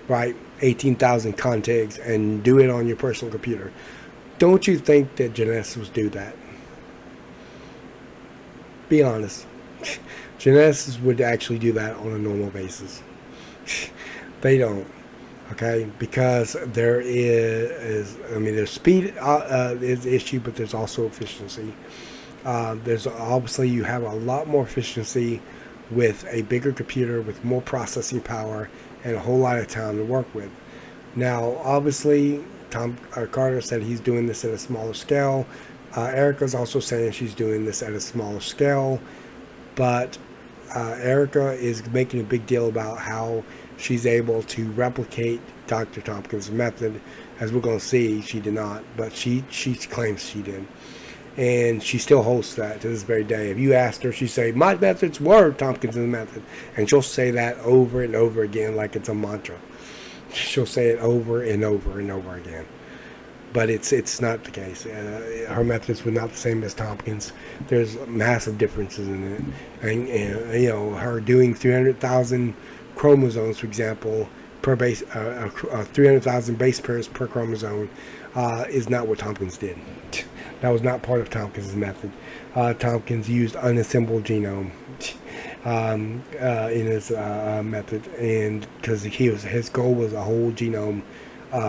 right, 18,000 contigs, and do it on your personal computer, don't you think that geneticists would do that? Be honest. Geneticists would actually do that on a normal basis. They don't, okay? Because there is, I mean, there's speed is the issue, but there's also efficiency. There's obviously, you have a lot more efficiency with a bigger computer with more processing power and a whole lot of time to work with. Now, obviously, Carter said he's doing this at a smaller scale. Erika's also saying she's doing this at a smaller scale, but Erika is making a big deal about how she's able to replicate Dr. Tomkins' method. As we're going to see, she did not, but she claims she did. And she still holds that to this very day. If you asked her, she'd say, my methods were Tomkins' method. And she'll say that over and over again like it's a mantra. She'll say it over and over and over again. But it's not the case. Her methods were not the same as Tomkins. There's massive differences in it. And you know, her doing 300,000 chromosomes, for example, per base, 300,000 base pairs per chromosome, is not what Tomkins did. That was not part of Tomkins' method. Tomkins used unassembled genome in his method, and because his goal was a whole genome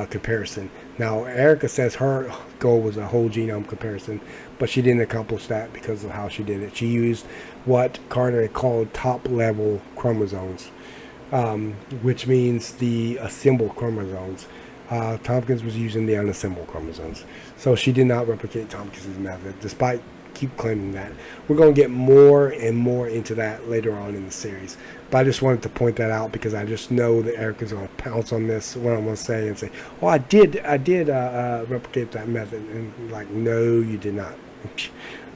comparison. Now, Erika says her goal was a whole genome comparison, but she didn't accomplish that because of how she did it. She used what Carter had called top-level chromosomes, which means the assembled chromosomes. Tomkins was using the unassembled chromosomes. So she did not replicate Tomkins' method, despite keep claiming that. We're going to get more and more into that later on in the series. But I just wanted to point that out because I just know that Erika's going to pounce on this, what I'm going to say, and say, oh, I did replicate that method. And like, no, you did not.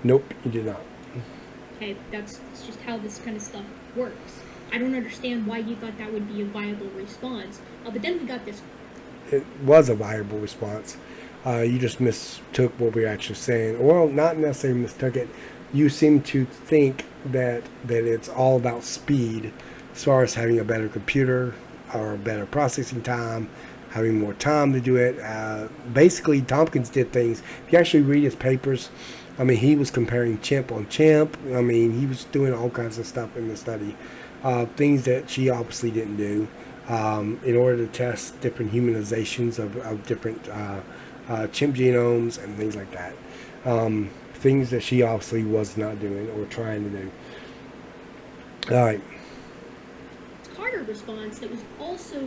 Nope, you did not. Okay, that's just how this kind of stuff works. I don't understand why you thought that would be a viable response. But then we got this. It was a viable response. You just mistook what we were actually saying. Well, not necessarily mistook it. You seem to think that it's all about speed as far as having a better computer or a better processing time, having more time to do it. Basically, Tomkins did things. If you actually read his papers, I mean, he was comparing chimp on chimp. I mean, he was doing all kinds of stuff in the study. Things that she obviously didn't do in order to test different humanizations of different chimp genomes and things like that. Things that she obviously was not doing or trying to do. All right. Carter response that was also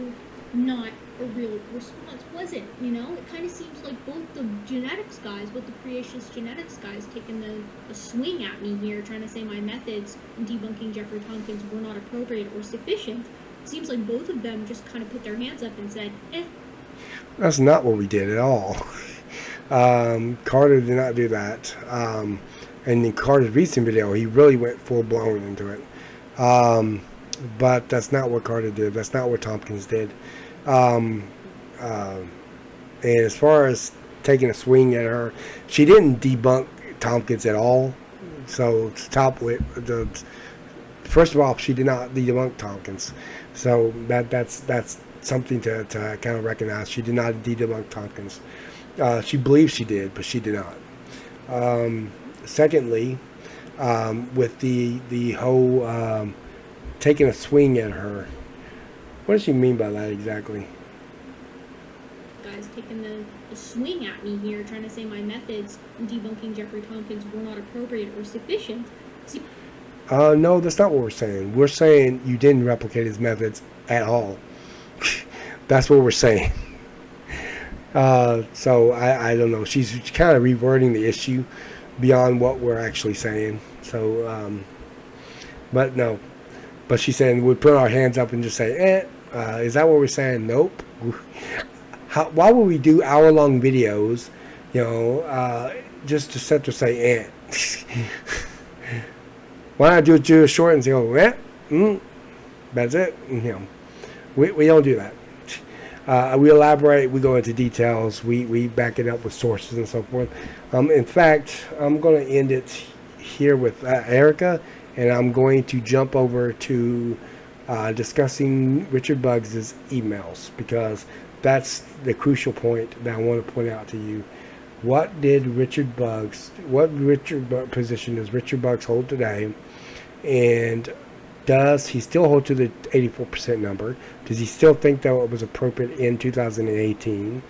not a real response, was it? You know, it kind of seems like both the genetics guys, both the creationist genetics guys, taking a swing at me here, trying to say my methods in debunking Jeffrey Tomkins were not appropriate or sufficient. It seems like both of them just kind of put their hands up and said, eh. That's not what we did at all. Carter did not do that. And in Carter's recent video, he really went full-blown into it. But that's not what Carter did. That's not what Tomkins did. And as far as taking a swing at her, she didn't debunk Tomkins at all. So to top with first of all, she did not debunk Tomkins. So that's something to kind of recognize. She did not debunk Tomkins. She believes she did, but she did not. Secondly, with the whole taking a swing at her, what does she mean by that exactly? Guy's taking the swing at me here, trying to say my methods in debunking Jeffrey Tomkins were not appropriate or sufficient. See, no, that's not what we're saying. We're saying you didn't replicate his methods at all. That's what we're saying. So I don't know. She's kind of rewording the issue beyond what we're actually saying. So, but no. But she's saying we put our hands up and just say, is that what we're saying? Nope. Why would we do hour-long videos, just to sit there say, Why not do a short and say, that's it? We don't do that. We elaborate, we go into details, we back it up with sources and so forth. In fact, I'm going to end it here with Erika, and I'm going to jump over to discussing Richard Buggs' emails, because that's the crucial point that I want to point out to you. What position does Richard Buggs hold today? And does he still hold to the 84% number? Does he still think that it was appropriate in 2018?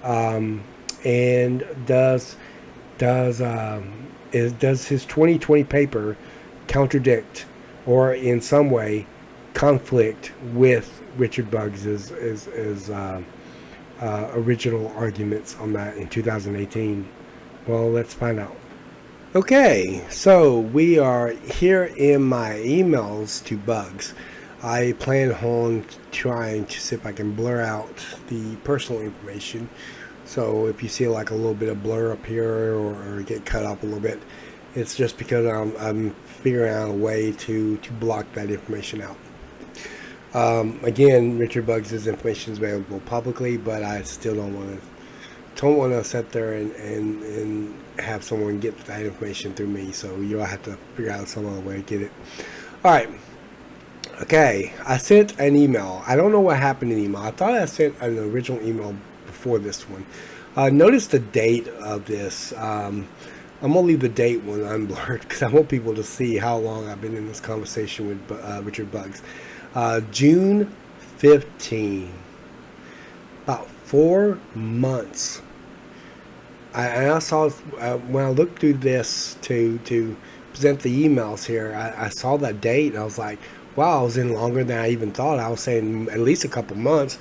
And does his 2020 paper contradict or in some way conflict with Richard Buggs' original arguments on that in 2018? Well, let's find out. Okay, so we are here in my emails to Buggs. I plan on trying to see if I can blur out the personal information. So if you see like a little bit of blur up here or get cut off a little bit, it's just because I'm figuring out a way to block that information out. Again, Richard Buggs' information is available publicly, but I still don't want to sit there and have someone get that information through me. So you'll have to figure out some other way to get it. All right. Okay. I sent an email. I don't know what happened in email. I thought I sent an original email before this one. Notice the date of this. I'm going to leave the date one unblurred because I want people to see how long I've been in this conversation with Richard Buggs. June 15. About 4 months. I saw when I looked through this to present the emails here, I saw that date and I was like, wow, I was in longer than I even thought. I was saying at least a couple months,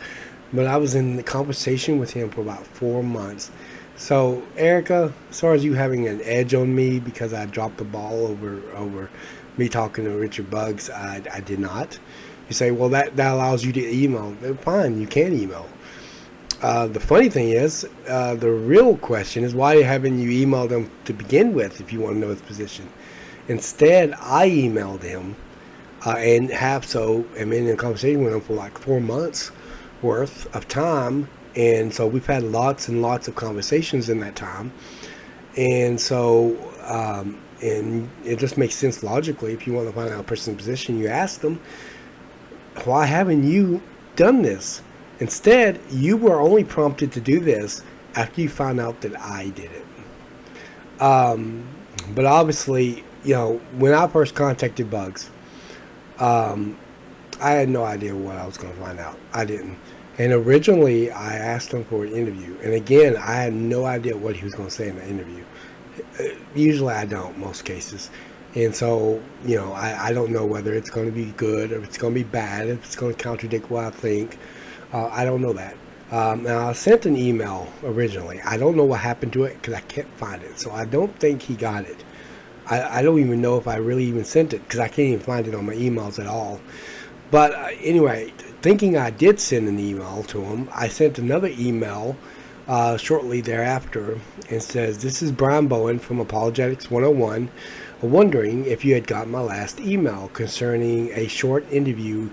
but I was in the conversation with him for about 4 months. So, Erika, as far as you having an edge on me because I dropped the ball over me talking to Richard Buggs, I did not. You say, well, that allows you to email. Fine, you can email. The funny thing is, the real question is, why haven't you emailed him to begin with if you want to know his position? Instead, I emailed him and been in a conversation with him for like 4 months worth of time. And so we've had lots and lots of conversations in that time. And so, and it just makes sense logically. If you want to find out a person's position, you ask them, why haven't you done this? Instead, you were only prompted to do this after you found out that I did it. But obviously, when I first contacted Buggs, I had no idea what I was going to find out. I didn't. And originally, I asked him for an interview. And again, I had no idea what he was going to say in the interview. Usually, I don't, most cases. And so, I don't know whether it's going to be good or if it's going to be bad, if it's going to contradict what I think. I don't know that. Now, I sent an email originally. I don't know what happened to it because I can't find it. So I don't think he got it. I don't even know if I really even sent it because I can't even find it on my emails at all. But anyway, thinking I did send an email to him, I sent another email shortly thereafter and says, this is Brian Bowen from Apologetics 101, wondering if you had gotten my last email concerning a short interview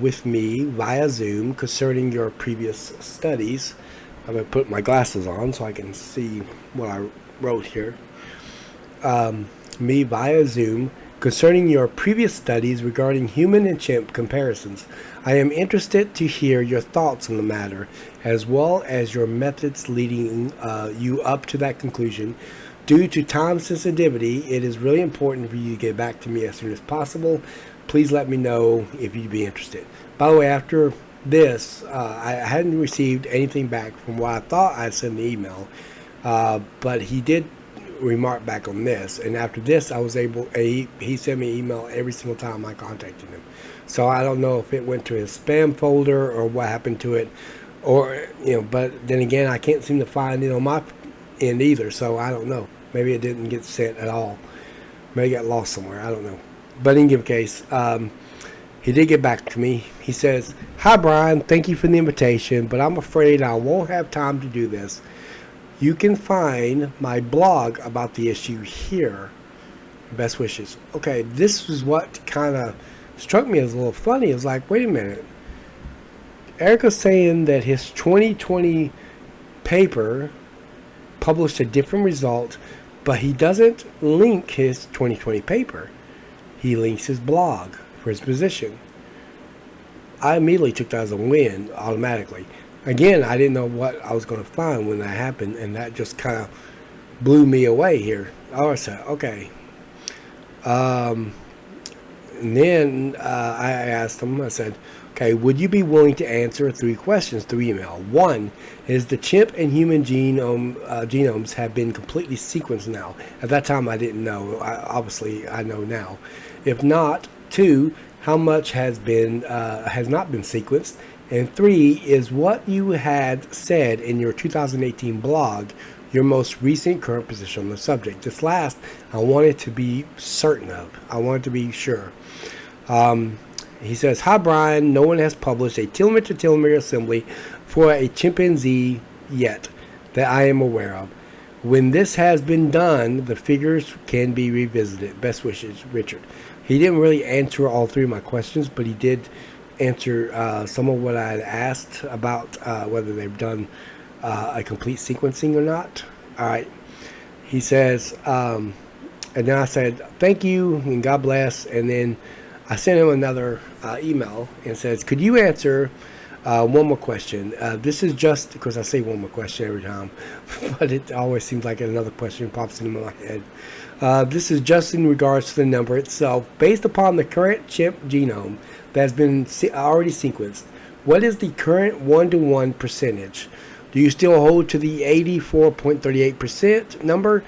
with me via Zoom concerning your previous studies. I'm going to put my glasses on so I can see what I wrote here. Me via Zoom concerning your previous studies regarding human and chimp comparisons. I am interested to hear your thoughts on the matter, as well as your methods leading you up to that conclusion. Due to time sensitivity, it is really important for you to get back to me as soon as possible. Please let me know if you'd be interested. By the way, after this, I hadn't received anything back from what I thought I'd sent the email, but he did remark back on this, and after this I was able, he sent me an email every single time I contacted him. So I don't know if it went to his spam folder or what happened to it, or but then again, I can't seem to find it on my end either, so I don't know. Maybe it didn't get sent at all. Maybe it got lost somewhere, I don't know. But in any case, he did get back to me. He says, "Hi Brian, thank you for the invitation, but I'm afraid I won't have time to do this. You can find my blog about the issue here. Best wishes." Okay, this was what kind of struck me as a little funny. It was like, wait a minute. Erika's saying that his 2020 paper published a different result, but he doesn't link his 2020 paper. He links his blog for his position. I immediately took that as a win automatically. Again, I didn't know what I was going to find when that happened, and that just kind of blew me away here. I said, okay. And then I asked him, I said, okay, would you be willing to answer 3 questions through email? 1, is the chimp and human genomes have been completely sequenced now? At that time, I didn't know. Obviously, I know now. If not, 2, how much has not been sequenced? And 3 is what you had said in your 2018 blog, your most recent current position on the subject. This last, I wanted to be certain of. I wanted to be sure. He says, "Hi Brian, no one has published a telomere-to-telomere assembly for a chimpanzee yet that I am aware of. When this has been done, the figures can be revisited. Best wishes, Richard." He didn't really answer all 3 of my questions, but he did answer some of what I had asked about whether they've done a complete sequencing or not. All right. He says, and then I said, "Thank you and God bless." And then I sent him another email and says, "Could you answer one more question? This is just," because I say one more question every time, but it always seems like another question pops into my head. "This is just in regards to the number itself. Based upon the current chimp genome that has been already sequenced, what is the current 1-to-1 percentage? Do you still hold to the 84.38% number?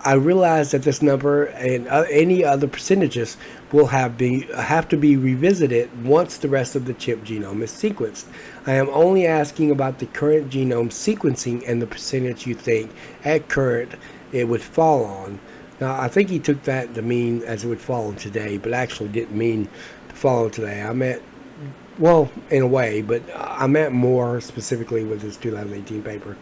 I realize that this number and any other percentages will have to be revisited once the rest of the chimp genome is sequenced. I am only asking about the current genome sequencing and the percentage you think at current it would fall on." Now, I think he took that to mean as it would fall on today, but actually didn't mean to fall on today. I meant, well, in a way, but I meant more specifically with his 2018 paper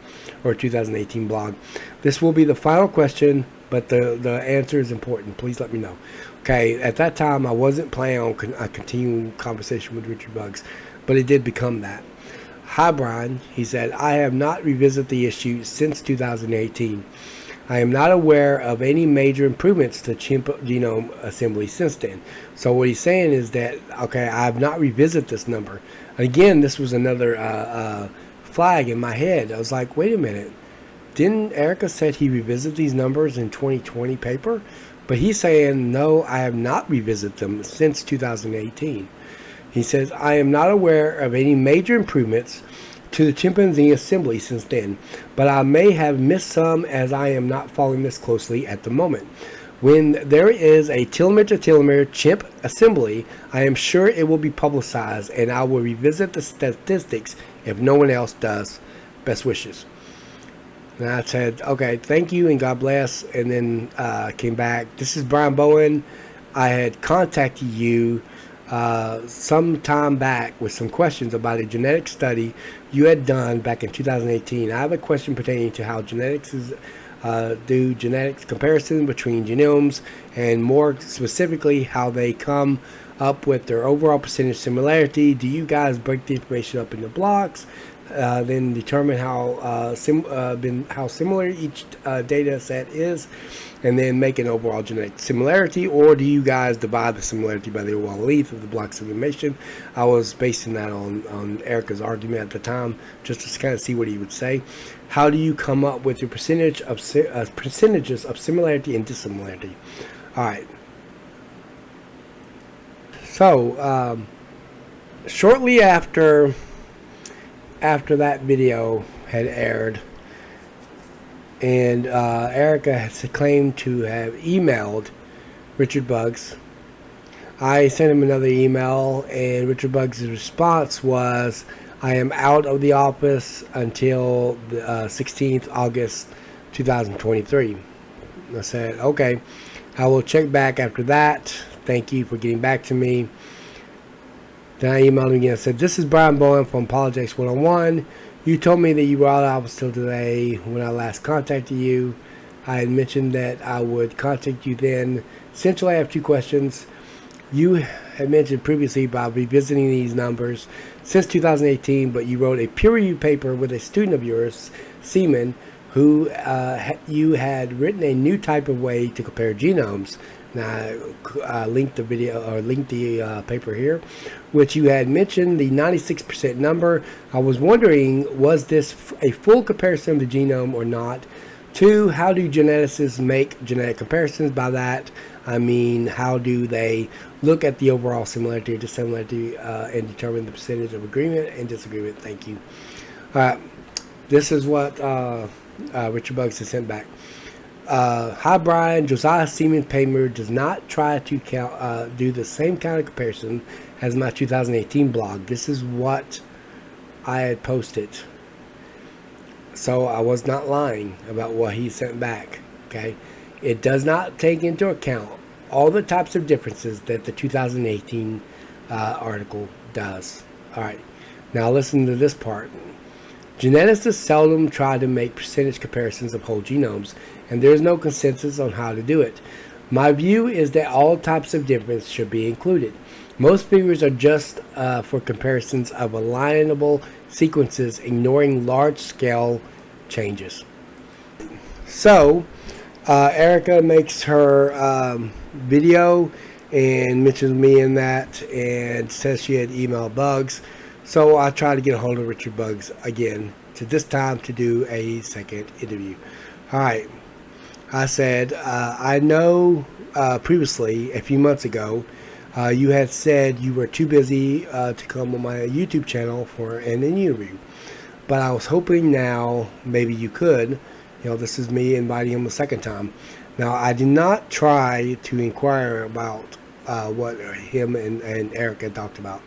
or 2018 blog. "This will be the final question, but the answer is important. Please let me know." Okay, at that time, I wasn't planning on a continuing conversation with Richard Buggs, but it did become that. "Hi, Brian," he said, "I have not revisited the issue since 2018. I am not aware of any major improvements to chimp genome assembly since then." So what he's saying is that, okay, I have not revisited this number. Again, this was another flag in my head. I was like, wait a minute. Didn't Erika said he revisited these numbers in 2020 paper? But he's saying, no, I have not revisited them since 2018. He says, "I am not aware of any major improvements to the chimpanzee assembly since then, but I may have missed some as I am not following this closely at the moment. When there is a telomere-to-telomere chimp assembly, I am sure it will be publicized, and I will revisit the statistics if no one else does. Best wishes." And I said, okay, thank you and God bless. And then came back. "This is Brian Bowen. I had contacted you some time back with some questions about a genetic study you had done back in 2018. I have a question pertaining to how genetics do genetics comparison between genomes, and more specifically how they come up with their overall percentage similarity. Do you guys break the information up into blocks? then determine how similar each data set is, and then make an overall genetic similarity? Or do you guys divide the similarity by the overall length of the blocks of information? I was basing that on Erika's argument at the time, just to kind of see what he would say. How do you come up with your percentage of percentages of similarity and dissimilarity? All right. So shortly after that video had aired, and Erika has claimed to have emailed Richard Buggs, I sent him another email, and Richard Buggs' response was, I am out of the office until the 16th August 2023. I said, okay, I will check back after that. Thank you for getting back to me. Then I emailed him again and said, this is Brian Bowen from Apologetics 101. You told me that you were out of office till today. When I last contacted you, I had mentioned that I would contact you then. Essentially, I have two questions. You had mentioned previously about revisiting these numbers since 2018, but you wrote a peer-reviewed paper with a student of yours, Seaman, who you had written a new type of way to compare genomes. Now, I linked the video, or linked the paper here, which you had mentioned the 96% number. I was wondering, was this a full comparison of the genome or not? Two, how do geneticists make genetic comparisons? By that, I mean, how do they look at the overall similarity or dissimilarity and determine the percentage of agreement and disagreement? Thank you. This is what Richard Buggs has sent back. Hi Brian, Josiah Seaman Paymer does not try to do the same kind of comparison as my 2018 blog. This is what I had posted. So I was not lying about what he sent back. Okay, it does not take into account all the types of differences that the 2018 article does. All right, now listen to this part. Geneticists seldom try to make percentage comparisons of whole genomes, and there is no consensus on how to do it. My view is that all types of difference should be included. Most figures are just for comparisons of alignable sequences, ignoring large-scale changes. So, Erika makes her video and mentions me in that, and says she had emailed Buggs. So I tried to get a hold of Richard Buggs again, to this time to do a second interview. All right. I said, I know previously, a few months ago, you had said you were too busy to come on my YouTube channel for an interview. But I was hoping now maybe you could. You know, this is me inviting him a second time. Now, I did not try to inquire about what him and Erika talked about.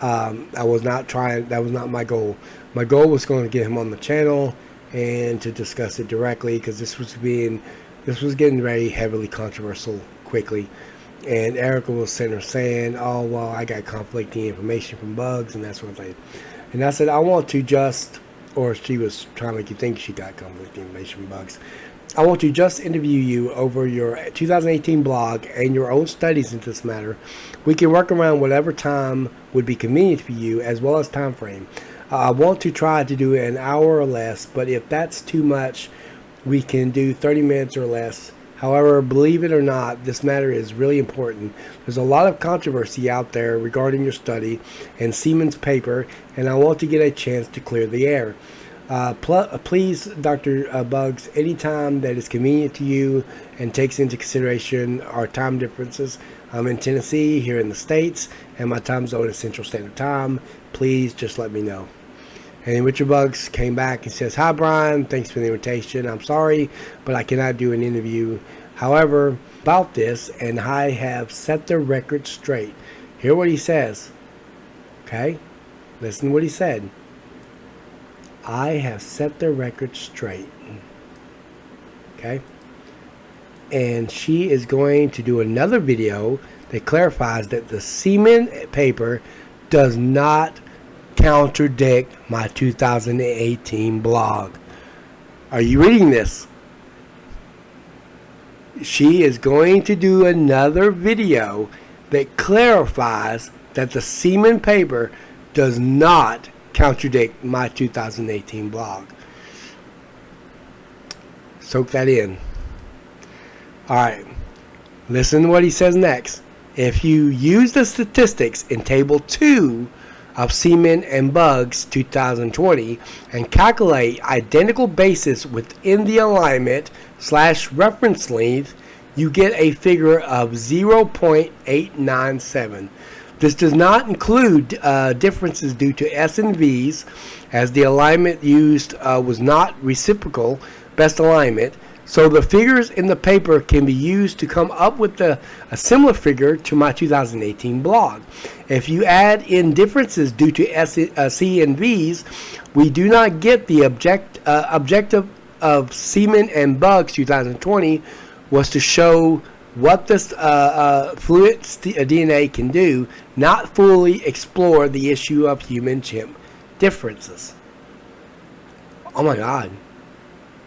I was not trying, that was not my goal. My goal was going to get him on the channel and to discuss it directly, because this was getting very heavily controversial quickly. And Erika was sitting there saying, oh, well, I got conflicting information from Buggs and that sort of thing. And I said, I want to just, or she was trying to make you think she got conflicting information from Buggs. I want to just interview you over your 2018 blog and your own studies into this matter. We can work around whatever time would be convenient for you, as well as time frame. I want to try to do an hour or less, but if that's too much, we can do 30 minutes or less. However, believe it or not, this matter is really important. There's a lot of controversy out there regarding your study and Seaman's paper, and I want to get a chance to clear the air. Please, Dr. Buggs, anytime that is convenient to you and takes into consideration our time differences. I'm in Tennessee, here in the States, and my time zone is Central Standard Time. Please just let me know. And Richard Buggs came back and says, hi, Brian. Thanks for the invitation. I'm sorry, but I cannot do an interview. However, about this, and I have set the record straight. Hear what he says. Okay? Listen to what he said. I have set the record straight. Okay? And she is going to do another video that clarifies that the Seaman paper does not contradict my 2018 blog. Are you reading this? She is going to do another video that clarifies that the Seaman paper does not contradict my 2018 blog. Soak that in. Alright, listen to what he says next. If you use the statistics in Table 2 of Semen and Bugs 2020 and calculate identical bases within the alignment / reference length, you get a figure of 0.897. This does not include differences due to S and V's, as the alignment used was not reciprocal best alignment. So the figures in the paper can be used to come up with a similar figure to my 2018 blog. If you add in differences due to C and V's, we do not get the objective of Semen and Bugs 2020 was to show what this fluid DNA can do, not fully explore the issue of human-chimp differences. Oh my God.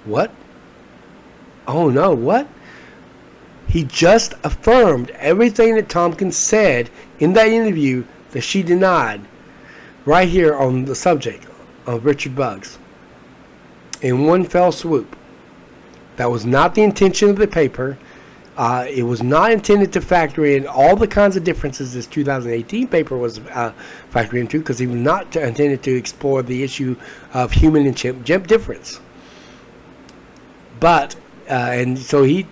What? Oh no, what? He just affirmed everything that Tomkins said in that interview that she denied right here on the subject of Richard Bugs in one fell swoop. That was not the intention of the paper. It was not intended to factor in all the kinds of differences this 2018 paper was factoring into, because he was not intended to explore the issue of human and chimp difference. But and so he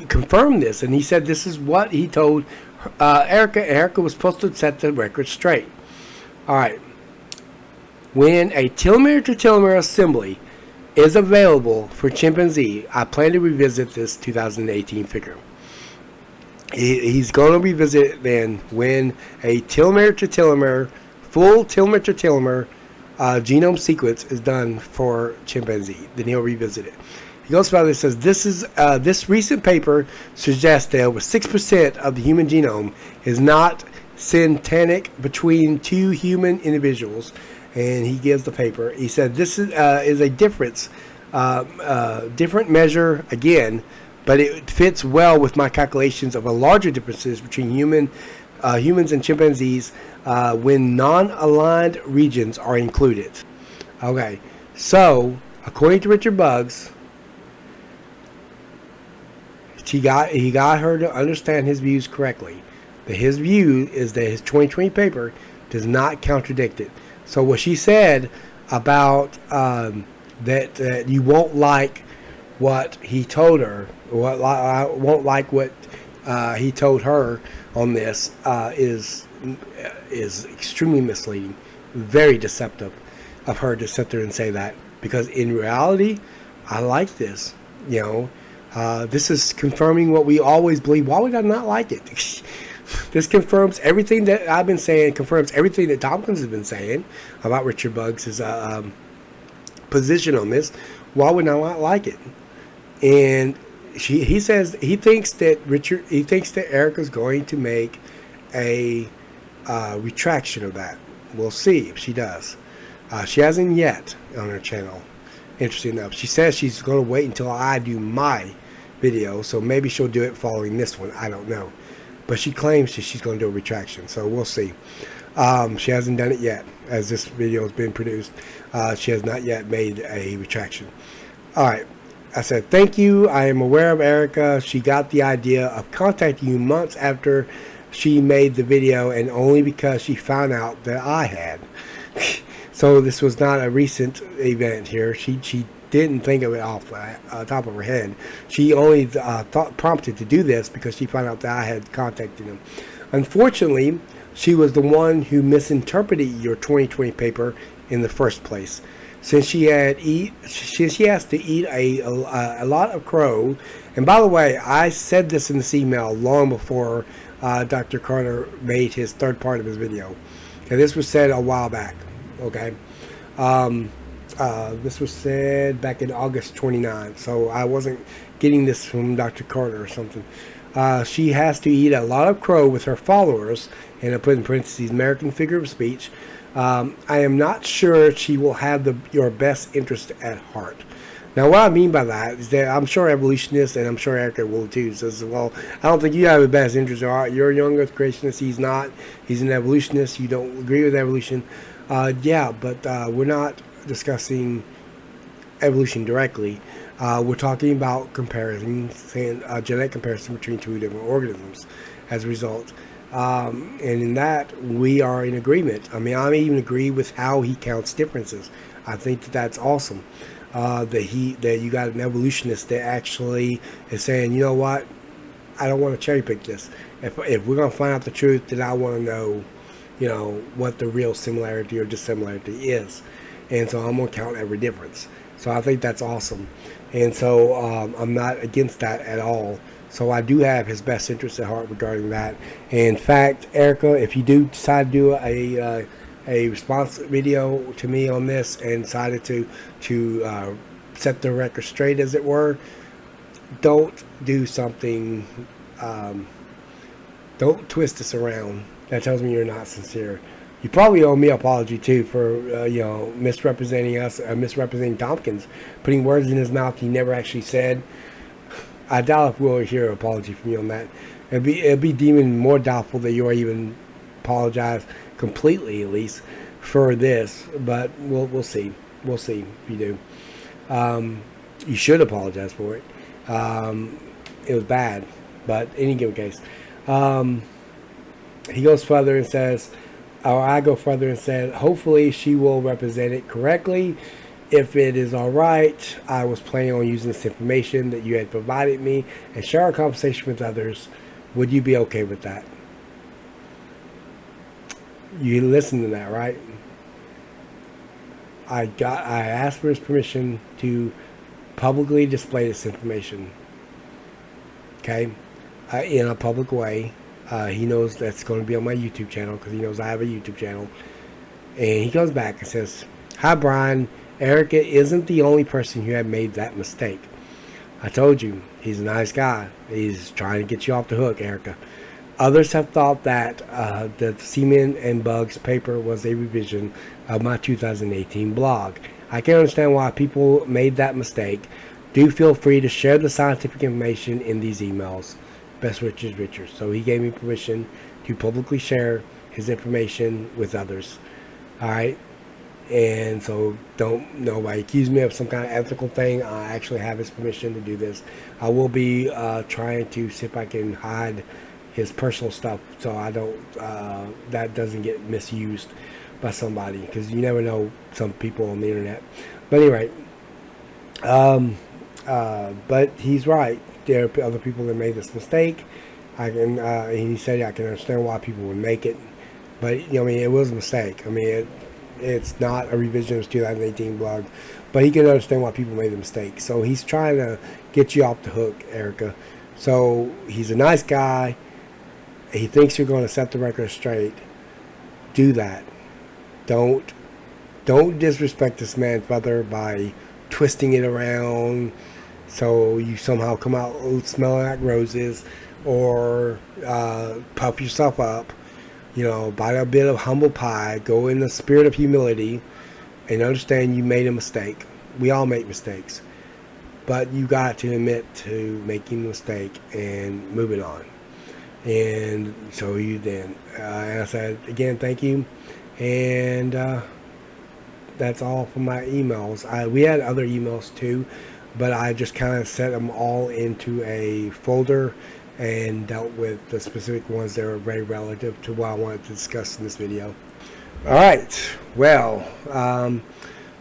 confirmed this, and he said this is what he told Erika. Erika was supposed to set the record straight. All right. When a telomere-to-telomere assembly is available for chimpanzee, I plan to revisit this 2018 figure. He's going to revisit it then when a telomere-to-telomere, full telomere-to-telomere genome sequence is done for chimpanzee. Then he'll revisit it. He goes about this, says this recent paper suggests that over 6% of the human genome is not synthetic between two human individuals, and he gives the paper. He said this is a difference, different measure again, but it fits well with my calculations of a larger differences between humans and chimpanzees when non-aligned regions are included. Okay, so according to Richard Bugs, he got her to understand his views correctly. That his view is that his 2020 paper does not contradict it. So what she said about that you won't like what he told her, I won't like what he told her on this is extremely misleading, very deceptive of her to sit there and say that, because in reality, I like this. You know. This is confirming what we always believe. Why would I not like it? This confirms everything that I've been saying, confirms everything that Tomkins has been saying about Richard Bugs' position on this. Why would I not like it? And he says he thinks that Erika's going to make a retraction of that. We'll see if she does. She hasn't yet on her channel. Interesting enough, she says she's going to wait until I do my video, so maybe she'll do it following this one. I don't know, but she claims she's going to do a retraction, so we'll see. She hasn't done it yet, as this video has been produced. She has not yet made a retraction. All right, I said thank you. I am aware of Erika. She got the idea of contacting you months after she made the video, and only because she found out that I had. So this was not a recent event here. She didn't think of it off the top of her head. She only prompted to do this because she found out that I had contacted him. Unfortunately, she was the one who misinterpreted your 2020 paper in the first place. Since she has to eat a lot of crow, and by the way, I said this in this email long before Dr. Carter made his third part of his video. Okay, this was said a while back. Okay, this was said back in August 29th, so I wasn't getting this from Dr. Carter or something. She has to eat a lot of crow with her followers, and I put in parentheses American figure of speech. I am not sure she will have your best interest at heart. Now, what I mean by that is that I'm sure evolutionists, and I'm sure Erika will too, says, well, I don't think you have the best interest at heart. You're a young earth creationist. He's not. He's an evolutionist. You don't agree with evolution. Yeah, but we're not discussing evolution directly. We're talking about comparison, saying genetic comparison between two different organisms as a result. And in that, we are in agreement. I mean, I even agree with how he counts differences. I think that that's awesome. That you got an evolutionist that actually is saying, you know what, I don't want to cherry pick this. If we're gonna find out the truth, then I want to know, what the real similarity or dissimilarity is, and so I'm gonna count every difference. So I think that's awesome, and so I'm not against that at all. So I do have his best interest at heart regarding that. In fact, Erika, if you do decide to do a response video to me on this and decided to set the record straight, as it were, don't do something. Don't twist this around. That tells me you're not sincere. You probably owe me an apology too for misrepresenting us, misrepresenting Tomkins, putting words in his mouth he never actually said. I doubt if we'll hear an apology from you on that. It'd be even more doubtful that you'll even apologize completely, at least, for this. But we'll see. We'll see if you do. You should apologize for it. It was bad, but in any given case, he goes further and says, or I go further and said, hopefully she will represent it correctly. If it is all right, I was planning on using this information that you had provided me and share our conversation with others. Would you be okay with that? You listened to that, right? I asked for his permission to publicly display this information. Okay, in a public way. He knows that's going to be on my YouTube channel because he knows I have a YouTube channel. And he comes back and says, "Hi, Brian. Erika isn't the only person who had made that mistake. I told you, he's a nice guy. He's trying to get you off the hook, Erika. Others have thought that the Semen and Bugs paper was a revision of my 2018 blog. I can understand why people made that mistake. Do feel free to share the scientific information in these emails. Best wishes, Richard." So he gave me permission to publicly share his information with others. All right. And so don't nobody accuse me of some kind of ethical thing. I actually have his permission to do this. I will be trying to see if I can hide his personal stuff so I don't that doesn't get misused by somebody, because you never know some people on the internet. But anyway, but he's right. There are other people that made this mistake. He said I can understand why people would make it, but it was a mistake. It's not a revision of his 2018 blog, but he can understand why people made the mistake. So he's trying to get you off the hook, Erika. So he's a nice guy. He thinks you're going to set the record straight. Do that. Don't disrespect this man further by twisting it around so you somehow come out smelling like roses, or puff yourself up. Bite a bit of humble pie, go in the spirit of humility, and understand you made a mistake. We all make mistakes. But you got to admit to making a mistake and moving on. And so you then. And I said, again, thank you. And that's all for my emails. We had other emails too, but I just kind of set them all into a folder and dealt with the specific ones that are very relative to what I wanted to discuss in this video. Alright, well,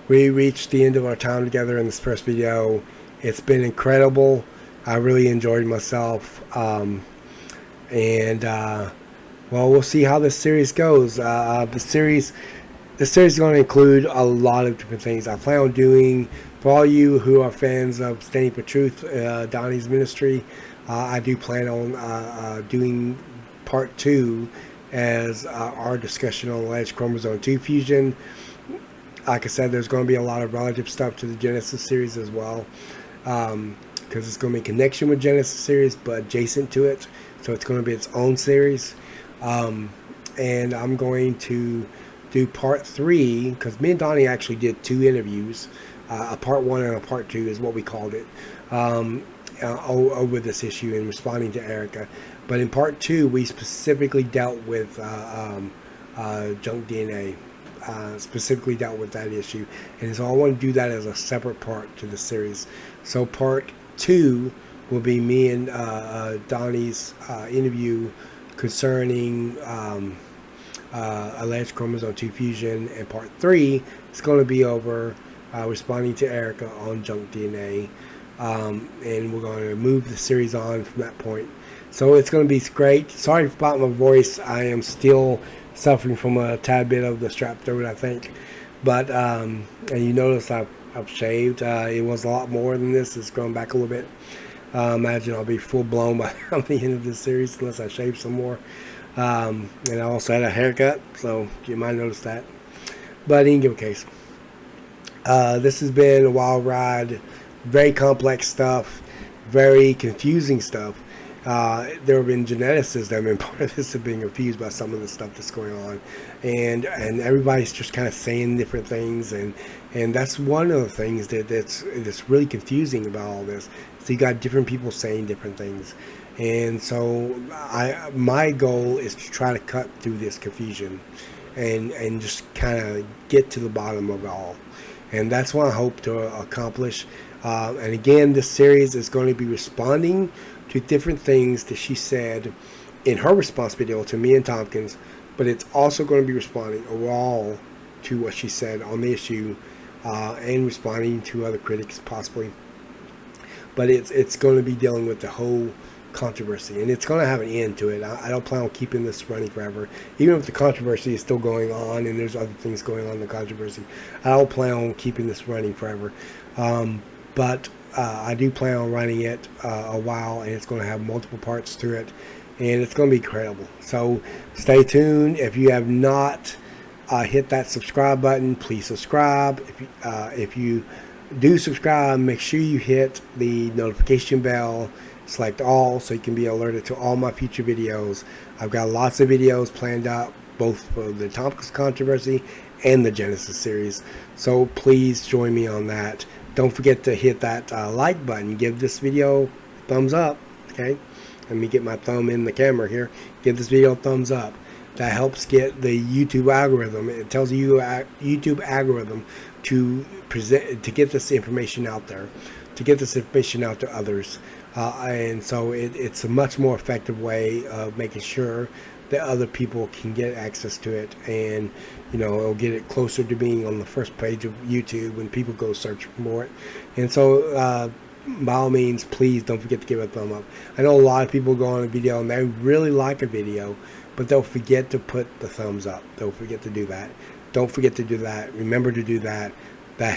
we reached the end of our time together in this first video. It's been incredible. I really enjoyed myself. Well, we'll see how this series goes. This series is going to include a lot of different things. I plan on doing, for all you who are fans of Standing for Truth, Donnie's ministry, I do plan on doing part 2 as our discussion on alleged chromosome 2 fusion. Like I said, there's going to be a lot of relative stuff to the Genesis series as well, because it's going to be in connection with Genesis series but adjacent to it, so it's going to be its own series. And I'm going to do part 3, because me and Donnie actually did 2 interviews, a part 1 and a part 2 is what we called it, over this issue and responding to Erika. But in part 2 we specifically dealt with junk DNA, specifically dealt with that issue. And so I want to do that as a separate part to the series. So part 2 will be me and Donnie's interview concerning alleged chromosome 2 fusion, and part 3 is going to be over responding to Erika on junk DNA, and we're going to move the series on from that point. So it's going to be great. Sorry about my voice. I am still suffering from a tad bit of the strep throat, I think. But and you notice I've shaved. It was a lot more than this. It's grown back a little bit. Imagine I'll be full blown by the end of this series unless I shave some more. And I also had a haircut, so you might notice that. But in any case, this has been a wild ride. Very complex stuff, very confusing stuff. There have been geneticists that have been part of this, have been confused by some of the stuff that's going on, and everybody's just kind of saying different things, and that's one of the things that's really confusing about all this. So you got different people saying different things, and so my goal is to try to cut through this confusion, and just kind of get to the bottom of it all, and that's what I hope to accomplish. And again, this series is going to be responding to different things that she said in her response video to me and Tomkins, but it's also going to be responding overall to what she said on the issue, and responding to other critics possibly. But it's going to be dealing with the whole controversy, and it's going to have an end to it. I don't plan on keeping this running forever, even if the controversy is still going on and there's other things going on in the controversy. I don't plan on keeping this running forever, but I do plan on running it a while, and it's going to have multiple parts to it, and it's going to be incredible. So stay tuned. If you have not hit that subscribe button, please subscribe. If you do subscribe, make sure you hit the notification bell, select all, so you can be alerted to all my future videos. I've got lots of videos planned out, both for the Tomkins controversy and the Genesis series, so please join me on that. Don't forget to hit that like button. Give this video a thumbs up. Okay, let me get my thumb in the camera here. Give this video a thumbs up. That helps get the YouTube algorithm. It tells you YouTube algorithm to get this information out there, to get this information out to others, and so it's a much more effective way of making sure that other people can get access to it, and it'll get it closer to being on the first page of YouTube when people go search for it. And so by all means, please don't forget to give it a thumb up. I know a lot of people go on a video and they really like a video, but they'll forget to put the thumbs up. They'll forget to do that. Don't forget to do that. Remember to do that. That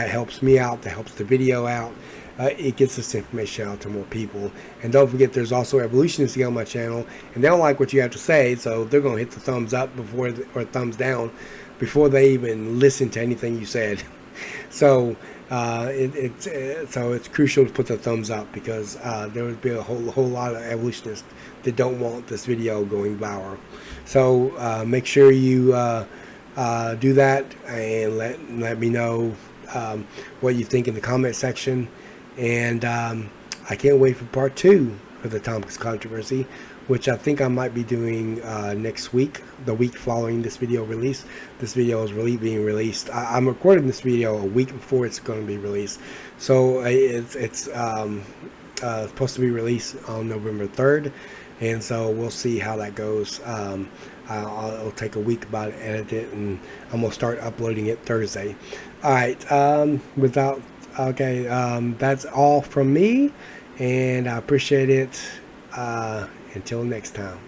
helps me out. That helps the video out. It gets this information out to more people. And don't forget, there's also evolutionists on my channel, and they don't like what you have to say, so they're going to hit the thumbs up or thumbs down before they even listen to anything you said. So it's crucial to put the thumbs up, because there would be a whole lot of evolutionists that don't want this video going viral. So make sure you do that, and let me know what you think in the comment section. And I can't wait for part 2 for the Tomkins controversy, which I think I might be doing next week, the week following this video release. This video is really being released. I'm recording this video a week before it's going to be released. So it's supposed to be released on November 3rd. And so we'll see how that goes. I'll take a week about to edit it, and I'm going to start uploading it Thursday. All right. That's all from me, and I appreciate it. Until next time.